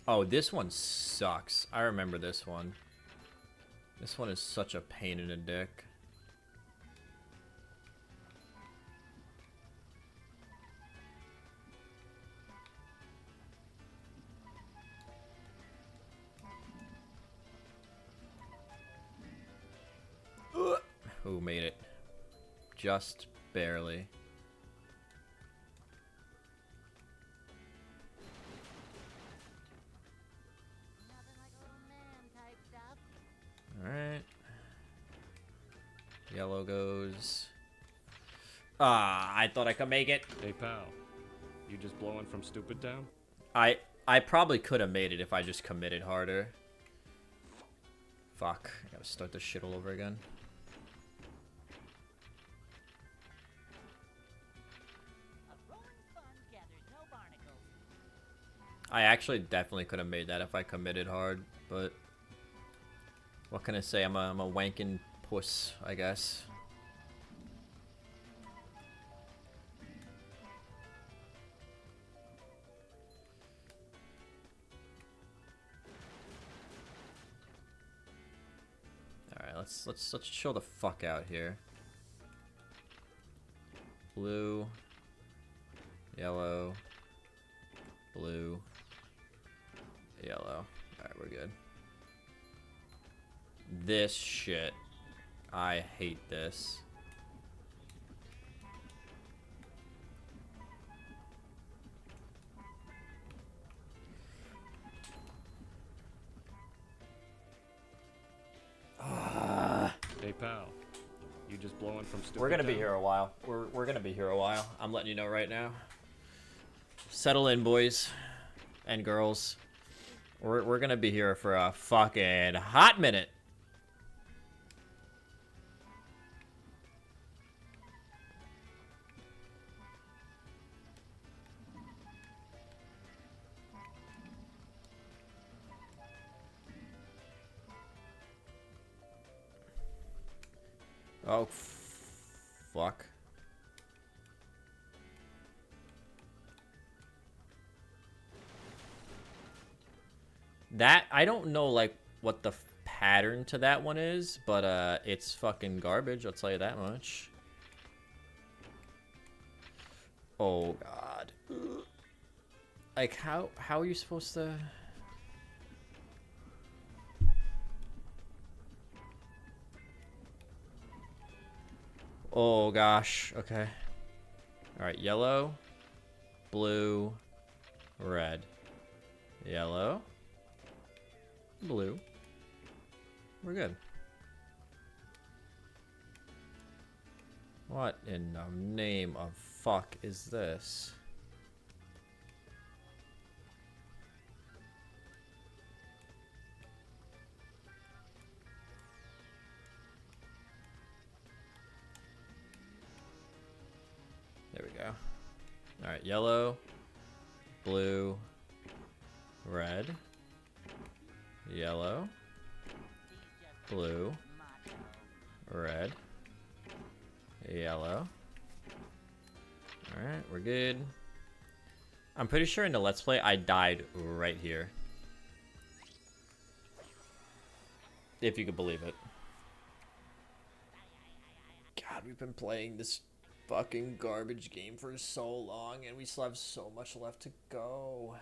S1: Oh, this one sucks. I remember this one. This one is such a pain in the dick. Who made it? Just barely.
S2: Nothing like a little man type stuff.
S1: Alright. Yellow goes. Ah, I thought I could make it.
S5: Hey, pal. You just blowing from stupid town?
S1: I probably could have made it if I just committed harder. Fuck. I gotta start this shit all over again.
S2: A rolling fun gathers no barnacles.
S1: I actually definitely could have made that if I committed hard, but what can I say? I'm a wanking puss, I guess. All right, let's chill the fuck out here. Blue, yellow, blue, yellow. Alright, we're good. This shit. I hate this.
S5: Hey, pal. You just blowing from stupid
S1: We're gonna be
S5: town?
S1: here a while. We're gonna be here a while. I'm letting you know right now. Settle in, boys and girls. We're gonna be here for a fucking hot minute. Oh, fuck. That, I don't know, like, what the pattern to that one is, but, it's fucking garbage, I'll tell you that much. Oh, God. Like, how are you supposed to... Oh, gosh. Okay. Alright, yellow, blue, red. Yellow, blue. We're good. What in the name of fuck is this? There we go. Alright, yellow, blue, red, yellow, blue, red, yellow. Alright, we're good. I'm pretty sure in the Let's Play I died right here. If you could believe it. God, we've been playing this fucking garbage game for so long and we still have so much left to go.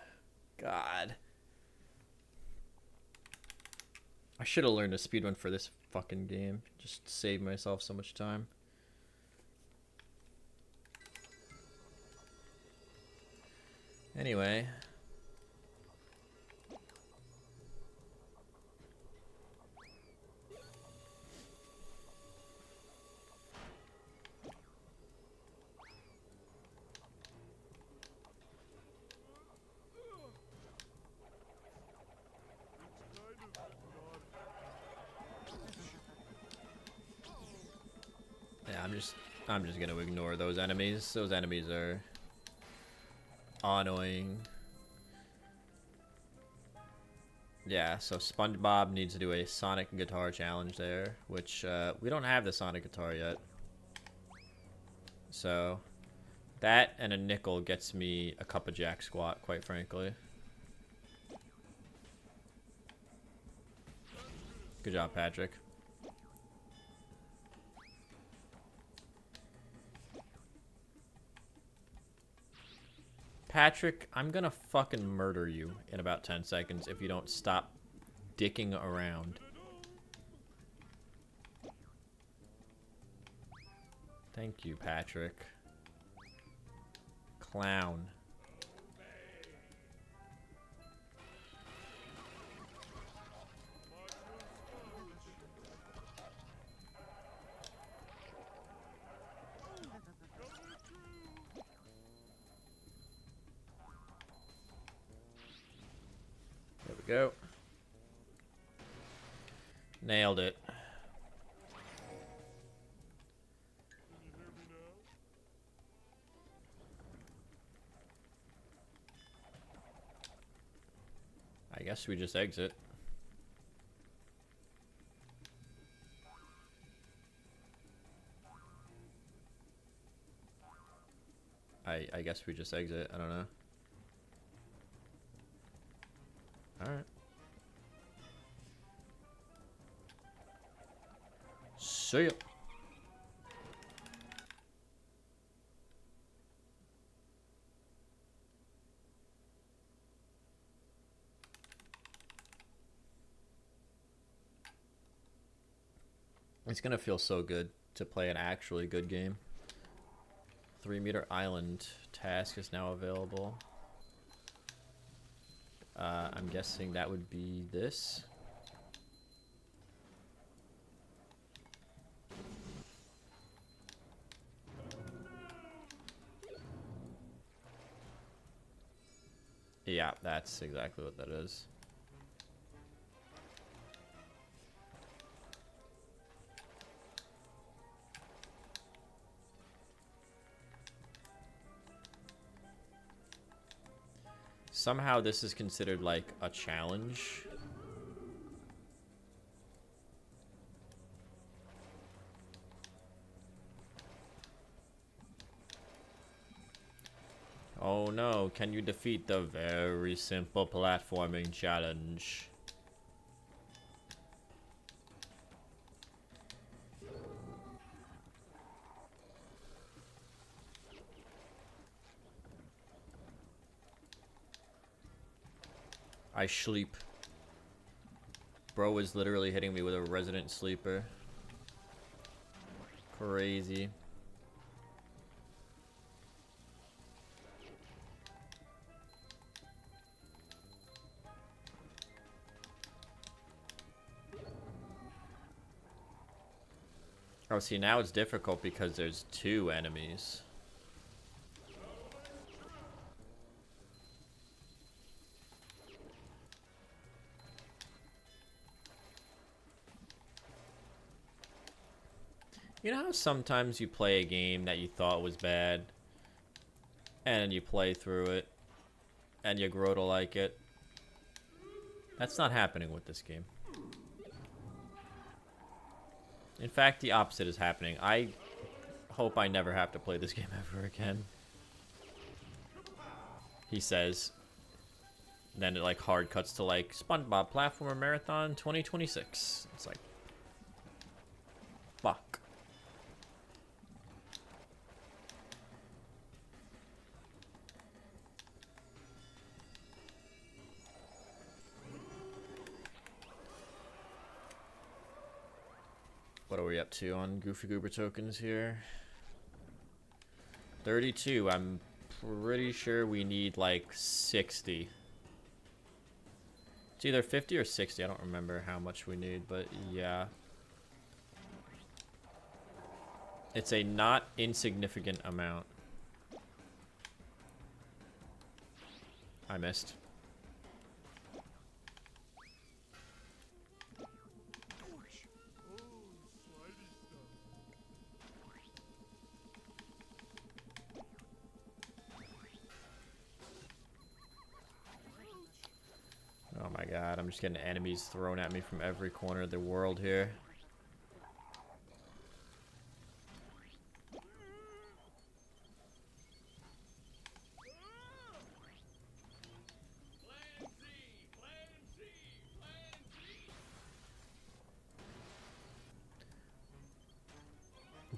S1: God. I should have learned a speedrun for this fucking game. Just save myself so much time. Anyway. Yeah, I'm just gonna ignore those enemies. Those enemies are annoying. Yeah, so Spongebob needs to do a Sonic guitar challenge there, which we don't have the Sonic guitar yet. So that and a nickel gets me a cup of jack squat, quite frankly. Good job, Patrick. Patrick, I'm gonna fucking murder you in about 10 seconds if you don't stop dicking around. Thank you, Patrick. Clown. There we go. Nailed it. I guess we just exit. I guess we just exit. I don't know. Alright. See ya. It's gonna feel so good to play an actually good game. 3-meter island task is now available. I'm guessing that would be this. Yeah, that's exactly what that is. Somehow this is considered like a challenge. Oh no, can you defeat the very simple platforming challenge? I sleep. Bro was literally hitting me with a resident sleeper. Crazy. Oh, see, now it's difficult because there's 2 enemies. You know how sometimes you play a game that you thought was bad, and you play through it, and you grow to like it? That's not happening with this game. In fact, the opposite is happening. I hope I never have to play this game ever again. He says. Then it like hard cuts to like Spongebob Platformer Marathon 2026. It's like, fuck. What are we up to on Goofy Goober tokens here? 32. I'm pretty sure we need like 60. It's either 50 or 60. I don't remember how much we need, but yeah. It's a not insignificant amount. I missed. Oh my god, I'm just getting enemies thrown at me from every corner of the world here.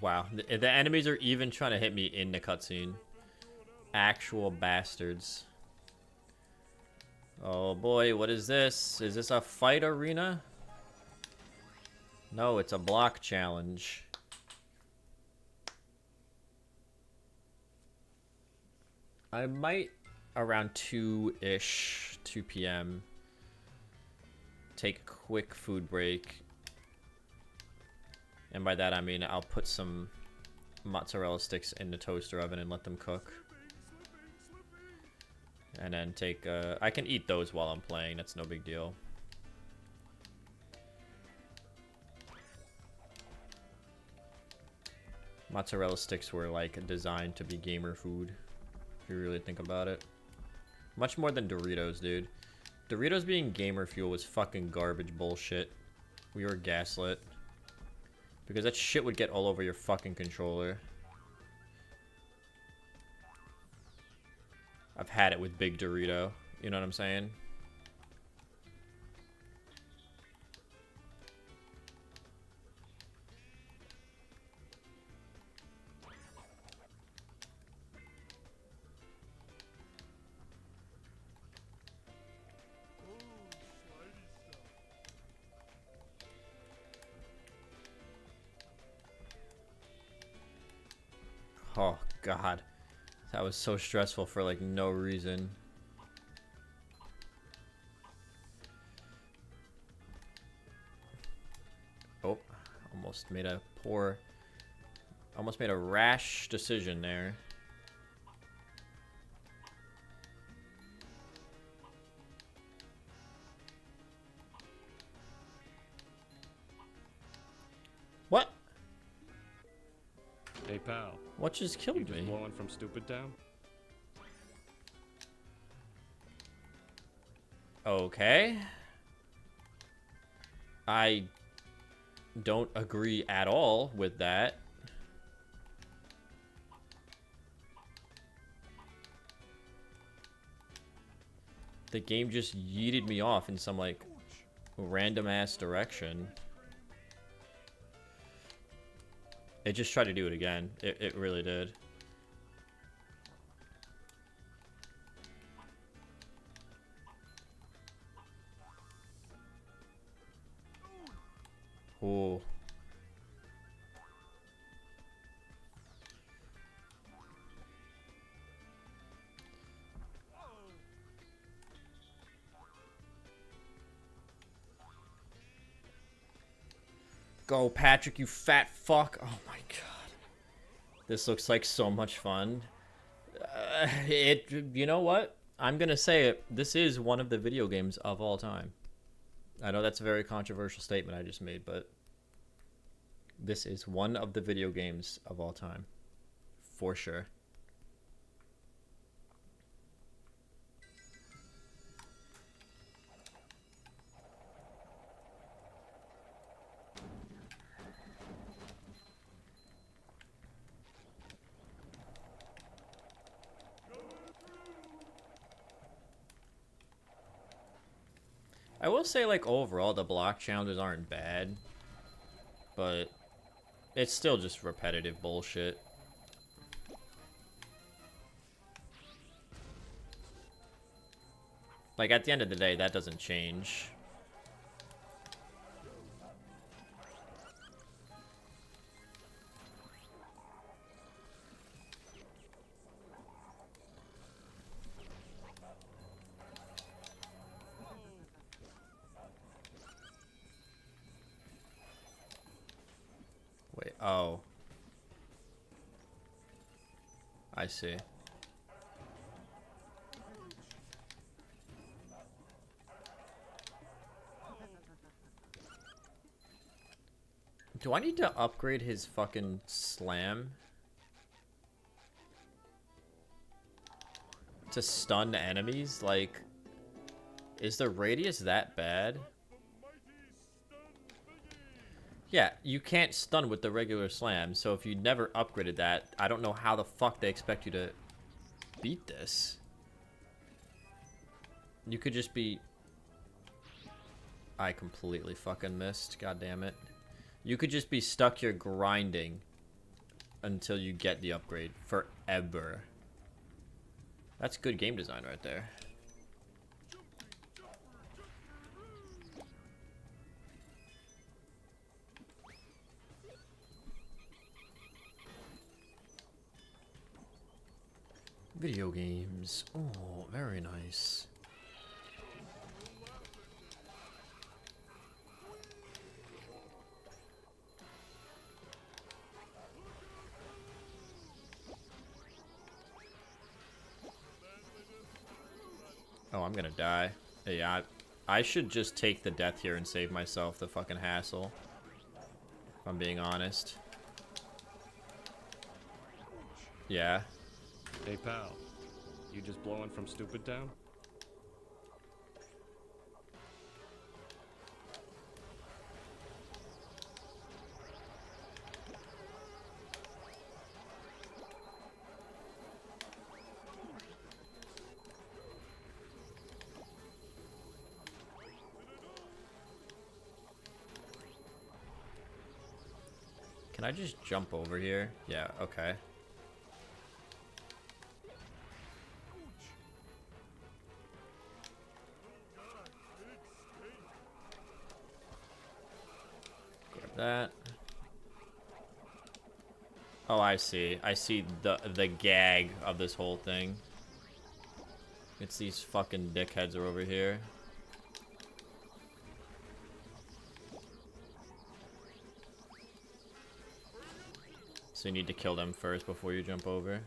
S1: Wow, the enemies are even trying to hit me in the cutscene. Actual bastards. Oh boy, what is this? Is this a fight arena? No, it's a block challenge. I might, around 2-ish, 2 p.m., take a quick food break. And by that I mean I'll put some mozzarella sticks in the toaster oven and let them cook. And then take, I can eat those while I'm playing, that's no big deal. Mozzarella sticks were like designed to be gamer food, if you really think about it. Much more than Doritos, dude. Doritos being gamer fuel was fucking garbage bullshit. We were gaslit. Because that shit would get all over your fucking controller. I've had it with Big Dorito. You know what I'm saying? Oh, God. That was so stressful for, like, no reason. Oh, almost made a almost made a rash decision there. What?
S5: Hey pal,
S1: What just
S5: you
S1: killed
S5: just
S1: me?
S5: blowing from Stupid Town?
S1: Okay. I don't agree at all with that. The game just yeeted me off in some, like, random ass direction. It just tried to do it again. It really did. Ooh. Go, Patrick, you fat fuck. Oh my god. This looks like so much fun. You know what? I'm gonna say it. This is one of the video games of all time. I know that's a very controversial statement I just made, but this is one of the video games of all time. For sure. I will say, like, overall, the block challenges aren't bad, but it's still just repetitive bullshit. Like, at the end of the day, that doesn't change. Wait, oh. I see. Do I need to upgrade his fucking slam? To stun enemies? Like, is the radius that bad? Yeah, you can't stun with the regular slam, so if you never upgraded that, I don't know how the fuck they expect you to beat this. You could just be... I completely fucking missed, god damn it. You could just be stuck here grinding until you get the upgrade forever. That's good game design right there. Video games. Oh, very nice. Oh, I'm gonna die. Yeah, I should just take the death here and save myself the fucking hassle. If I'm being honest. Yeah.
S5: Hey pal, you just blowing from Stupid Town?
S1: Can I just jump over here? Yeah, okay. Grab that. Oh, I see. I see the gag of this whole thing. It's these fucking dickheads are over here. So you need to kill them first before you jump over.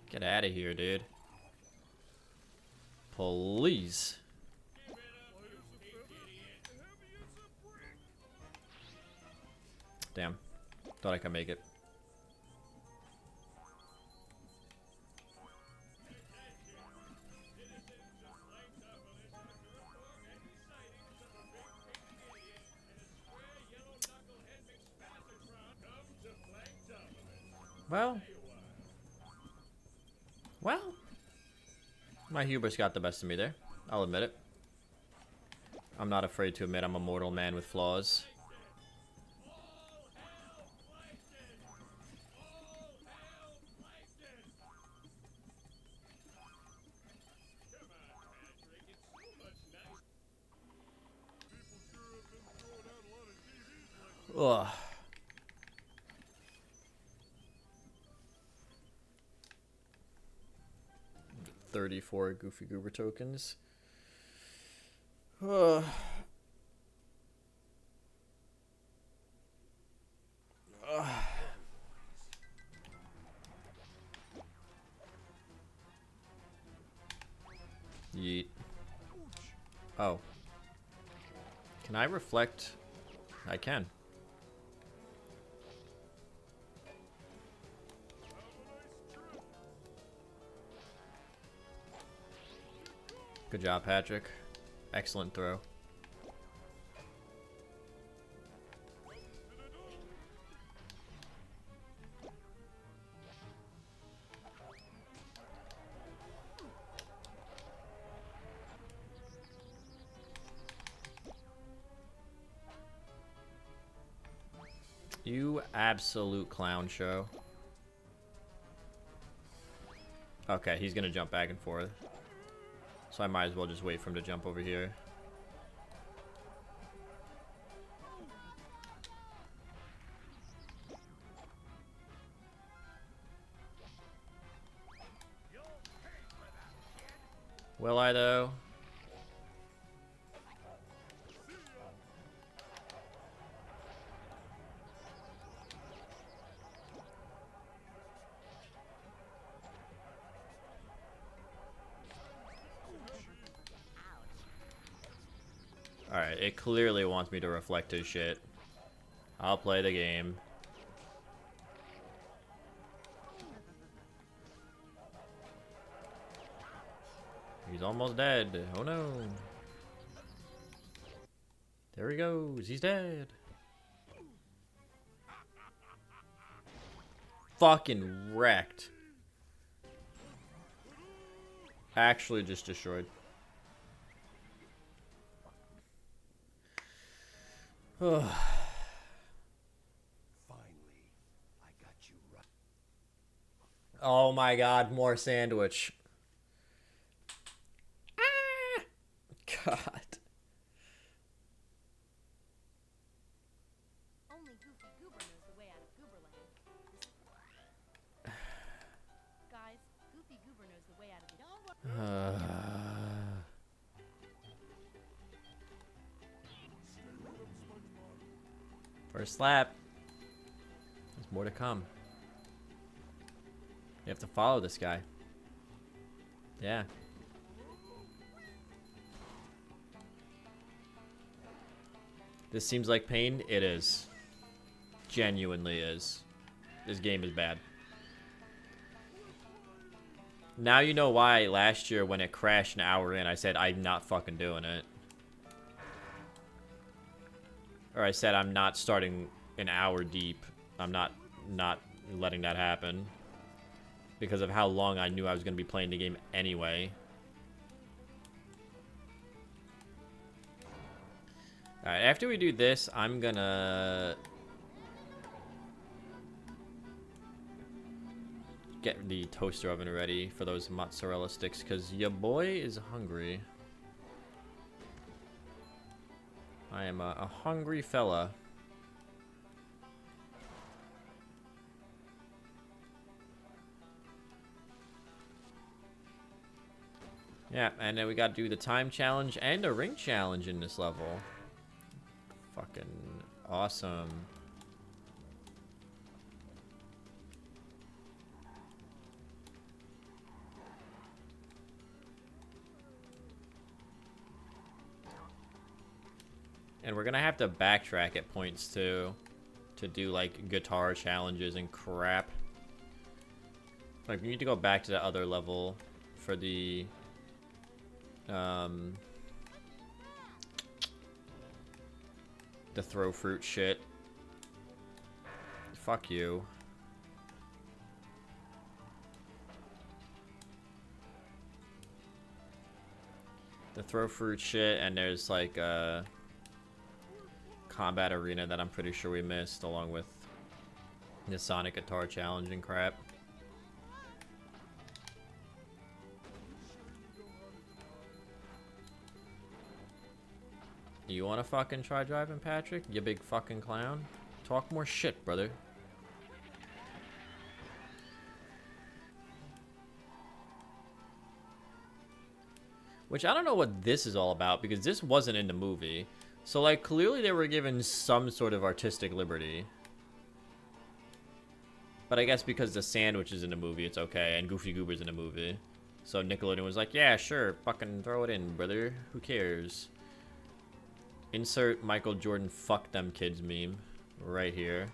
S1: Get out of here, dude. Please. Damn. Thought I could make it. Well. Well. My hubris got the best of me there. I'll admit it. I'm not afraid to admit I'm a mortal man with flaws. Ugh. $34 Goofy Goober tokens. Ugh. Ugh. Yeet. Oh. Can I reflect? I can. Good job, Patrick. Excellent throw. You absolute clown show. Okay, he's gonna jump back and forth. So I might as well just wait for him to jump over here. Will I though? Alright, it clearly wants me to reflect his shit. I'll play the game. He's almost dead. Oh no. There he goes. He's dead. Fucking wrecked. Actually just destroyed.
S6: Finally, I got you right.
S1: Oh my god, more sandwich. Ah! God.
S2: Only Goofy Goober knows the way out of Gooberland. Guys, Goofy Goober knows the way out of the...
S1: First lap. There's more to come. You have to follow this guy. Yeah. This seems like pain. It is. Genuinely is. This game is bad. Now you know why last year when it crashed an hour in, I said I'm not fucking doing it. Or I said I'm not starting an hour deep. I'm not letting that happen. Because of how long I knew I was going to be playing the game anyway. Alright, after we do this, I'm gonna get the toaster oven ready for those mozzarella sticks, because your boy is hungry. I am a hungry fella. Yeah, and then we got to do the time challenge and a ring challenge in this level. Fucking awesome. And we're gonna have to backtrack at points too, to do like guitar challenges and crap. Like we need to go back to the other level for the throw fruit shit. Fuck you. the throw fruit shit, and there's like a combat arena that I'm pretty sure we missed, along with the Sonic Guitar Challenge and crap. You wanna fucking try driving, Patrick? You big fucking clown? Talk more shit, brother. Which I don't know what this is all about, because this wasn't in the movie. So, like, clearly they were given some sort of artistic liberty. But I guess because the sandwich is in the movie, it's okay, and Goofy Goober's in the movie. So Nickelodeon was like, yeah, sure, fucking throw it in, brother. Who cares? Insert Michael Jordan fuck them kids meme right here.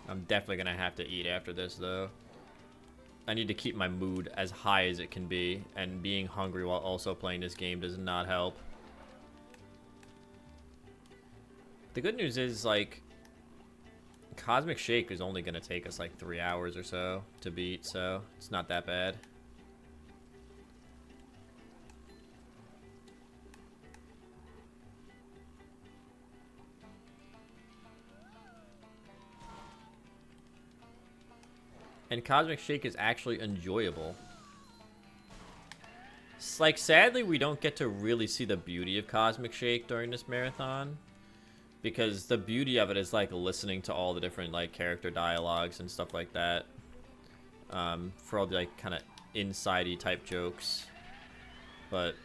S1: I'm definitely gonna have to eat after this, though. I need to keep my mood as high as it can be, and being hungry while also playing this game does not help. The good news is, like, Cosmic Shake is only gonna take us like 3 hours or so to beat, so it's not that bad. And Cosmic Shake is actually enjoyable. It's like, sadly, we don't get to really see the beauty of Cosmic Shake during this marathon. Because the beauty of it is, like, listening to all the different, like, character dialogues and stuff like that. For all the, like, kind of inside-y type jokes. But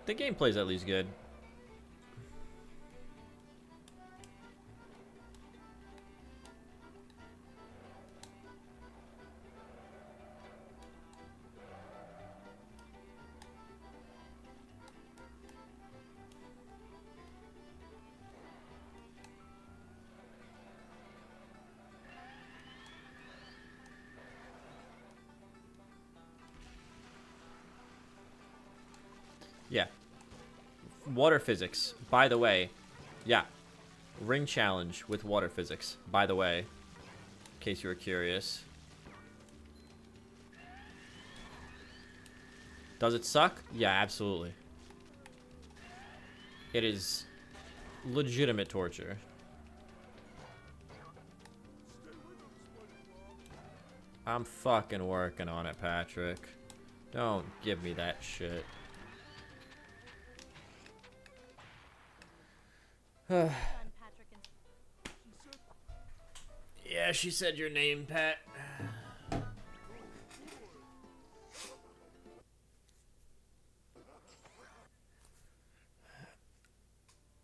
S1: the gameplay's at least good. Yeah. Water physics, by the way. Yeah. Ring challenge with water physics, by the way. In case you were curious. Does it suck? Yeah, absolutely. It is legitimate torture. I'm fucking working on it, Patrick. Don't give me that shit.
S2: Son, Patrick, and
S1: Yeah, she said your name, Pat.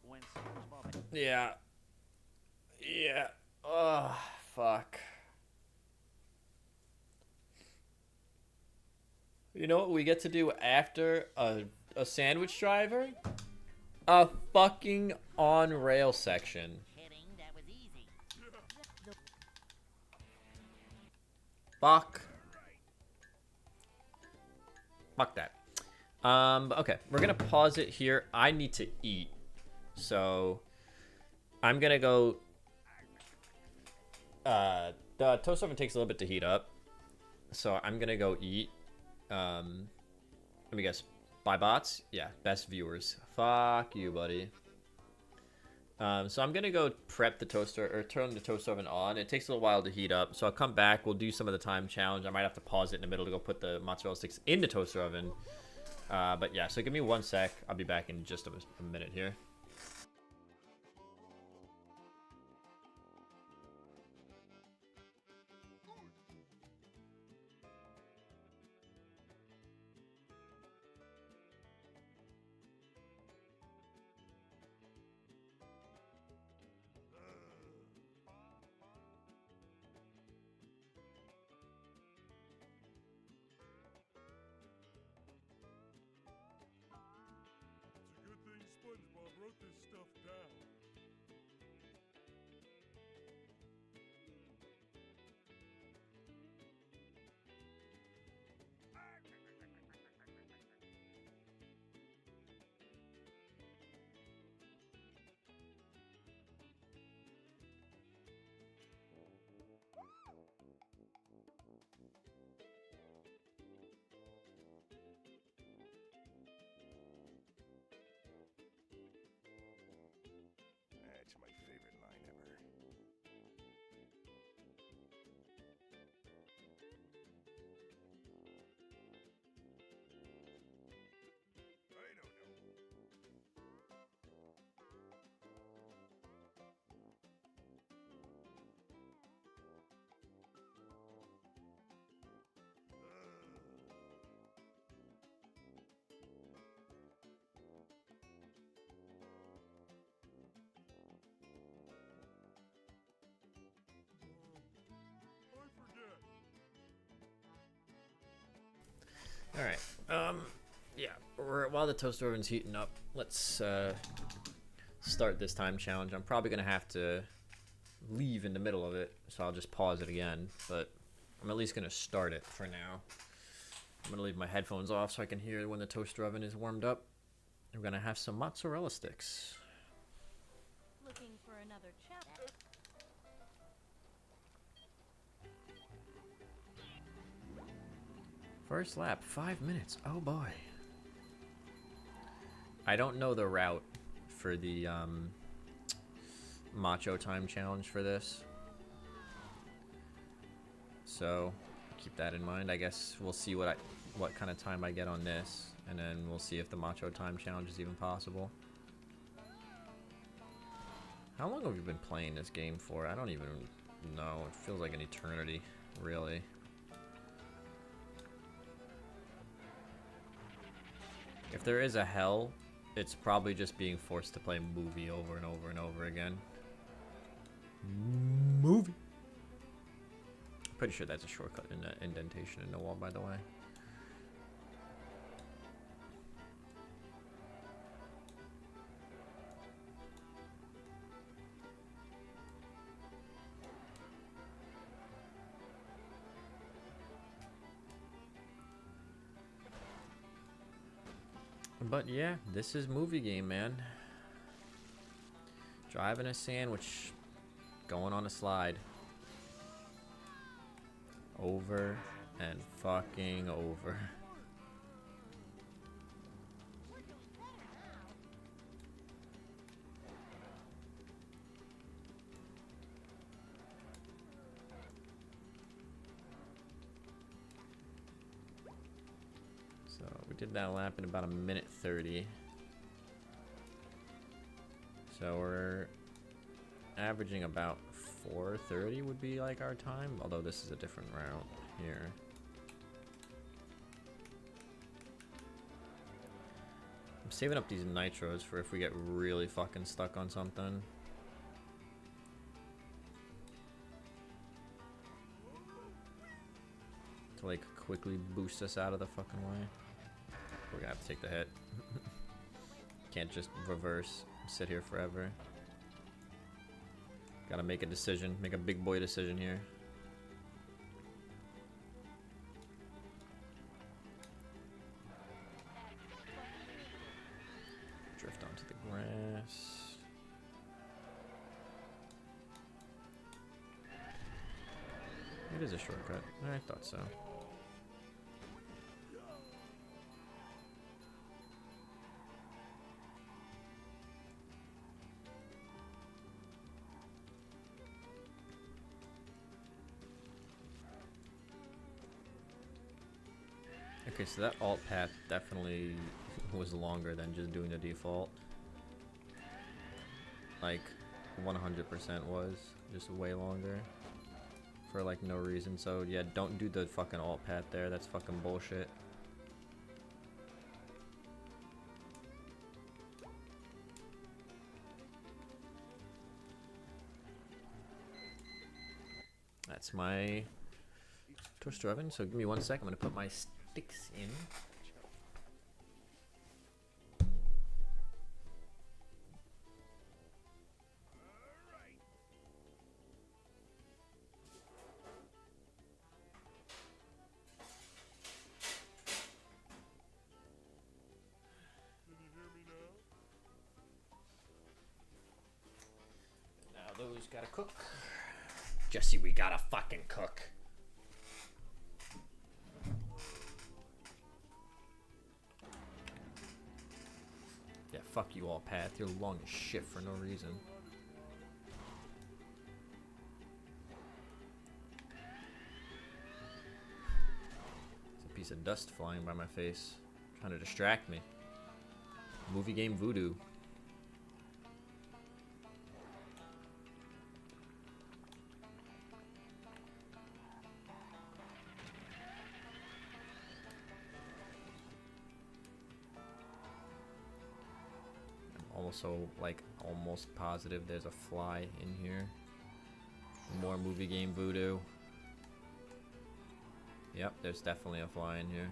S6: When Spongebob
S1: Yeah. Yeah. Oh, fuck. You know what we get to do after a sandwich driver? A fucking on-rail section.
S2: kidding, that was easy.
S1: Fuck. Fuck that. Okay, we're gonna pause it here. I need to eat. So, I'm gonna go... the toast oven takes a little bit to heat up. So, I'm gonna go eat. Let me guess. Buy bots? Yeah, best viewers. Fuck you, buddy. So I'm gonna go prep the toaster, or turn the toast oven on. It takes a little while to heat up, so I'll come back. We'll do some of the time challenge. I might have to pause it in the middle to go put the mozzarella sticks in the toaster oven. But yeah, so give me 1 sec. I'll be back in just a minute here.
S7: It's a good thing Spongebob wrote
S1: All right. Yeah. While the toaster oven's heating up, let's start this time challenge. I'm probably gonna have to leave in the middle of it, so I'll just pause it again. But I'm at least gonna start it for now. I'm gonna leave my headphones off so I can hear when the toaster oven is warmed up. We're gonna have some mozzarella sticks.
S2: Looking for another chapter?
S1: First lap, 5 minutes. Oh boy. I don't know the route for the macho time challenge for this. So keep that in mind. I guess we'll see what kind of time I get on this, and then we'll see if the macho time challenge is even possible. How long have you been playing this game for? I don't even know. It feels like an eternity, really. If there is a hell, it's probably just being forced to play movie over and over and over again. Movie. Pretty sure that's a shortcut in the indentation in the wall, by the way. But yeah, this is movie game, man. Driving a sandwich, going on a slide. Over and fucking over. So we did that lap in about 1:30. So we're averaging about 4:30 would be like our time, although this is a different route here. I'm saving up these nitros for if we get really fucking stuck on something. To like quickly boost us out of the fucking way. We're gonna have to take the hit. Can't just reverse and sit here forever. Gotta make a decision, make a big boy decision here. Drift onto the grass. It is a shortcut. I thought so. Okay, so that alt path definitely was longer than just doing the default. Like, 100% was just way longer for like no reason. So yeah, don't do the fucking alt path there. That's fucking bullshit. That's my toaster oven. So give me 1 sec. I'm gonna put my sticks in. Now those gotta cook. Jesse, we gotta fucking cook. Yeah, fuck you all, Path. You're long as shit for no reason. It's a piece of dust flying by my face, trying to distract me. Movie game voodoo. Also, like, almost positive there's a fly in here. More movie game voodoo. Yep, there's definitely a fly in here.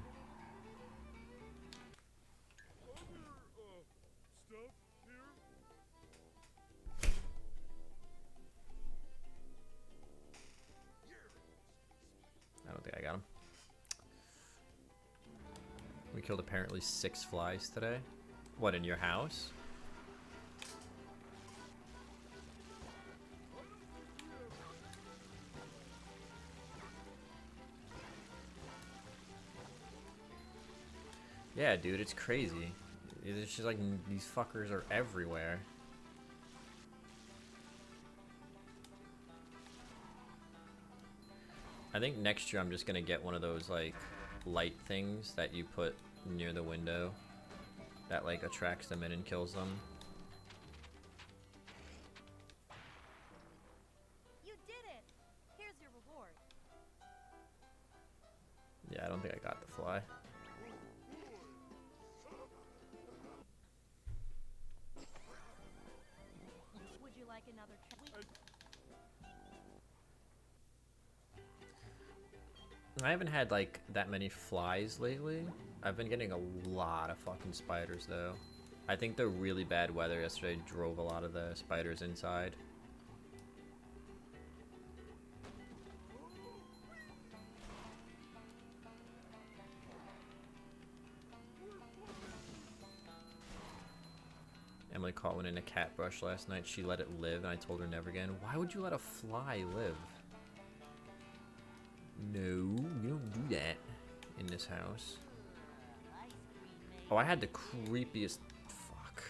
S1: don't think I got him. We killed apparently 6 flies today. What, in your house? Yeah, dude, it's crazy. It's just like these fuckers are everywhere. I think next year I'm just gonna get one of those like light things that you put near the window that like attracts them in and kills them.
S2: You did it! Here's your reward.
S1: Yeah, I don't think I got the fly.
S2: Would you like another
S1: I haven't had like that many flies lately. I've been getting a lot of fucking spiders though. I think the really bad weather yesterday drove a lot of the spiders inside. Emily caught one in a cat brush last night. She let it live and I told her never again. Why would you let a fly live? No, you don't do that in this house. Oh, I had the creepiest... Fuck.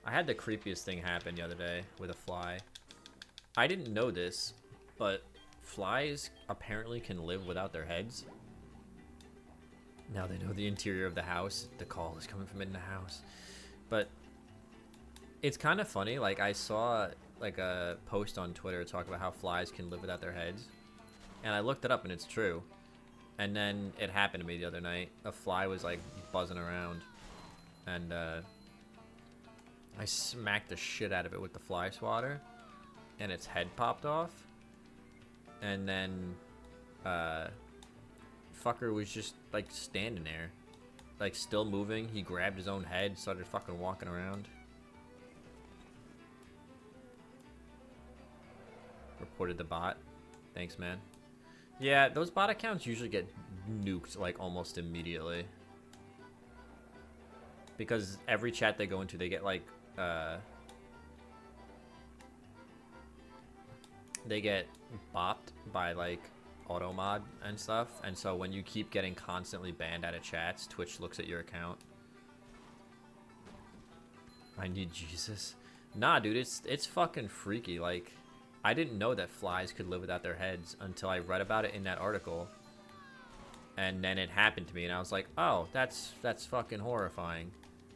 S1: I had the creepiest thing happen the other day with a fly. I didn't know this, but flies apparently can live without their heads. Now they know the interior of the house. The call is coming from in the house. But it's kind of funny. Like, I saw like a post on Twitter talk about how flies can live without their heads. And I looked it up and it's true. And then it happened to me the other night. A fly was like buzzing around. And I smacked the shit out of it with the fly swatter. And its head popped off. And then fucker was just like standing there. Like still moving. He grabbed his own head, started fucking walking around. Reported the bot. Thanks, man. Yeah, those bot accounts usually get nuked like almost immediately. Because every chat they go into, they get like they get bopped by like auto mod and stuff, and so when you keep getting constantly banned out of chats, Twitch looks at your account. I need Jesus. Nah, dude, it's fucking freaky. Like, I didn't know that flies could live without their heads until I read about it in that article. And then it happened to me and I was like, oh, that's fucking horrifying.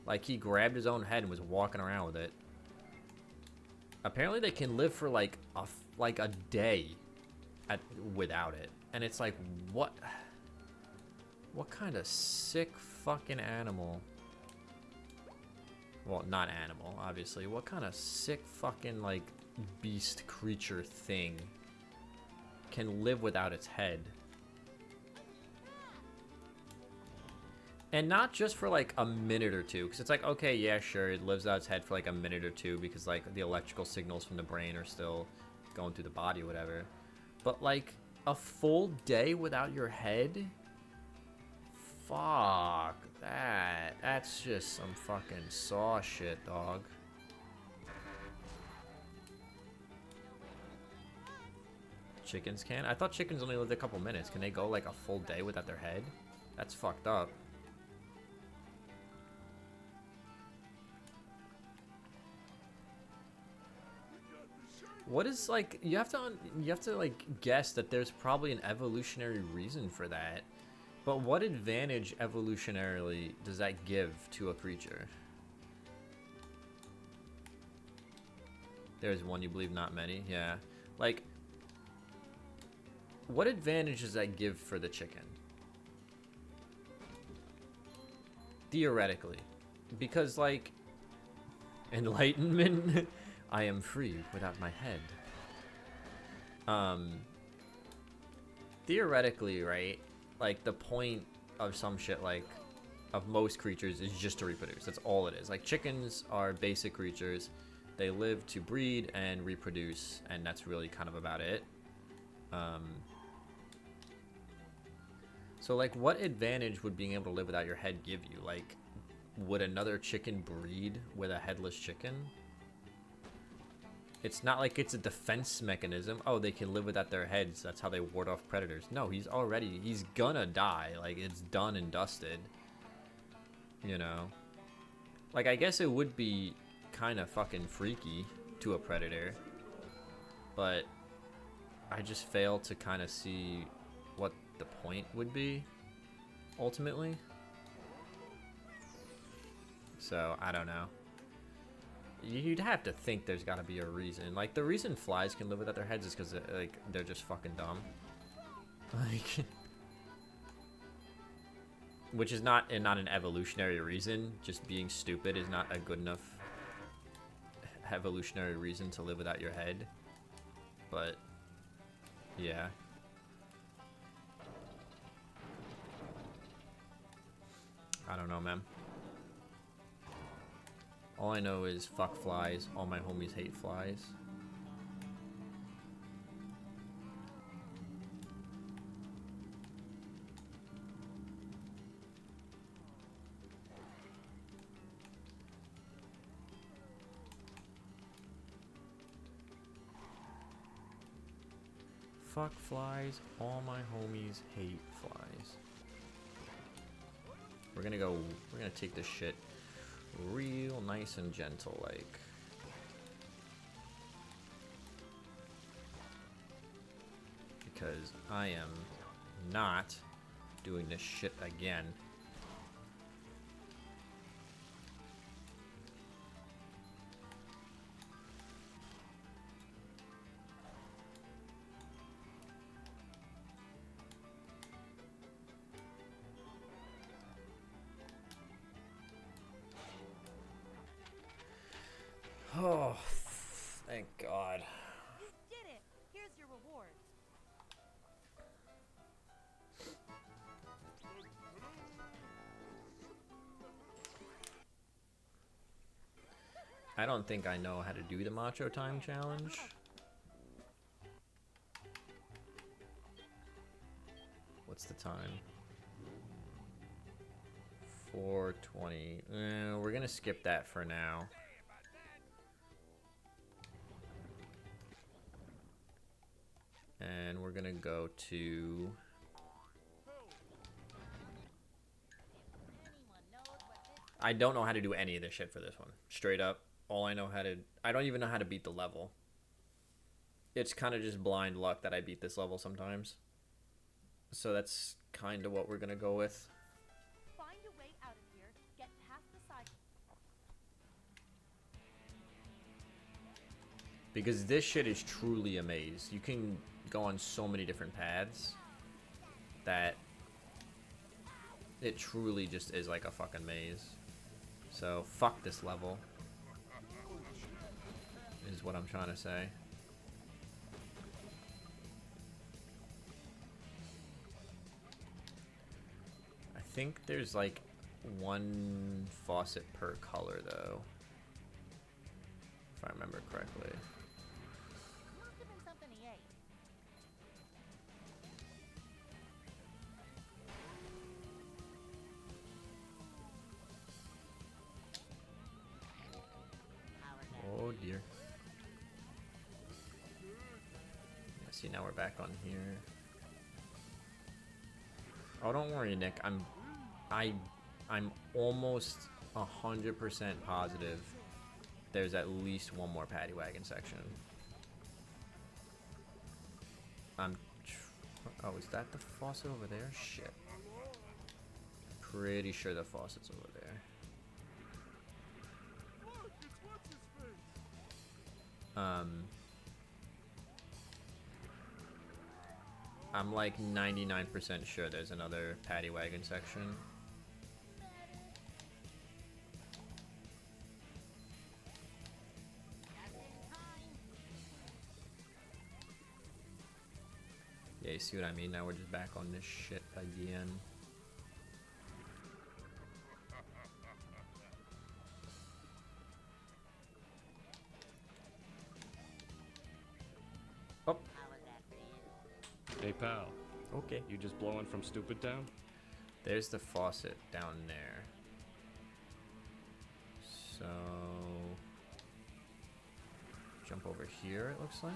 S1: Like, he grabbed his own head and was walking around with it. Apparently they can live for like a day without it. And it's like, what kind of sick fucking animal? Well, not animal, obviously. What kind of sick fucking like beast creature thing can live without its head? And not just for like a minute or two, because it's like, okay, yeah, sure, it lives without its head for like a minute or two because like the electrical signals from the brain are still going through the body or whatever. But like a full day without your head? Fuck that. That's just some fucking saw shit, dog. Chickens can? I thought chickens only lived a couple minutes. Can they go like a full day without their head? That's fucked up. What is like you have to like guess that there's probably an evolutionary reason for that. But what advantage evolutionarily does that give to a creature? There's one you believe, not many. Yeah. Like, what advantage does that give for the chicken? Theoretically. Because, like, enlightenment, I am free without my head. Theoretically, right? Like, the point of some shit, like, of most creatures is just to reproduce. That's all it is. Like, chickens are basic creatures. They live to breed and reproduce, and that's really kind of about it. So, like, what advantage would being able to live without your head give you? Like, would another chicken breed with a headless chicken? It's not like it's a defense mechanism. Oh, they can live without their heads. That's how they ward off predators. No, he's gonna die. Like, it's done and dusted. You know? Like, I guess it would be kind of fucking freaky to a predator. But I just fail to kind of see what the point would be, ultimately. So, I don't know. You'd have to think there's got to be a reason. Like, the reason flies can live without their heads is because, like, they're just fucking dumb. Like, which is not an evolutionary reason. Just being stupid is not a good enough evolutionary reason to live without your head. But, yeah. I don't know, man. All I know is fuck flies. All my homies hate flies. Fuck flies. All my homies hate flies. We're gonna take this shit real nice and gentle, like. Because I am not doing this shit again. Oh, thank God.
S2: You did it. Here's your reward.
S1: I don't think I know how to do the Macho Time challenge. What's the time? 4:20. We're gonna skip that for now. And we're gonna go to... I don't know how to do any of this shit for this one. Straight up. All I know how to... I don't even know how to beat the level. It's kind of just blind luck that I beat this level sometimes. So that's kind of what we're gonna go with.
S2: Find a way out of here. Get past the side.
S1: Because this shit is truly a maze. You can go on so many different paths that it truly just is like a fucking maze. So fuck this level is what I'm trying to say. I think there's like one faucet per color though, if I remember correctly.
S2: Must have been something he ate.
S1: Oh dear. Yeah, see, now we're back on here. Oh, don't worry, Nick. I'm almost 100% positive there's at least one more paddy wagon section. Oh, is that the faucet over there? Shit. Pretty sure the faucet's over there. I'm like 99% sure there's another paddy wagon section. Yeah, you see what I mean? Now we're just back on this shit again. Oh.
S5: Hey, pal.
S1: Okay.
S5: You just blowing from Stupid Town?
S1: There's the faucet down there. So jump over here, it looks like.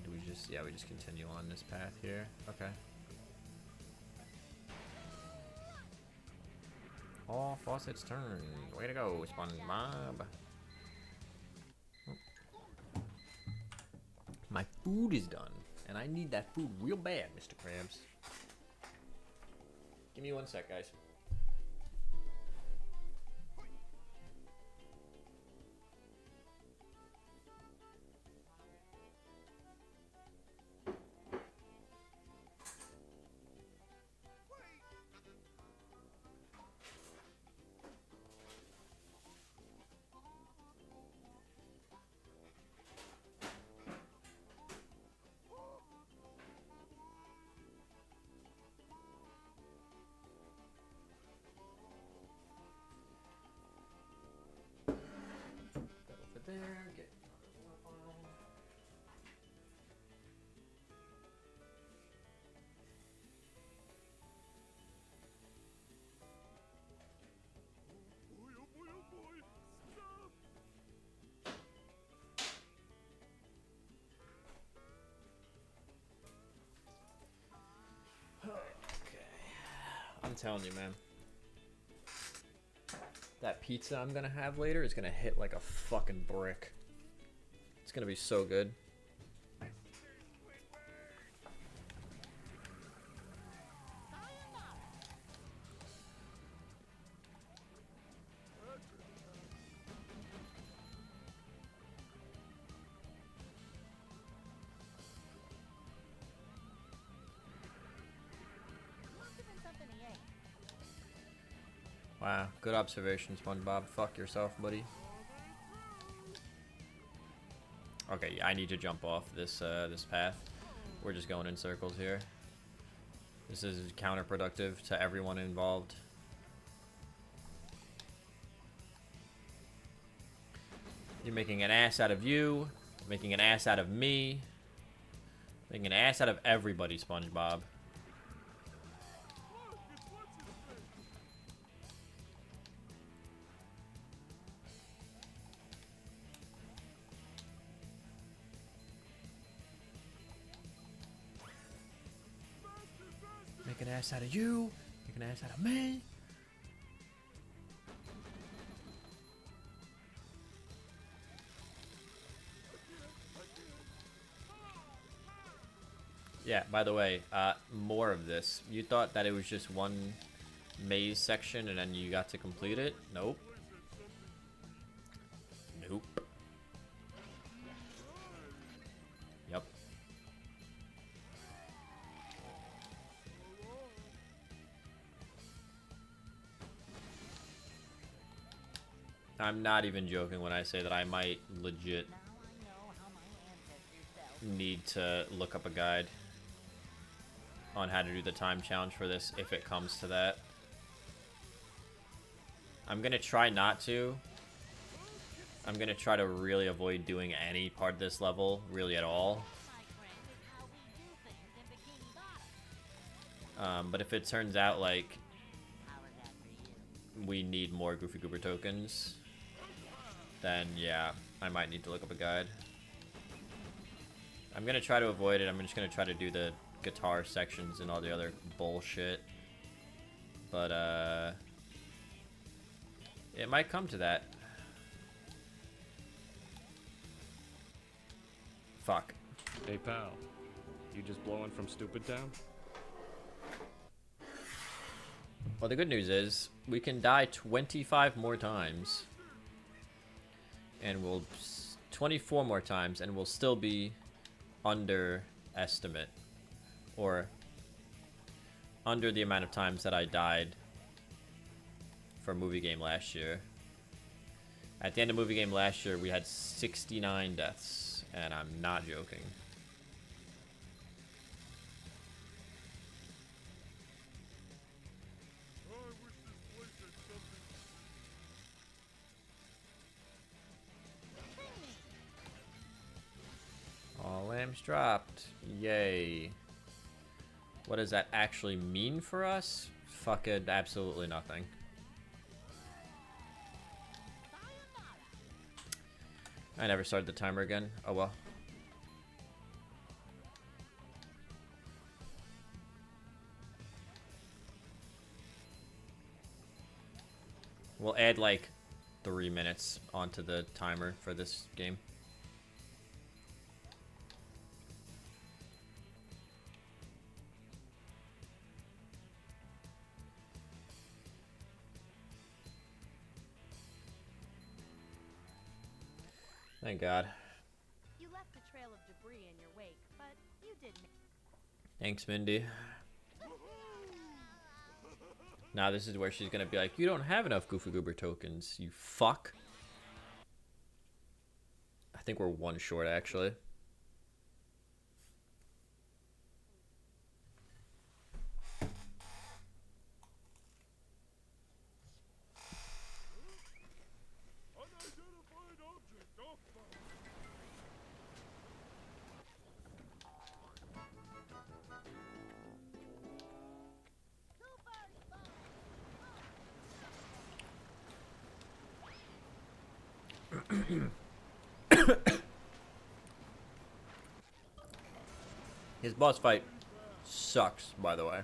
S1: Do we just, yeah, we just continue on this path here. Okay. All faucets turn. Way to go, Spongebob. My food is done, and I need that food real bad, Mr. Krabs. Give me 1 sec, guys. Over there, get another water bottle. I'm telling you, man. That pizza I'm gonna have later is gonna hit like a fucking brick. It's gonna be so good.
S2: Must have been something he ate.
S1: Wow, good observation, SpongeBob. Fuck yourself, buddy. Okay, yeah, I need to jump off this this path. We're just going in circles here. This is counterproductive to everyone involved. You're making an ass out of you, making an ass out of me, making an ass out of everybody, SpongeBob. Make an ass out of you, make an ass out of me. Yeah, by the way, more of this. You thought that it was just one maze section and then you got to complete it? Nope. Nope. Yep. I'm not even joking when I say that I might legit
S6: Now I know how my ancestors felt.
S1: need to look up a guide on how to do the time challenge for this if it comes to that. I'm gonna try not to. I'm gonna try to really avoid doing any part of this level, really at all.
S2: My friend, is how we do things in Bikini Bottom.
S1: But if it turns out like
S6: How was that for you?
S1: we need more Goofy Goober tokens, then yeah, I might need to look up a guide. I'm gonna try to avoid it. I'm just gonna try to do the guitar sections and all the other bullshit. But it might come to that. Fuck.
S5: Hey pal, you just blowing from Stupid Town?
S1: Well, the good news is we can die 25 more times, and we'll 24 more times, and we'll still be under estimate, or under the amount of times that I died for Movie Game last year. At the end of Movie Game last year, we had 69 deaths, and I'm not joking. items dropped. Yay. What does that actually mean for us? Fucking absolutely nothing. I never started the timer again. Oh well. We'll add like 3 minutes onto the timer for this game. Thank God.
S2: You left a trail of debris in your wake, but you did.
S1: Thanks, Mindy. Now this is where she's gonna be like, you don't have enough Goofy Goober tokens, you fuck. I think we're one short, actually. His boss fight sucks, by the way.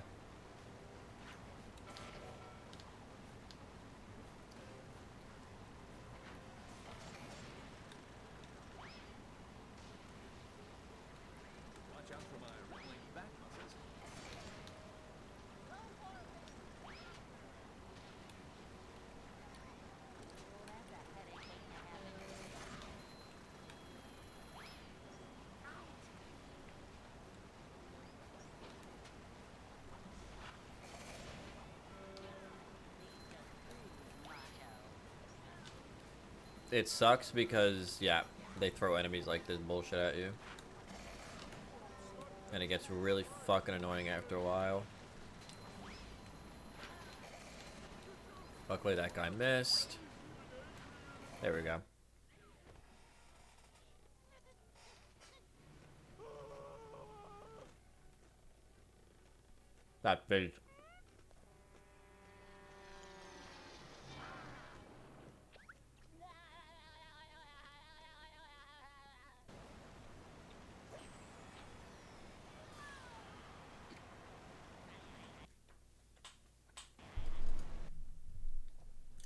S5: Watch out for my rippling back muscles.
S1: It sucks because, yeah, they throw enemies like this bullshit at you. And it gets really fucking annoying after a while. Luckily that guy missed. There we go. That face.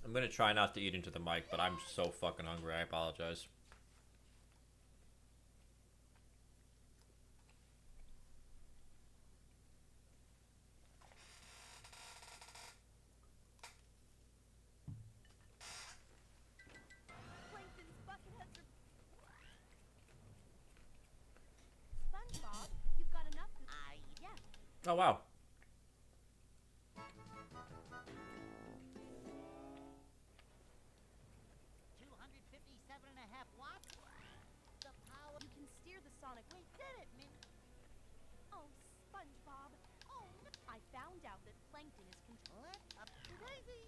S1: I'm gonna try not to eat into the mic, but I'm so fucking hungry. I apologize.
S2: Plankton's bucketheads are... Spongebob, you've got enough to... Yes.
S1: Oh wow.
S6: 257.5 watts? The power.
S2: You can steer the sonic... We did it, Min... Oh, Spongebob. Oh, no. I found out that Plankton is
S6: What? Up to Daisy.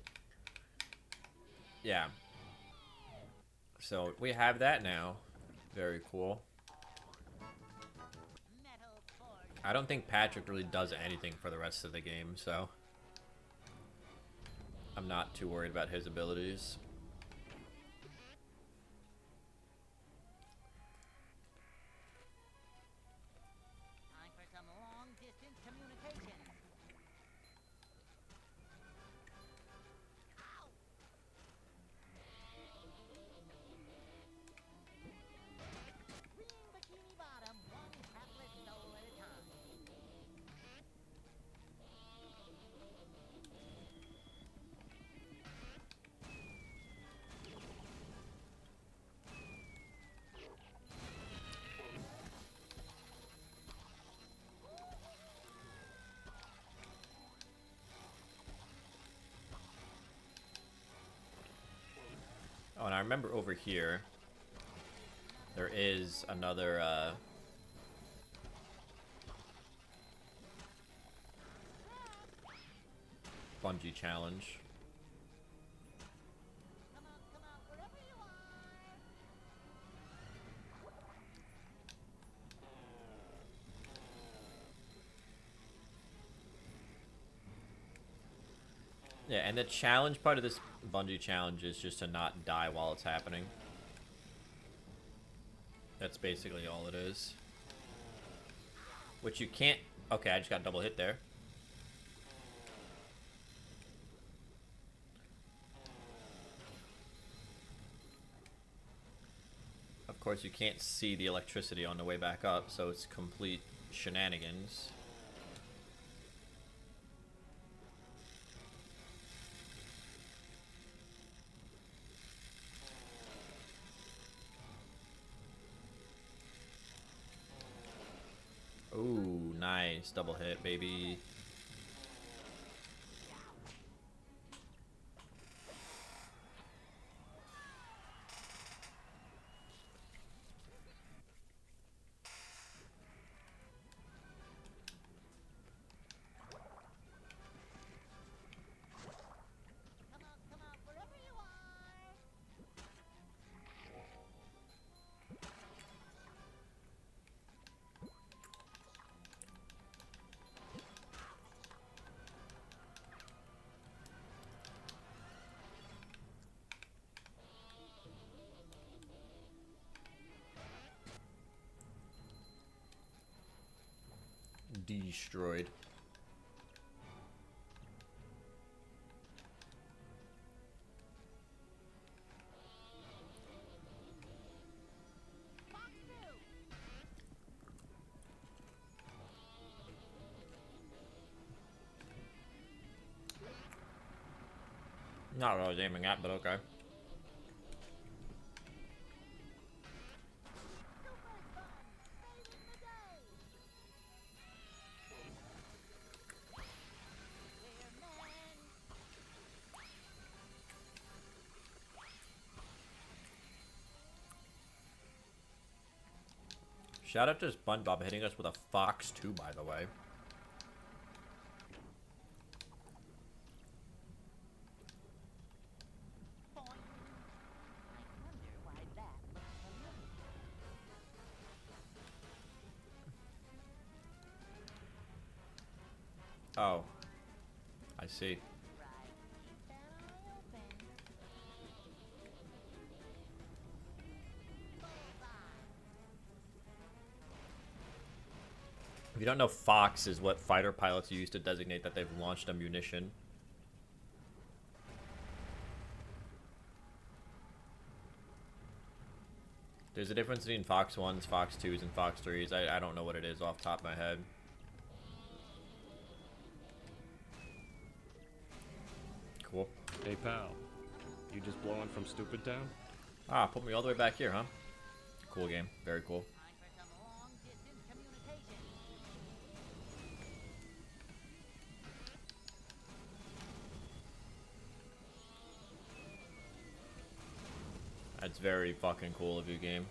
S1: Yeah. So we have that now. Very cool.
S6: Metal forge.
S1: I don't think Patrick really does anything for the rest of the game, so I'm not too worried about his abilities.
S6: Time for some long distance communication. Ow! Green Bikini Bottom, one hapless soul at a time.
S1: Oh, and I remember over here, there is another, bungee challenge.
S6: Come out, wherever you are.
S1: Yeah, and the challenge part of this bungee challenge is just to not die while it's happening. That's basically all it is. Which you can't... Okay, I just got double hit there. Of course, you can't see the electricity on the way back up, so it's complete shenanigans. Ooh, nice. Double hit, baby.
S6: Come on, wherever you are.
S1: Destroyed.
S2: Fox 2.
S1: Not what I was aiming at, but okay.
S2: Super fun. Saving the day. We're men.
S1: Shout out to Spongebob hitting us with a Fox 2, by the way.
S6: Boing. I wonder why that looks familiar.
S1: Oh. I see.
S6: Right. Keep that eye open. Bullseye.
S1: If you don't know, Fox is what fighter pilots use to designate that they've launched a munition. There's a difference between Fox 1s, Fox 2s, and Fox 3s. I don't know what it is off the top of my head. Cool.
S5: Hey, pal. You just blowing from Stupid Town?
S1: Ah, put me all the way back here, huh? Cool game. Very cool.
S6: Time for some long-distance communication.
S1: That's very fucking cool of you, game.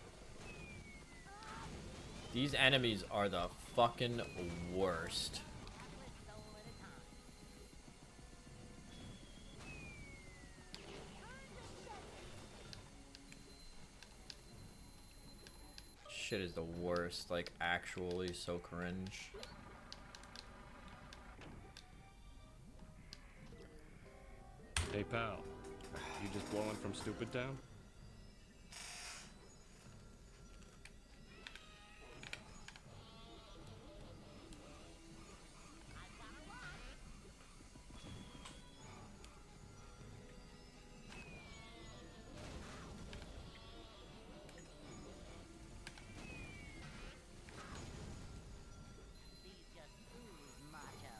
S1: These enemies are the fucking worst.
S6: Catholic soul at a time.
S1: Shit is the worst, like actually so cringe.
S5: Hey, pal. You just blowing from Stupid Town?
S6: I've got a lot. These just ooze macho.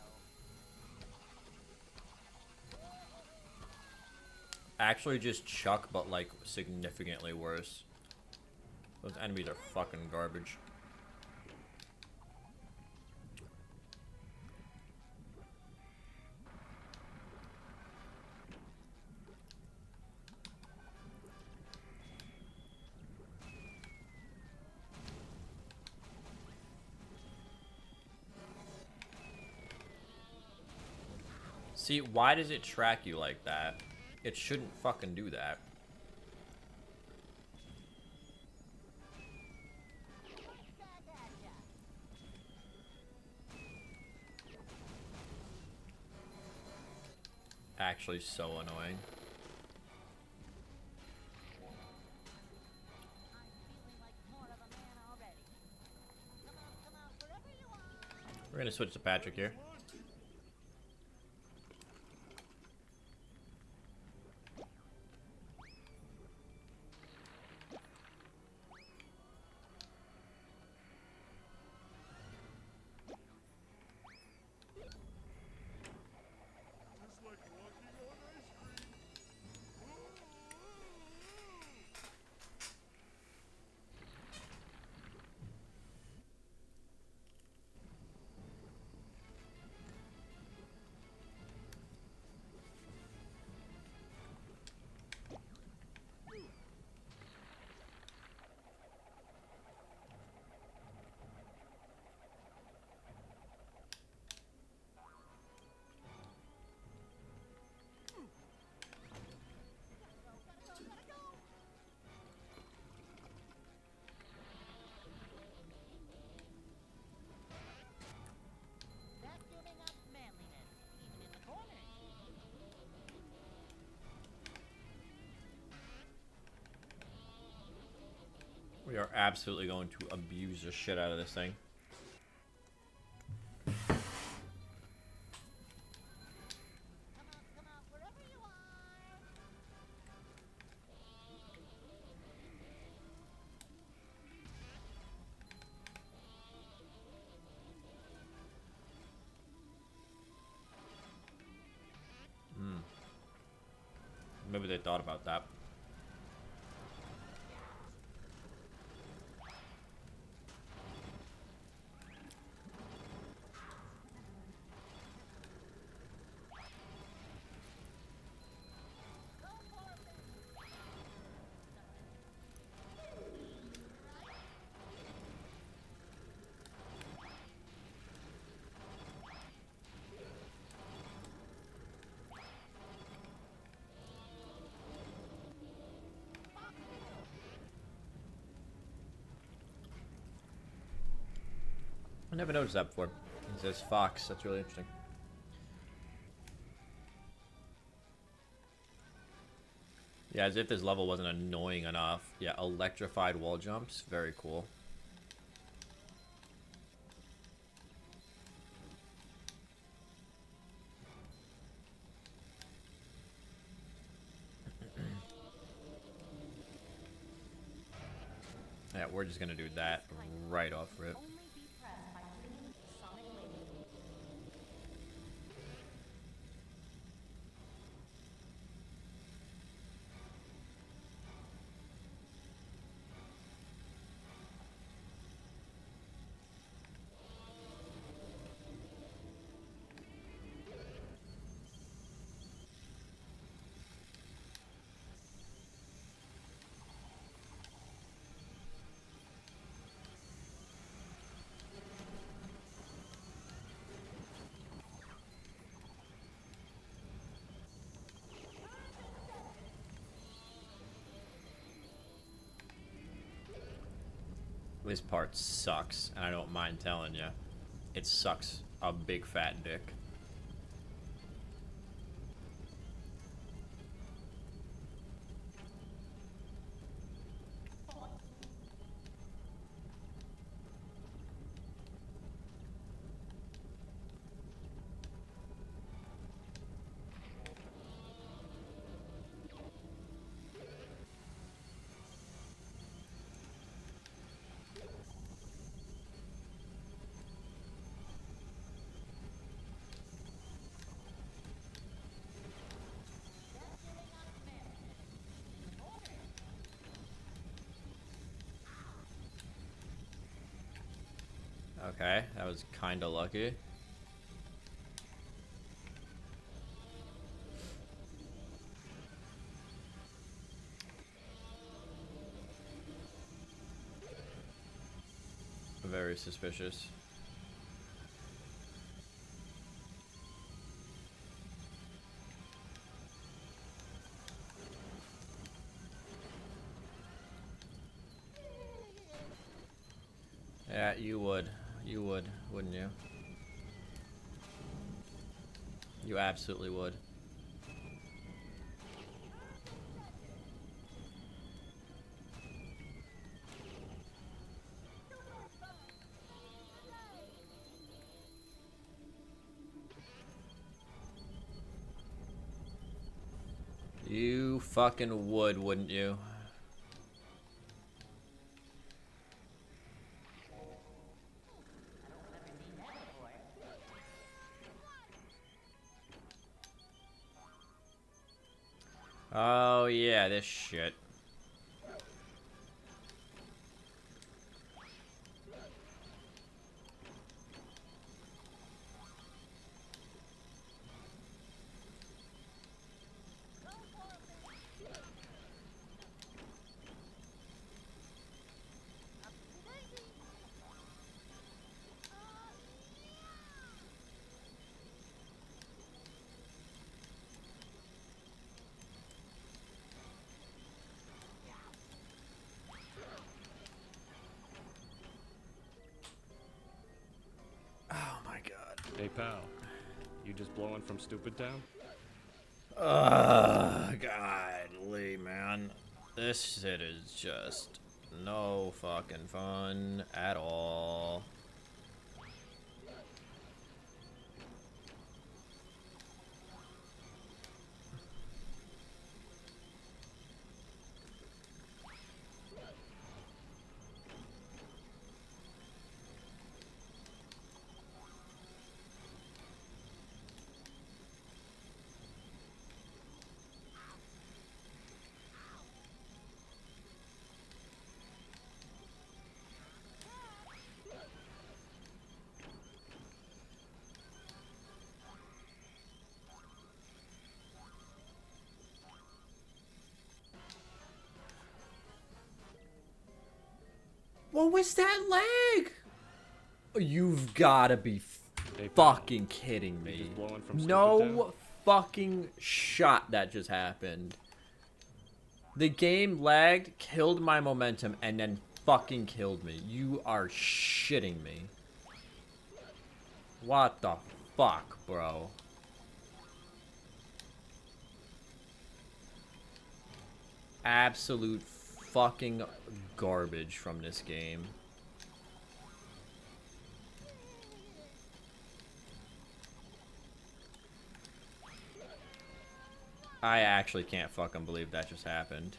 S1: Actually just Chuck, but like significantly worse. Those enemies are fucking garbage. See, why does it track you like that? It shouldn't fucking do that.
S6: Back at ya.
S1: actually so annoying.
S6: I'm feeling like more of a man already. Come out, wherever you are.
S1: We're gonna switch to Patrick here.
S6: Vacuuming up manliness, even in the corners.
S1: We are absolutely going to abuse the shit out of this thing.
S6: Come out, wherever you are.
S1: Maybe they thought about that. I never noticed that before. It says Fox. That's really interesting. Yeah, as if this level wasn't annoying enough. Yeah, electrified wall jumps. Very cool. Yeah, we're just gonna do that right off rip.
S2: Only be pressed by clean sonic wave.
S1: This part sucks, and I don't mind telling you. It sucks a big fat dick. Okay, that was kinda lucky. Very suspicious. Yeah, you would. You would, wouldn't you? You absolutely would. You fucking would, wouldn't you? Oh yeah, this shit. Oh my god.
S5: Hey pal, you just blowing from Stupid Town?
S1: Godly, man. This shit is just no fucking fun at all. What was that lag? You've gotta be
S5: Hey pal,
S1: fucking kidding
S5: you
S1: me.
S5: just blowing from Stupid
S1: No
S5: Town?
S1: fucking shot that just happened. The game lagged, killed my momentum, and then fucking killed me. You are shitting me. What the fuck, bro? Absolute fucking garbage from this game. I actually can't fucking believe that just happened.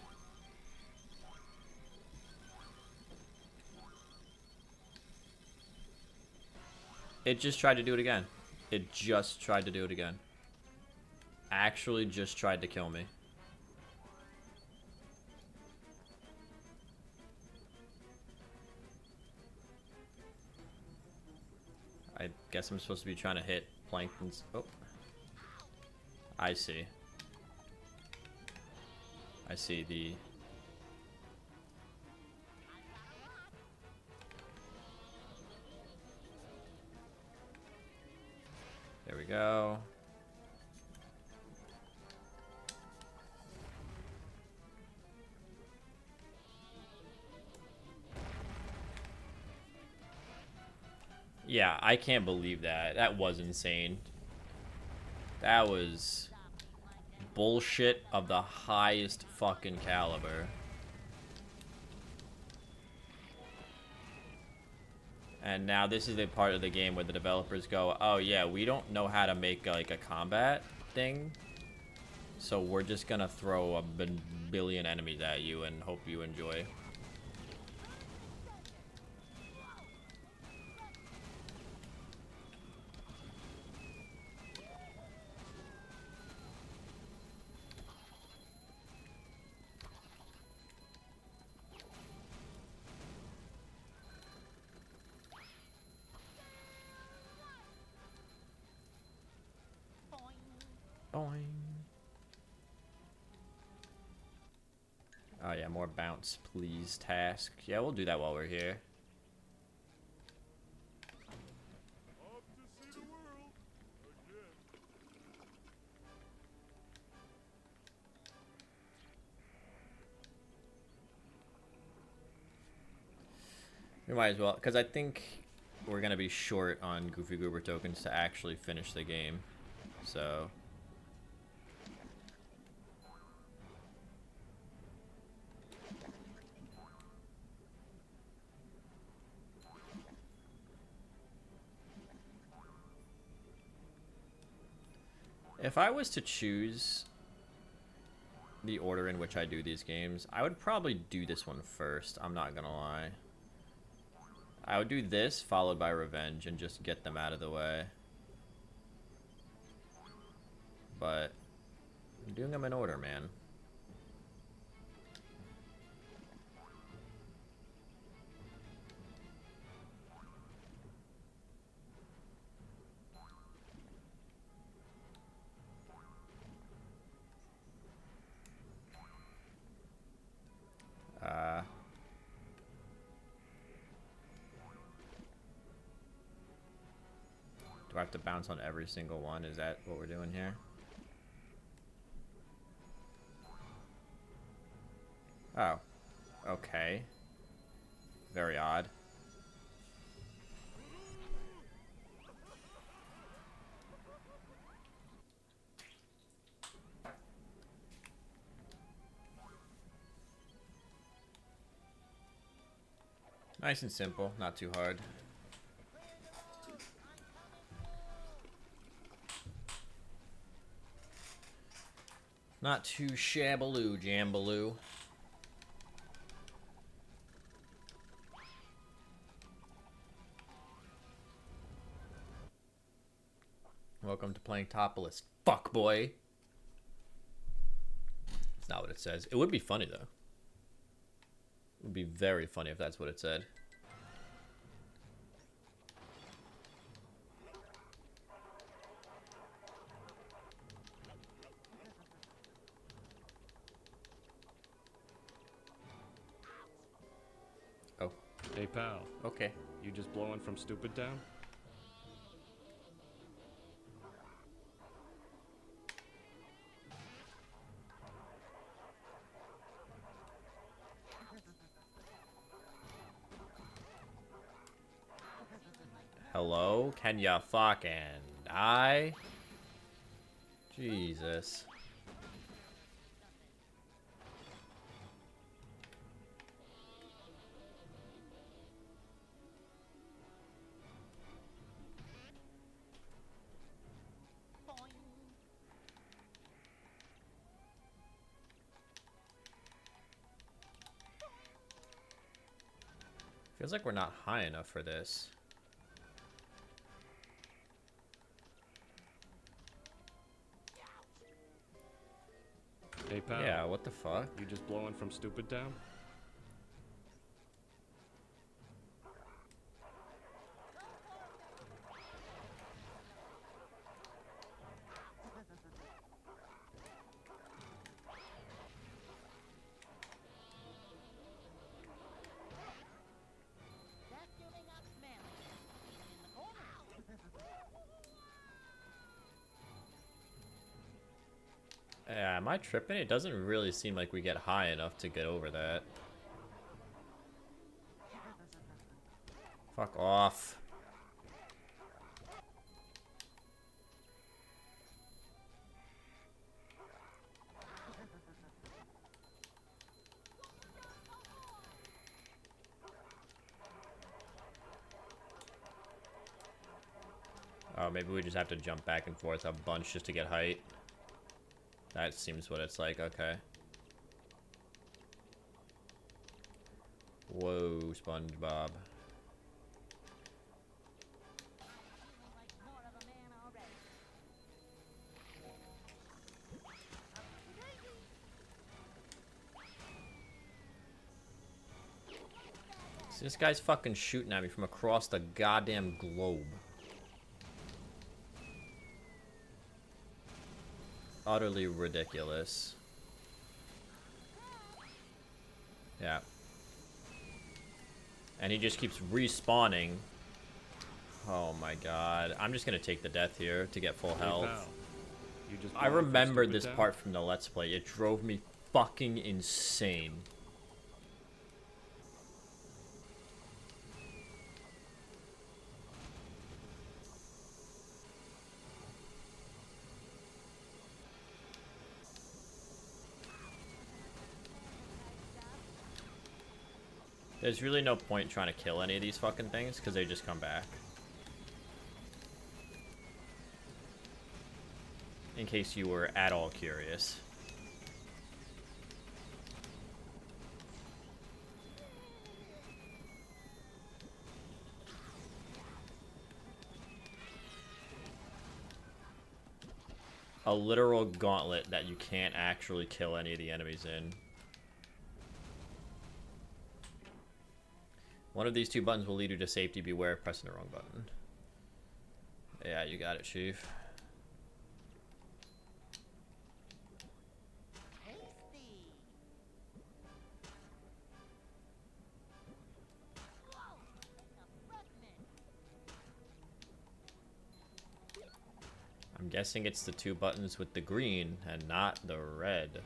S1: It just tried to do it again. It just tried to do it again. Actually just tried to kill me. I guess I'm supposed to be trying to hit Plankton's... Oh. I see. I see the... There we go. Yeah, I can't believe that. That was insane. That was bullshit of the highest fucking caliber. And now this is the part of the game where the developers go, oh yeah, we don't know how to make like a combat thing, so we're just gonna throw a billion enemies at you and hope you enjoy. Boing. Oh yeah, more bounce please task. Yeah, we'll do that while we're here. We might as well, because I think we're going to be short on Goofy Goober tokens to actually finish the game. So... if I was to choose the order in which I do these games. I would probably do this one first. I'm not gonna lie. I would do this followed by Revenge and just get them out of the way. But I'm doing them in order, man. Do I have to bounce on every single one? Is that what we're doing here? Oh. Okay. Very odd. Nice and simple, not too hard. Not too shabaloo, jambaloo. Welcome to playing Topless, fuckboy. It's not what it says. It would be funny though. It would be very funny if that's what it said. Oh,
S5: Hey pal,
S1: okay.
S5: you just blowing from stupid town?
S1: Hello? Can ya fucking die? Jesus. Feels like we're not high enough for this.
S5: Hey pal,
S1: Yeah, what the fuck?
S5: you just blowing from stupid town?
S6: Vacuuming up manly. In the corner.
S1: Yeah, am I tripping? It doesn't really seem like we get high enough to get over that. Fuck off. Oh, maybe we just have to jump back and forth a bunch just to get height. That seems what it's like, okay. Whoa, Spongebob.
S6: Feeling like more of a man already.
S1: See, this guy's fucking shooting at me from across the goddamn globe. Utterly ridiculous. Yeah. And he just keeps respawning. Oh my god. I'm just gonna take the death here to get full
S5: Hey
S1: health.
S5: pal, you just
S1: I
S5: blowing from
S1: remembered
S5: stupid
S1: this
S5: town?
S1: part from the Let's Play. It drove me fucking insane. There's really no point trying to kill any of these fucking things because they just come back. In case you were at all curious. a literal gauntlet that you can't actually kill any of the enemies in. One of these two buttons will lead you to safety. Beware of pressing the wrong button. Yeah, you got it, Chief.
S6: Tasty. Whoa! A fragment.
S1: I'm guessing it's the two buttons with the green and not the red.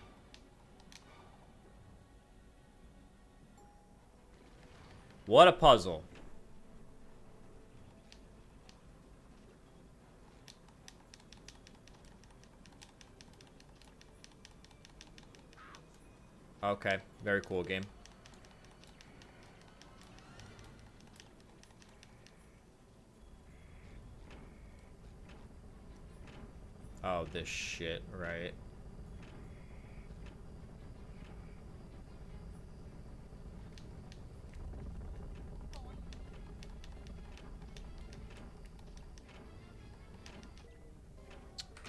S1: What a puzzle. Okay, very cool game. Oh, this shit, right.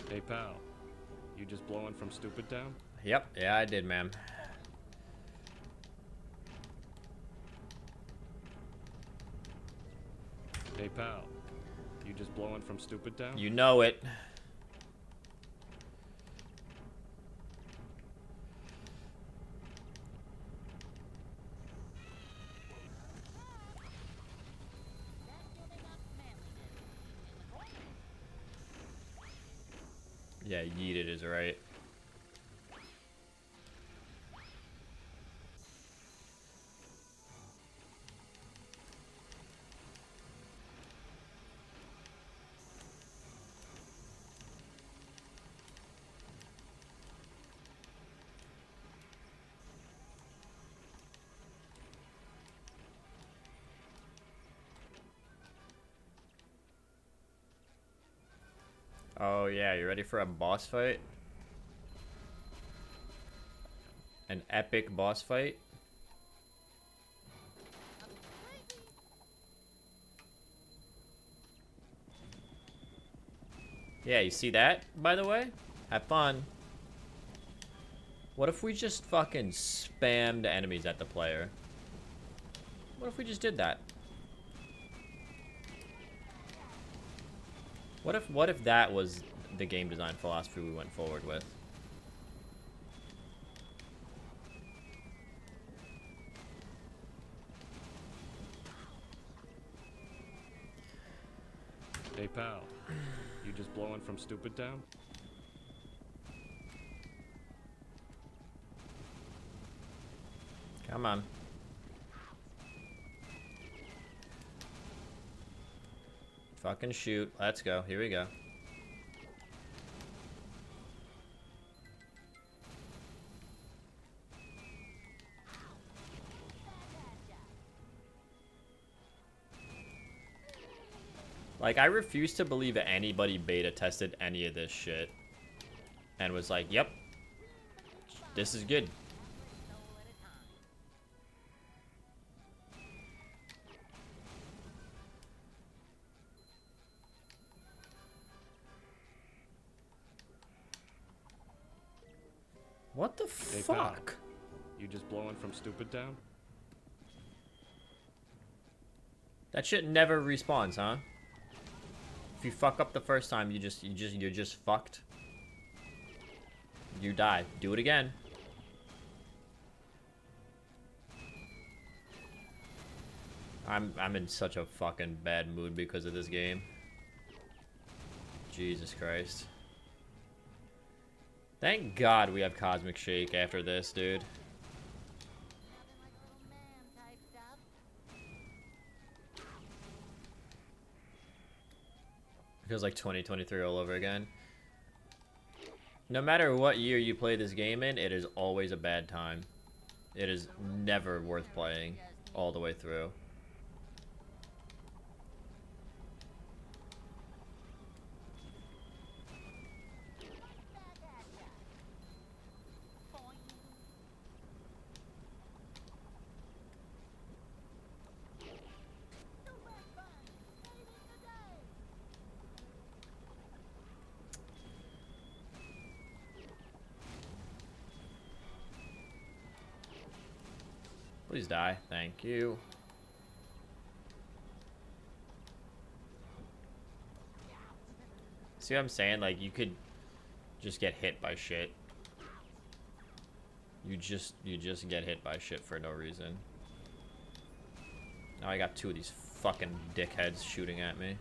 S5: Hey, pal. You just blowing from Stupid Town?
S1: Yep, yeah, I did, man.
S5: Hey, pal. You just blowing from Stupid Town?
S1: You know it.
S6: That's giving up manliness. In the corner.
S1: Yeah, yeet it is right. Oh yeah, you ready for a boss fight? An epic boss fight? Yeah, you see that, by the way? Have fun. What if we just fucking spammed enemies at the player? What if we just did that? What if that was the game design philosophy we went forward with?
S5: Hey, pal. You just blowing from Stupid Town?
S1: Come on. Fucking shoot. Let's go. Here we go. Like, I refuse to believe that anybody beta tested any of this shit and was like, yep, this is good.
S6: Soul at a time.
S1: What the
S5: Hey, pal.
S1: fuck?
S5: You just blowing from Stupid Town?
S1: That shit never respawns, huh? If you fuck up the first time, you're just fucked. You die. Do it again. I'm in such a fucking bad mood because of this game. Jesus Christ. Thank God we have Cosmic Shake after this, dude.
S6: Nothing like a little man type stuff.
S1: Feels like 2023 all over again. No matter what year you play this game in, it is always a bad time. It is never worth playing all the way through.
S6: Back at ya. Boing. Super fun. Saving the day.
S1: Please die. Thank you. See what I'm saying? Like, you could just get hit by shit. You just get hit by shit for no reason. Now I got two of these fucking dickheads shooting at me.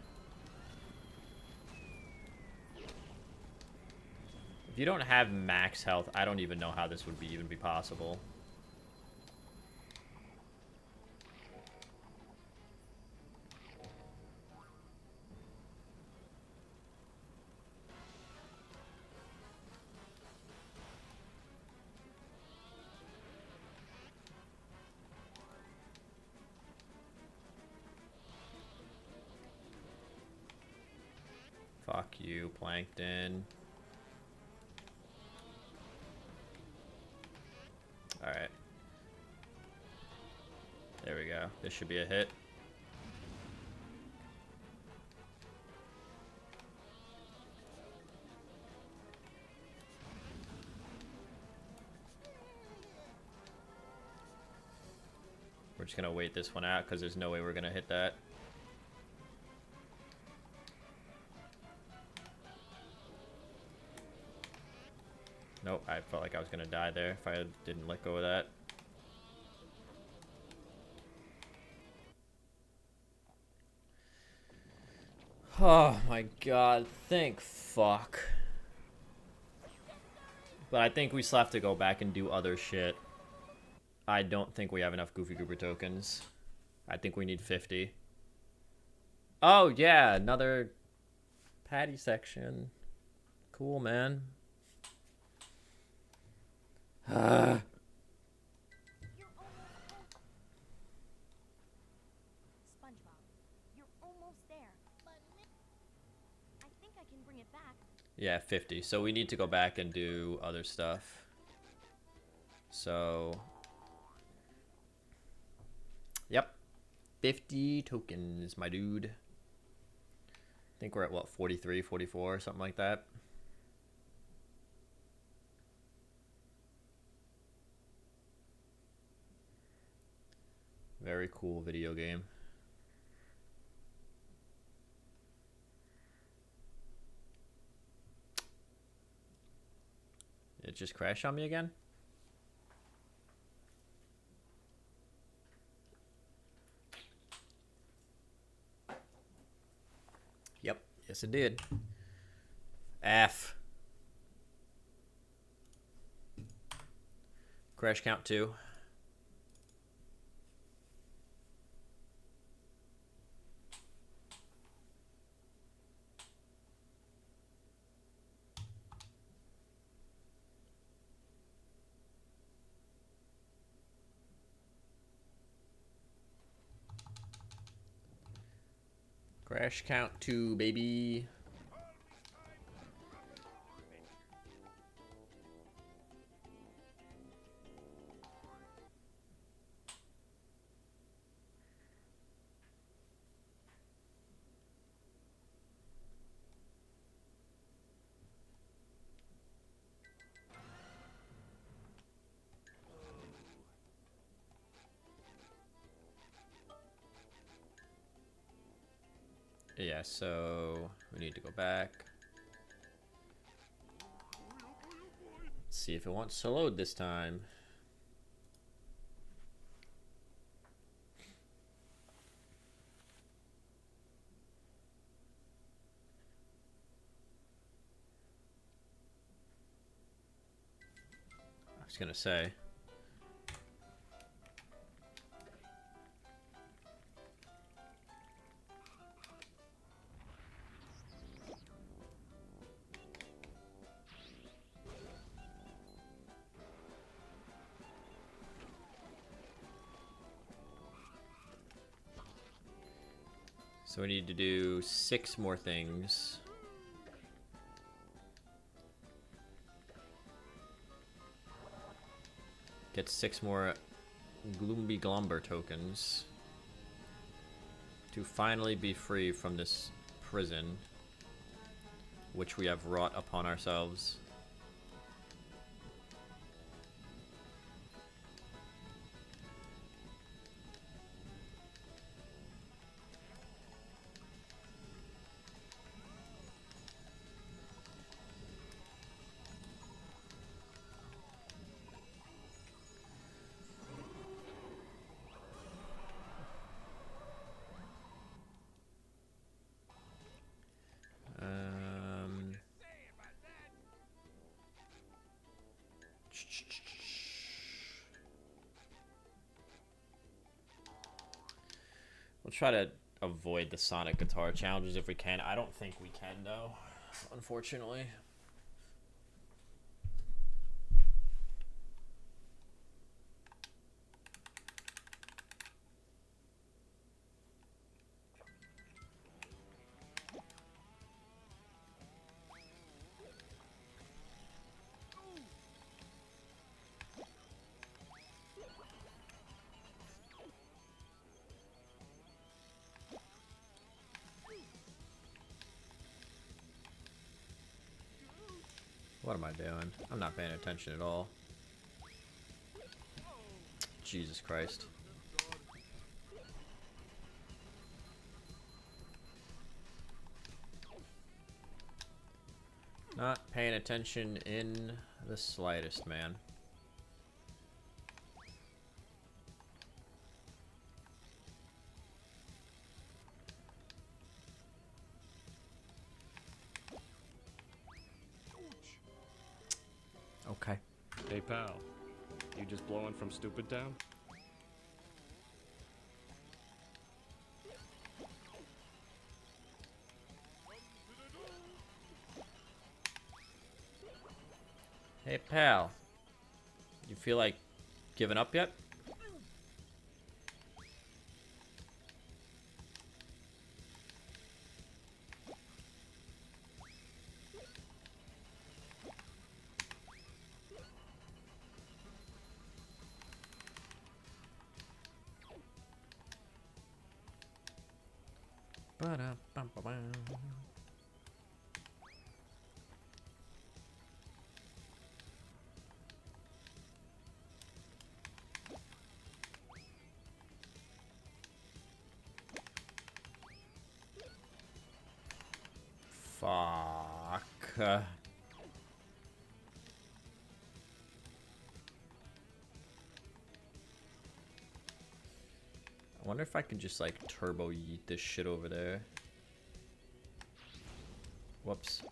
S1: If you don't have max health, I don't even know how this would even be possible. Fuck you, Plankton. Alright. There we go. This should be a hit. We're just gonna wait this one out because there's no way we're gonna hit that. Nope, I felt like I was gonna die there if I didn't let go of that. Oh my god, thank fuck. But I think we still have to go back and do other shit. I don't think we have enough Goofy Goober tokens. I think we need 50. Oh yeah, another patty section. Cool, man.
S2: You're almost SpongeBob, you're almost there. I think I can bring it back.
S1: Yeah, 50. So we need to go back and do other stuff. So... Yep. 50 tokens, my dude. I think we're at, what, 43, 44, something like that. Very cool video game. It just crashed on me again? Yep, yes it did. F. Crash count 2. Crash count 2, baby. Yeah, so we need to go back. Let's see if it wants to load this time. I was gonna say. So we need to do 6 more things. Get 6 more Gloomby Glumber tokens to finally be free from this prison, which we have wrought upon ourselves. We'll try to avoid the Sonic guitar challenges if we can. I don't think we can, though, unfortunately. What am I doing? I'm not paying attention at all. Jesus Christ. Not paying attention in the slightest, man. Okay.
S5: Hey, pal. You just blowing from Stupid Town?
S1: Hey, pal. You feel like giving up yet? Ba-da-bum-ba-bum. Fuck. I wonder if I can just like turbo yeet this shit over there. Whoops.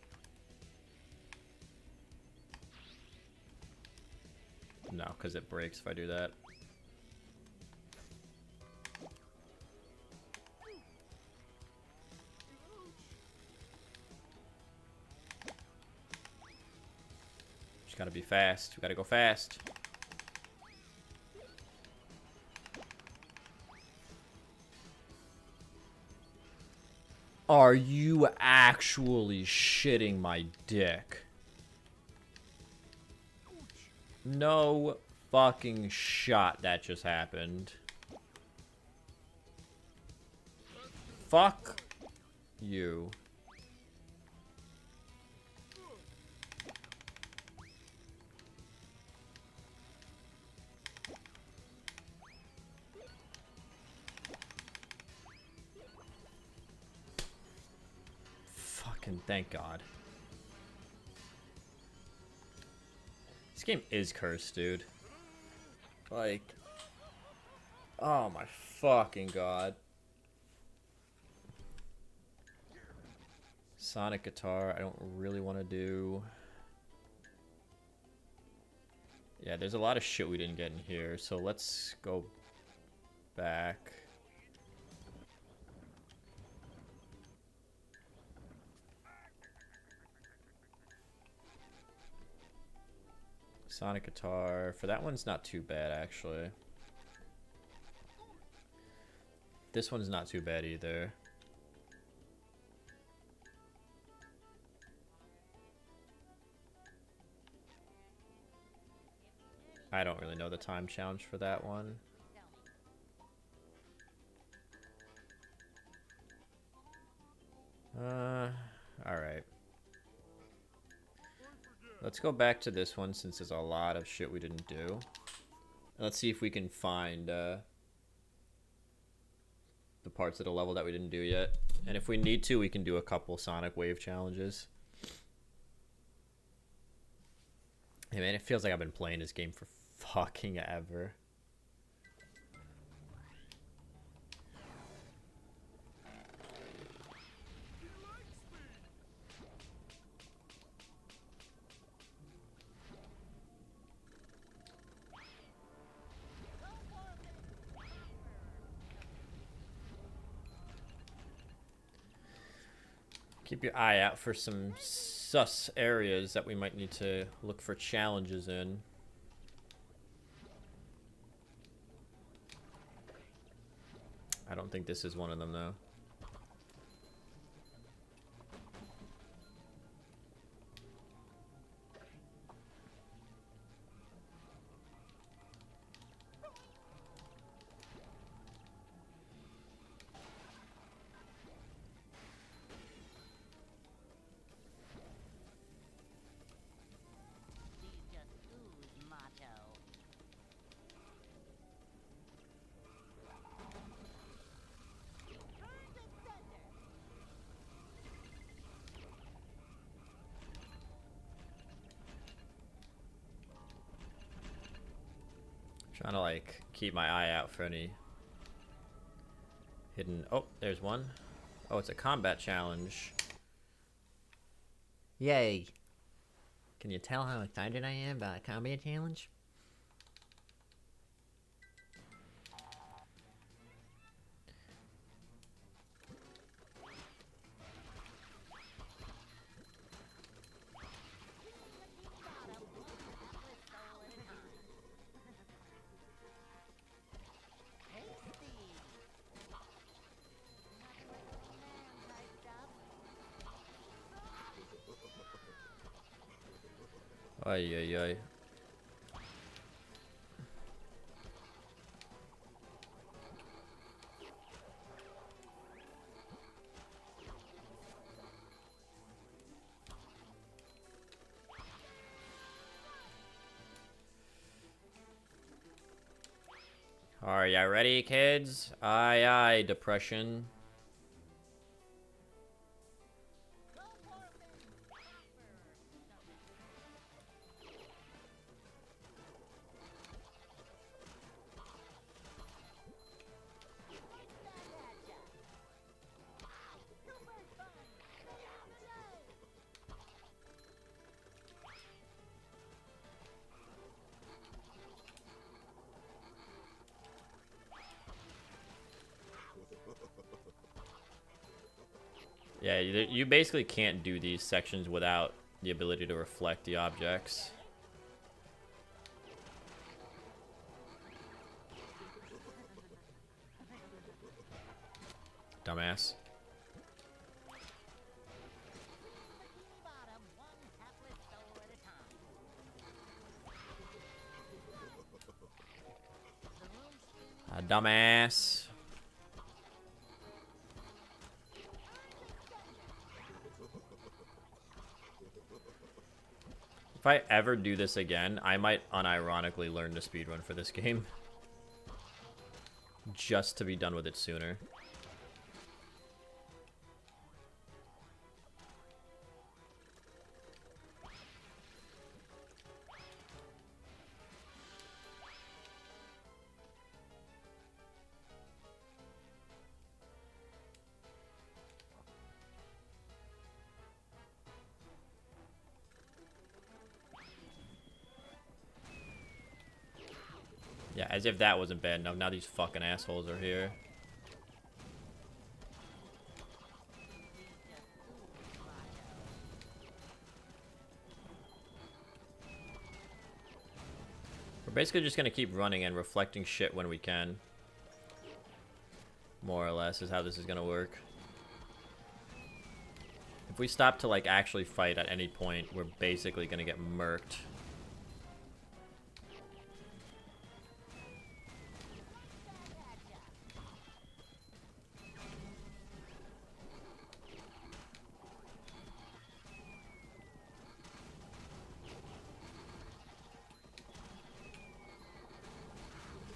S1: No, because it breaks if I do that. Just gotta be fast. We gotta go fast. Are you actually shitting my dick? No fucking shot that just happened. Fuck you. Fucking thank God. This game is cursed, dude. Like, oh my fucking God. Sonic guitar, I don't really want to do. Yeah, there's a lot of shit we didn't get in here, so let's go back. Sonic guitar, for that one's not too bad, actually. This one's not too bad either. I don't really know the time challenge for that one. Alright. Let's go back to this one since there's a lot of shit we didn't do. Let's see if we can find the parts of the level that we didn't do yet. And if we need to, we can do a couple Sonic Wave challenges. Hey man, it feels like I've been playing this game for fucking ever. Keep your eye out for some sus areas that we might need to look for challenges in. I don't think this is one of them, though.
S6: These just ooze motto. Turns and center.
S1: Trying to like keep my eye out for any hidden. Oh, there's one. Oh, it's a combat challenge. Yay! Can you tell how excited I am about a combat challenge? Ay, ay, ay. Are ya ready, kids? Aye, aye, depression. Yeah, you basically can't do these sections without the ability to reflect the objects. Dumbass.
S6: Bottom, one hapless soul at a time. The room's spinning.
S1: A dumbass. If I ever do this again, I might unironically learn to speedrun for this game. Just to be done with it sooner. Yeah, as if that wasn't bad enough. Now these fucking assholes are here. We're basically just gonna keep running and reflecting shit when we can. More or less is how this is gonna work. If we stop to like actually fight at any point, we're basically gonna get murked.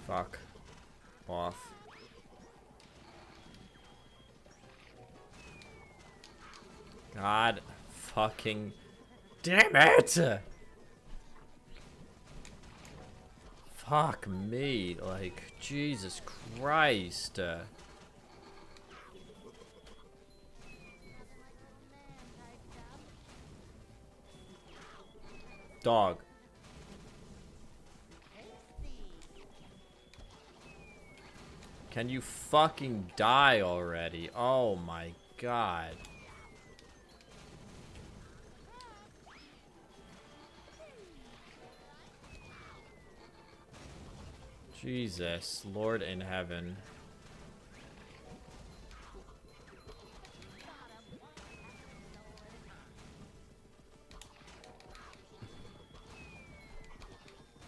S1: Fuck off. God fucking damn it! Fuck me, like, Jesus Christ. Dog. Can you fucking die already? Oh my god. Jesus, Lord in heaven.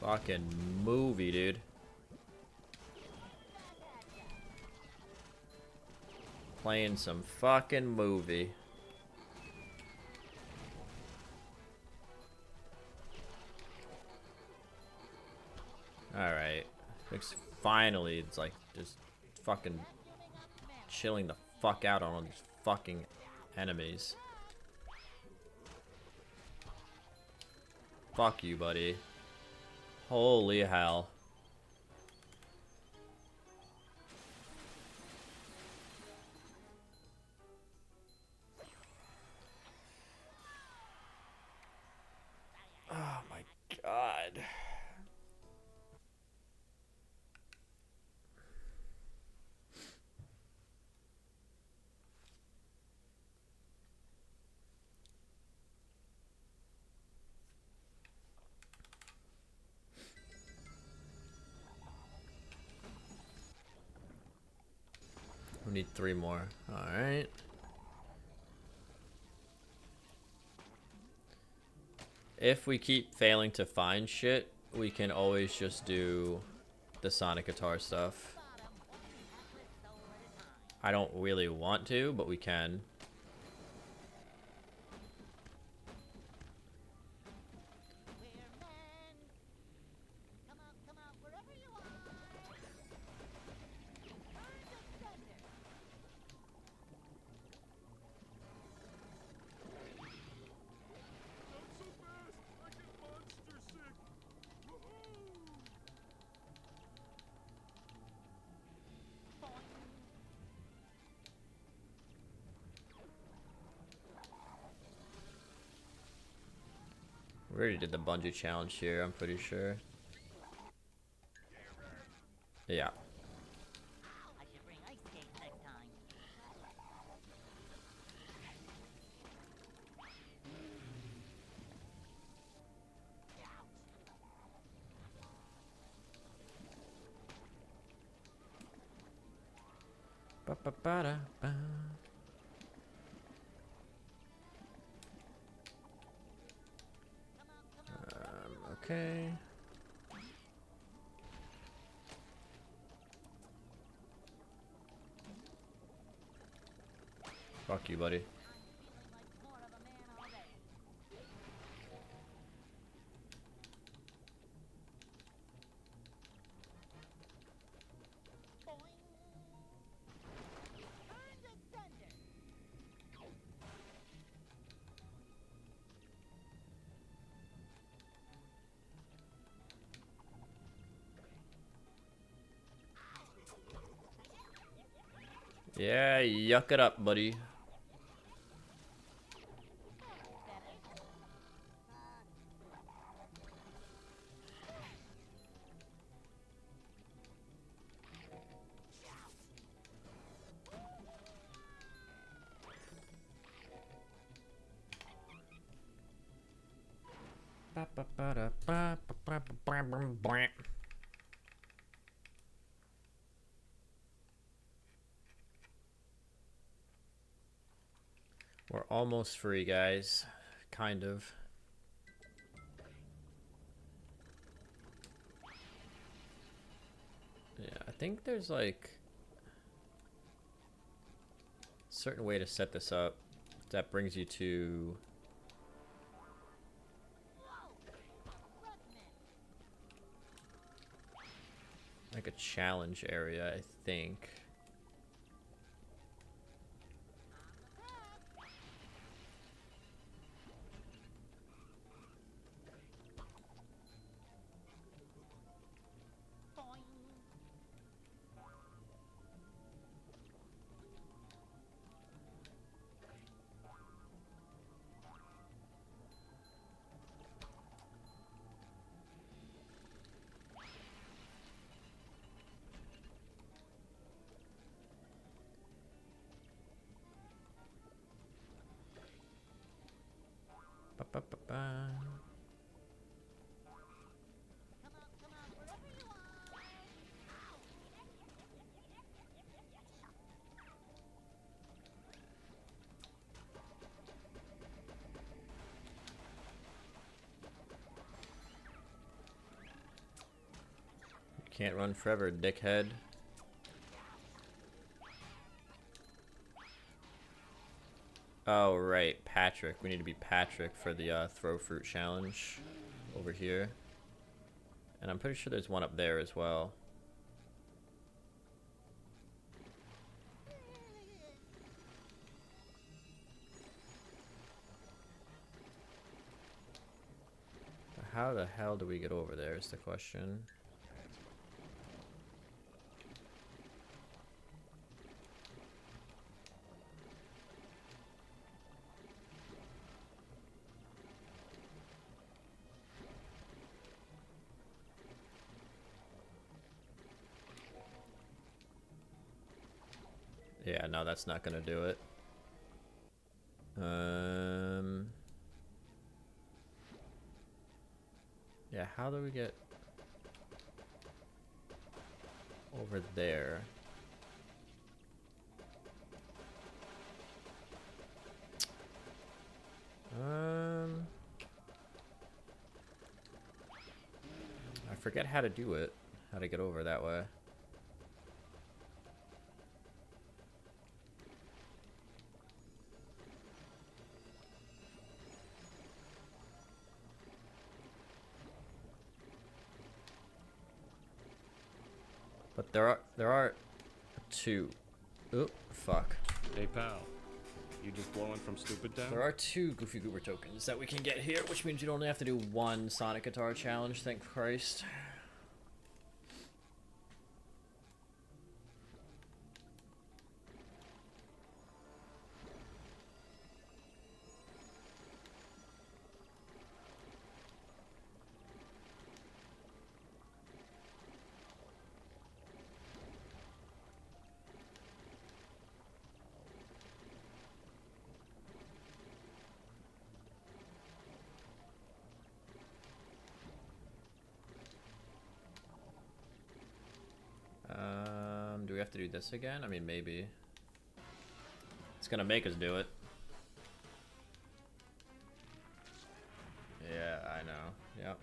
S1: Fucking movie, dude. Playing some fucking movie. Alright. Finally, it's like just fucking chilling the fuck out on all these fucking enemies. Fuck you, buddy. Holy hell. Oh my god. We need 3 more. Alright. If we keep failing to find shit, we can always just do the Sonic Guitar stuff. I don't really want to, but we can.
S6: Come out, wherever you are. Turn to sender.
S1: We already did the bungee challenge here, I'm pretty sure. Yeah.
S6: I should bring ice skates next time.
S1: Ba-ba-ba-da-ba. Okay. Fuck you, buddy.
S6: I'm feeling like more of a man already. Boing. Turn to sender.
S1: Yeah, yuck it up, buddy. We're almost free, guys. Kind of. Yeah, I think there's like a certain way to set this up that brings you to like a challenge area, I think. Can't run forever, dickhead. Oh, right, Patrick. We need to be Patrick for the throw fruit challenge over here. And I'm pretty sure there's one up there as well. How the hell do we get over there is the question. Yeah, no, that's not gonna do it. Yeah, how do we get over there? I forget how to do it. How to get over that way. But there are two. Oop, fuck.
S5: Hey pal, you just blowing from stupid town?
S1: There are two Goofy Goober tokens that we can get here, which means you only have to do one Sonic Guitar challenge, thank Christ. Do we have to do this again? I mean, maybe. It's gonna make us do it. Yeah, I know. Yep,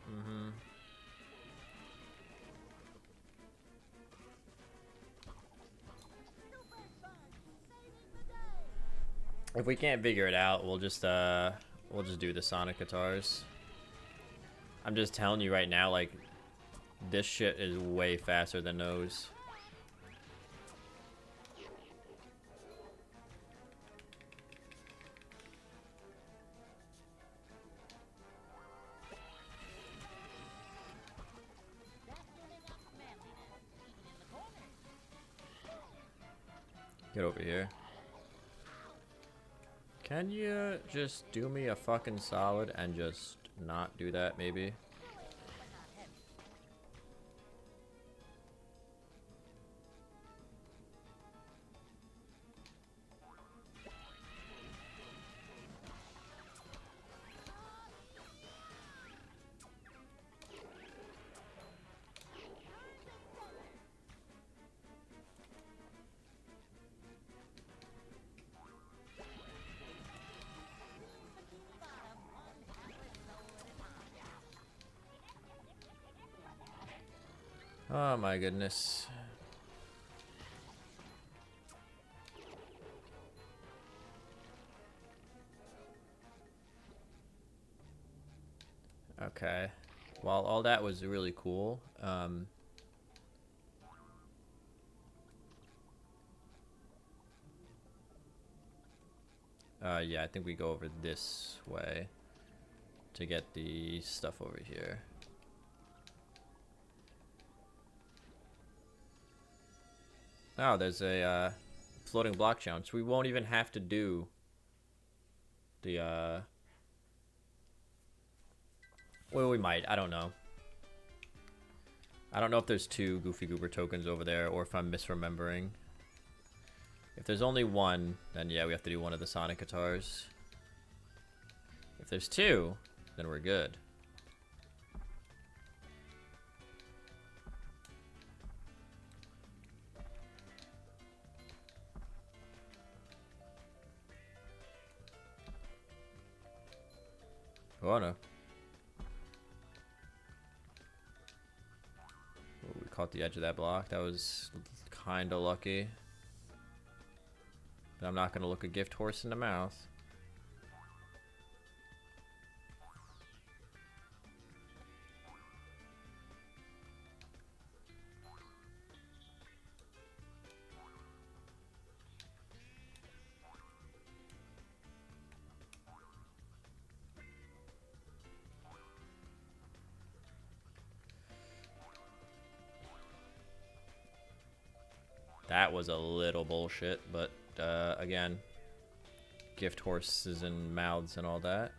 S1: If we can't figure it out, we'll just do the Sonic guitars. I'm just telling you right now, like, this shit is way faster than those. Get over here. Can you just do me a fucking solid and just not do that, maybe? Oh my goodness. Okay. Well, all that was really cool. Yeah, I think we go over this way to get the stuff over here. Oh, there's a floating block challenge. We won't even have to do the well, we might. I don't know. I don't know if there's two Goofy Goober tokens over there or if I'm misremembering. If there's only one, then yeah, we have to do one of the Sonic guitars. If there's two, then we're good. Oh no. caught the edge of that block. That was kind of lucky. But I'm not going to look a gift horse in the mouth. That was a little bullshit, but again, gift horses and mouths and all that.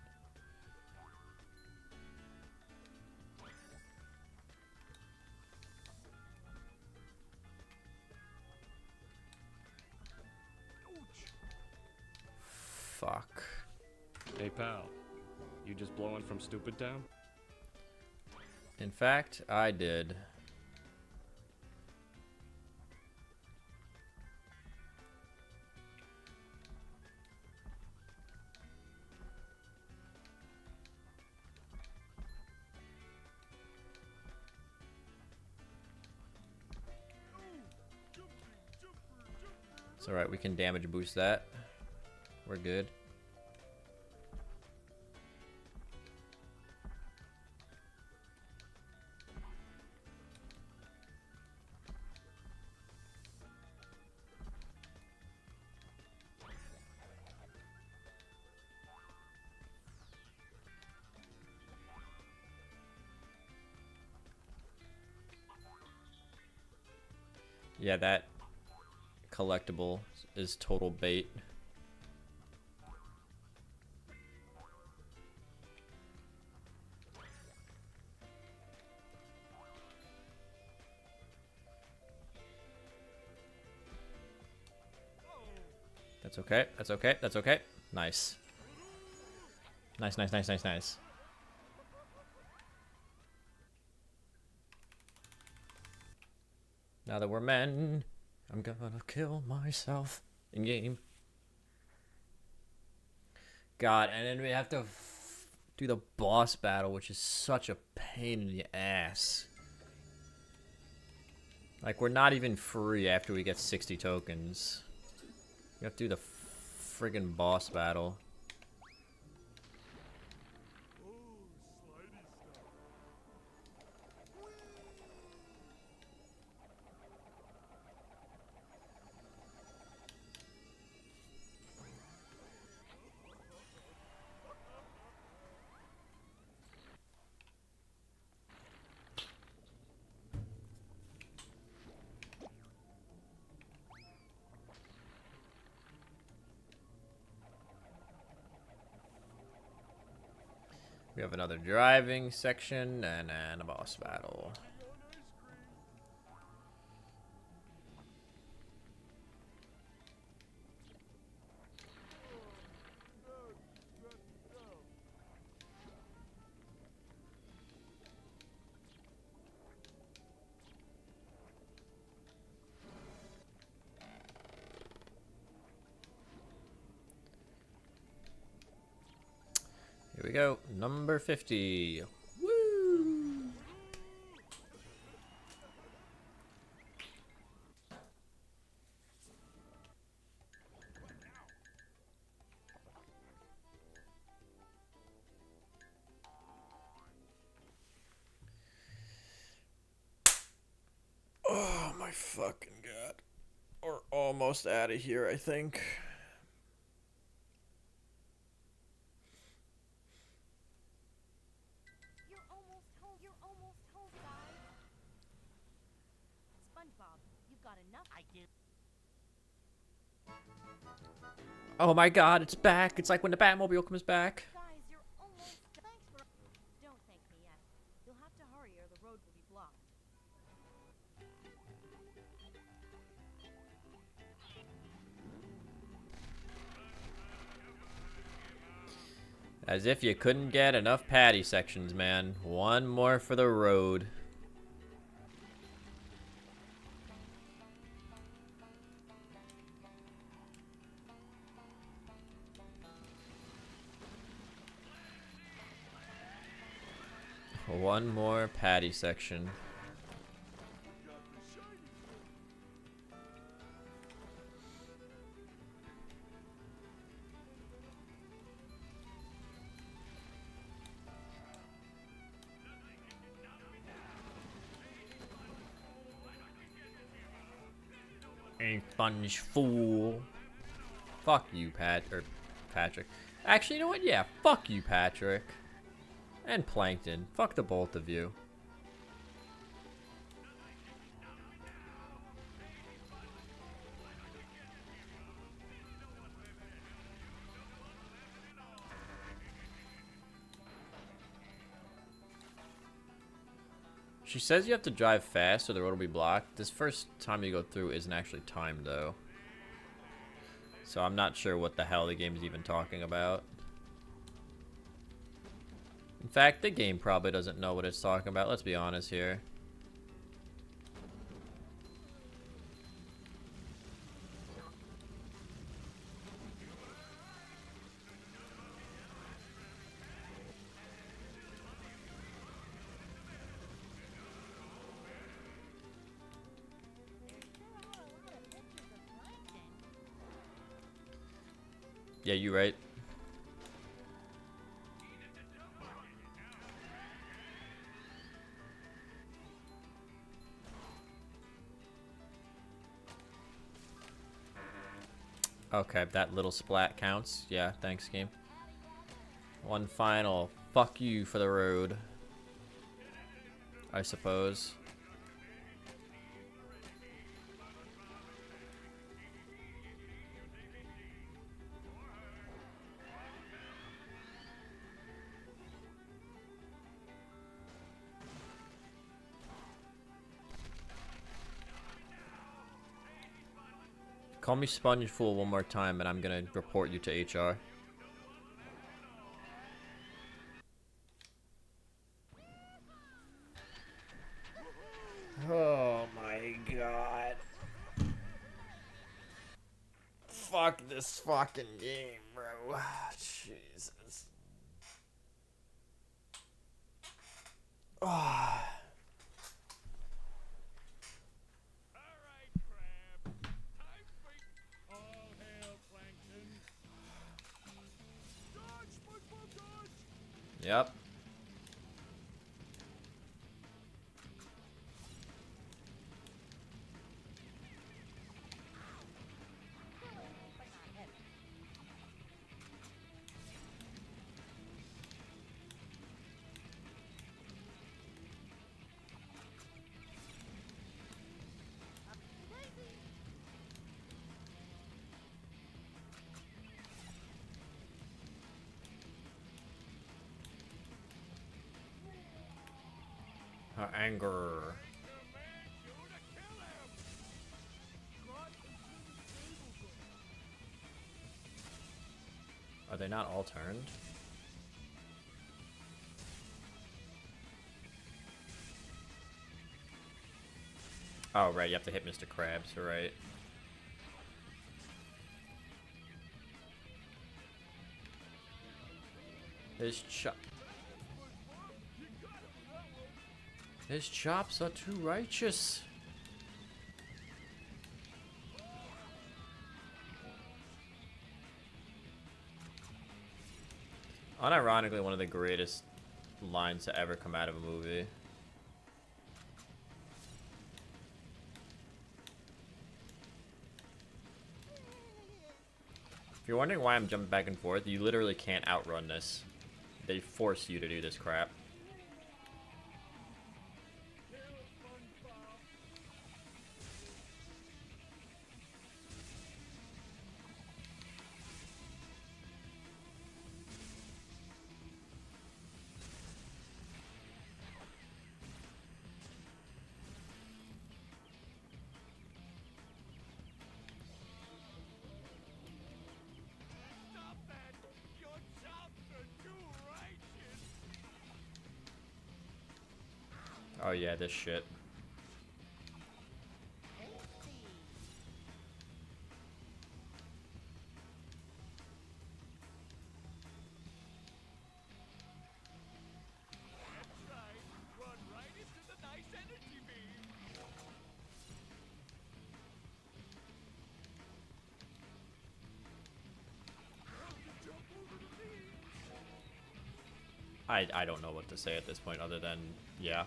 S1: Fuck.
S5: Hey pal, you just blowing from Stupid Town?
S1: In fact, I did. It's alright, we can damage boost that. We're good. Yeah, that collectible is total bait. That's okay. That's okay. That's okay. Nice. Nice, nice, nice, nice, nice. Now that we're men, I'm gonna kill myself in game. God, and then we have to do the boss battle, which is such a pain in the ass. Like, we're not even free after we get 60 tokens. We have to do the friggin' boss battle. We have another driving section and then a boss battle. Here we go, number 50. Woo! Oh my fucking god. We're almost out of here, I think.
S2: You're almost home, guys. Spongebob, you've got enough. I do.
S1: Oh my god, it's back. It's like when the Batmobile comes back.
S2: Guys, you're almost. Thanks for. Don't thank me yet. You'll have to hurry or the road will be blocked.
S1: As if you couldn't get enough patty sections, man. One more for the road. One more patty section. Sponge fool. Fuck you, Patrick. Actually, you know what? Yeah, fuck you, Patrick. And Plankton. Fuck the both of you. She says you have to drive fast or the road will be blocked. This first time you go through isn't actually timed, though. So I'm not sure what the hell the game's even talking about. In fact, the game probably doesn't know what it's talking about. Let's be honest here. Yeah, you right. Okay, that little splat counts. Yeah, thanks, game. One final fuck you for the road, I suppose. Call me Sponge Fool one more time and I'm gonna report you to HR. Oh my god. Fuck this fucking game, bro. Jesus. Ah.
S5: Alright, Crab. Time for all hail Plankton. Dodge, SpongeBob, dodge!
S1: Yep. Her anger. Are they not all turned? Oh, right, you have to hit Mr. Krabs, right. His chops are too righteous. Unironically, one of the greatest lines to ever come out of a movie. If you're wondering why I'm jumping back and forth, you literally can't outrun this. They force you to do this crap. Oh yeah, this shit. I don't know what to say at this point other than, yeah.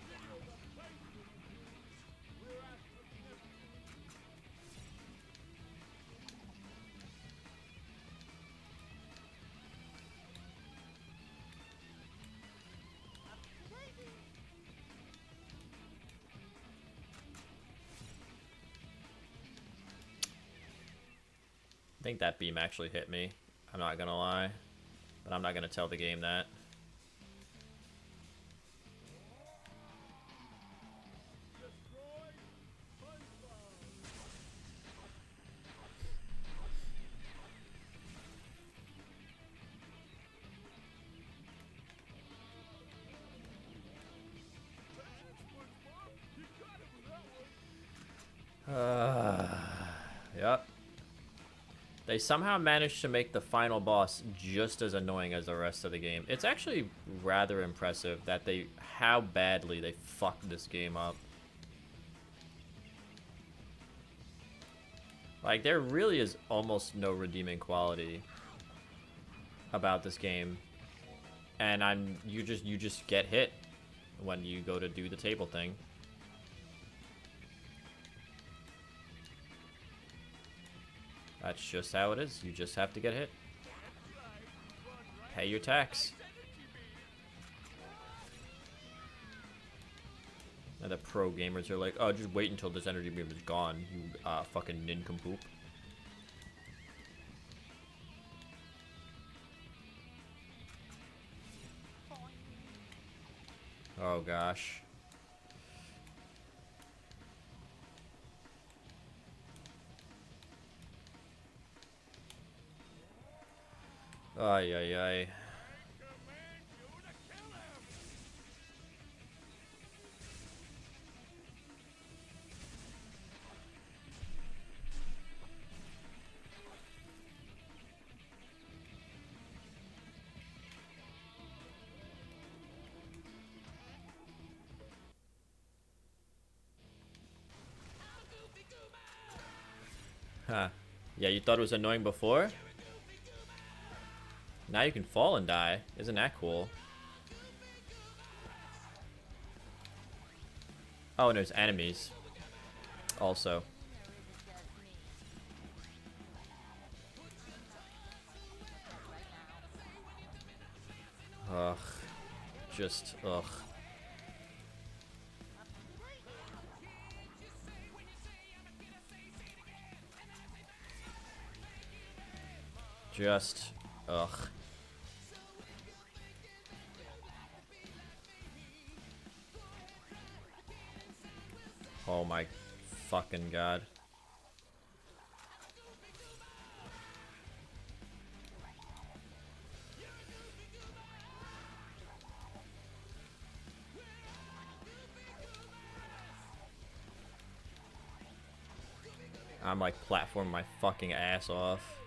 S1: I think that beam actually hit me. I'm not gonna lie. But I'm not gonna tell the game that. Yep. They somehow managed to make the final boss just as annoying as the rest of the game. It's actually rather impressive that how badly they fucked this game up. Like, there really is almost no redeeming quality about this game. And you just get hit when you go to do the table thing. That's just how it is. You just have to get hit. Pay your tax. And the pro gamers are like, oh, just wait until this energy beam is gone, you fucking nincompoop. Oh gosh. Ay, ay, ay. Huh. Yeah, you thought it was annoying before? Now you can fall and die. Isn't that cool? Oh, and there's enemies. Also. Ugh. Just, ugh. Just, ugh. Oh my fucking god. I'm like platforming my fucking ass off.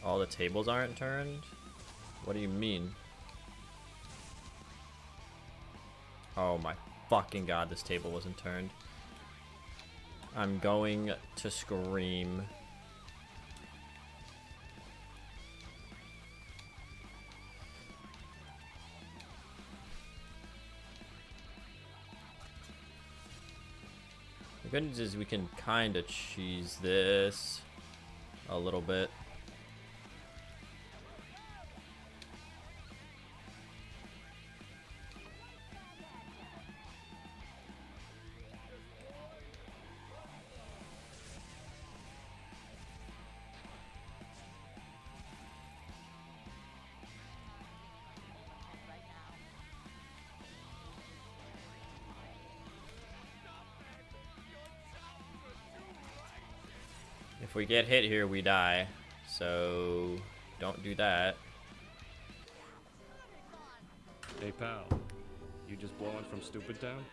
S1: All the tables aren't turned? What do you mean? Oh my fucking god, this table wasn't turned. I'm going to scream. The good news is we can kind of cheese this a little bit. If we get hit here, we die. So, don't do that.
S5: Hey pal, you just blowing from Stupid Town?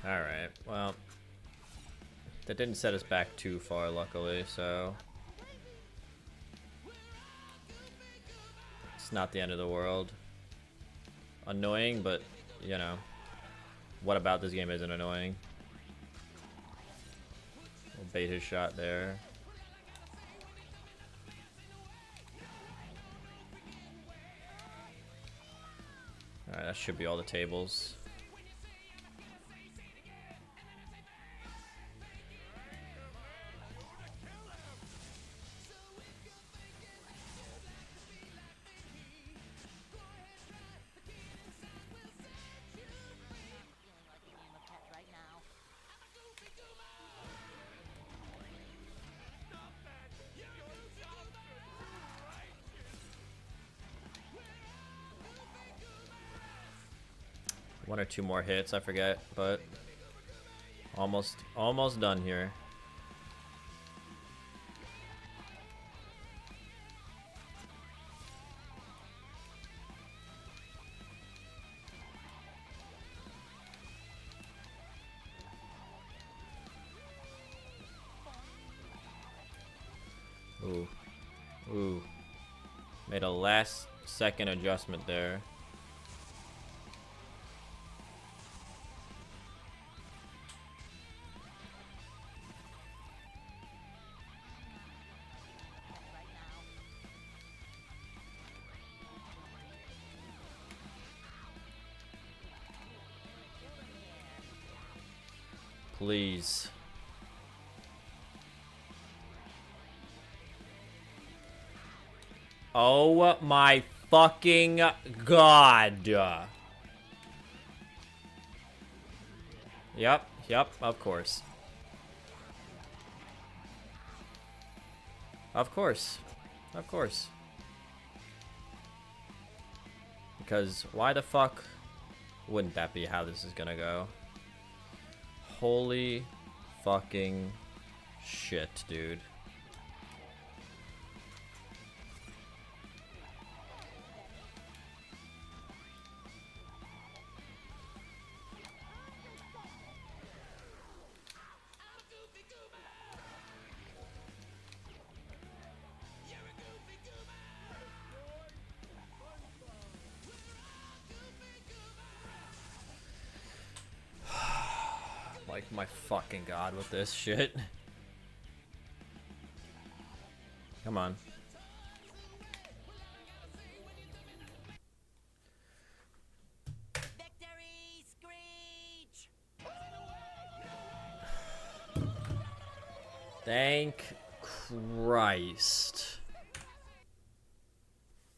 S1: Alright, well. That didn't set us back too far, luckily, so. It's not the end of the world. Annoying, but, you know. What about this game isn't annoying? We'll bait his shot there. Alright, that should be all the tables. 1 or 2 more hits, I forget, but almost done here. Ooh. Ooh. Made a last second adjustment there. Please. Oh my fucking god. Yep, of course. Of course. Of course. Because why the fuck wouldn't that be how this is gonna go? Holy fucking shit, dude. Like, my fucking god with this shit. Come on.
S6: Victory screech!
S1: Thank Christ.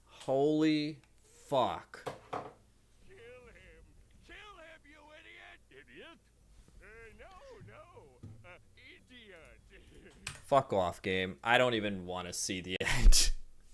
S1: Holy fuck.
S5: Kill him! Kill him, you idiot! Idiot? No, idiot.
S1: Fuck off, game. I don't even want to see the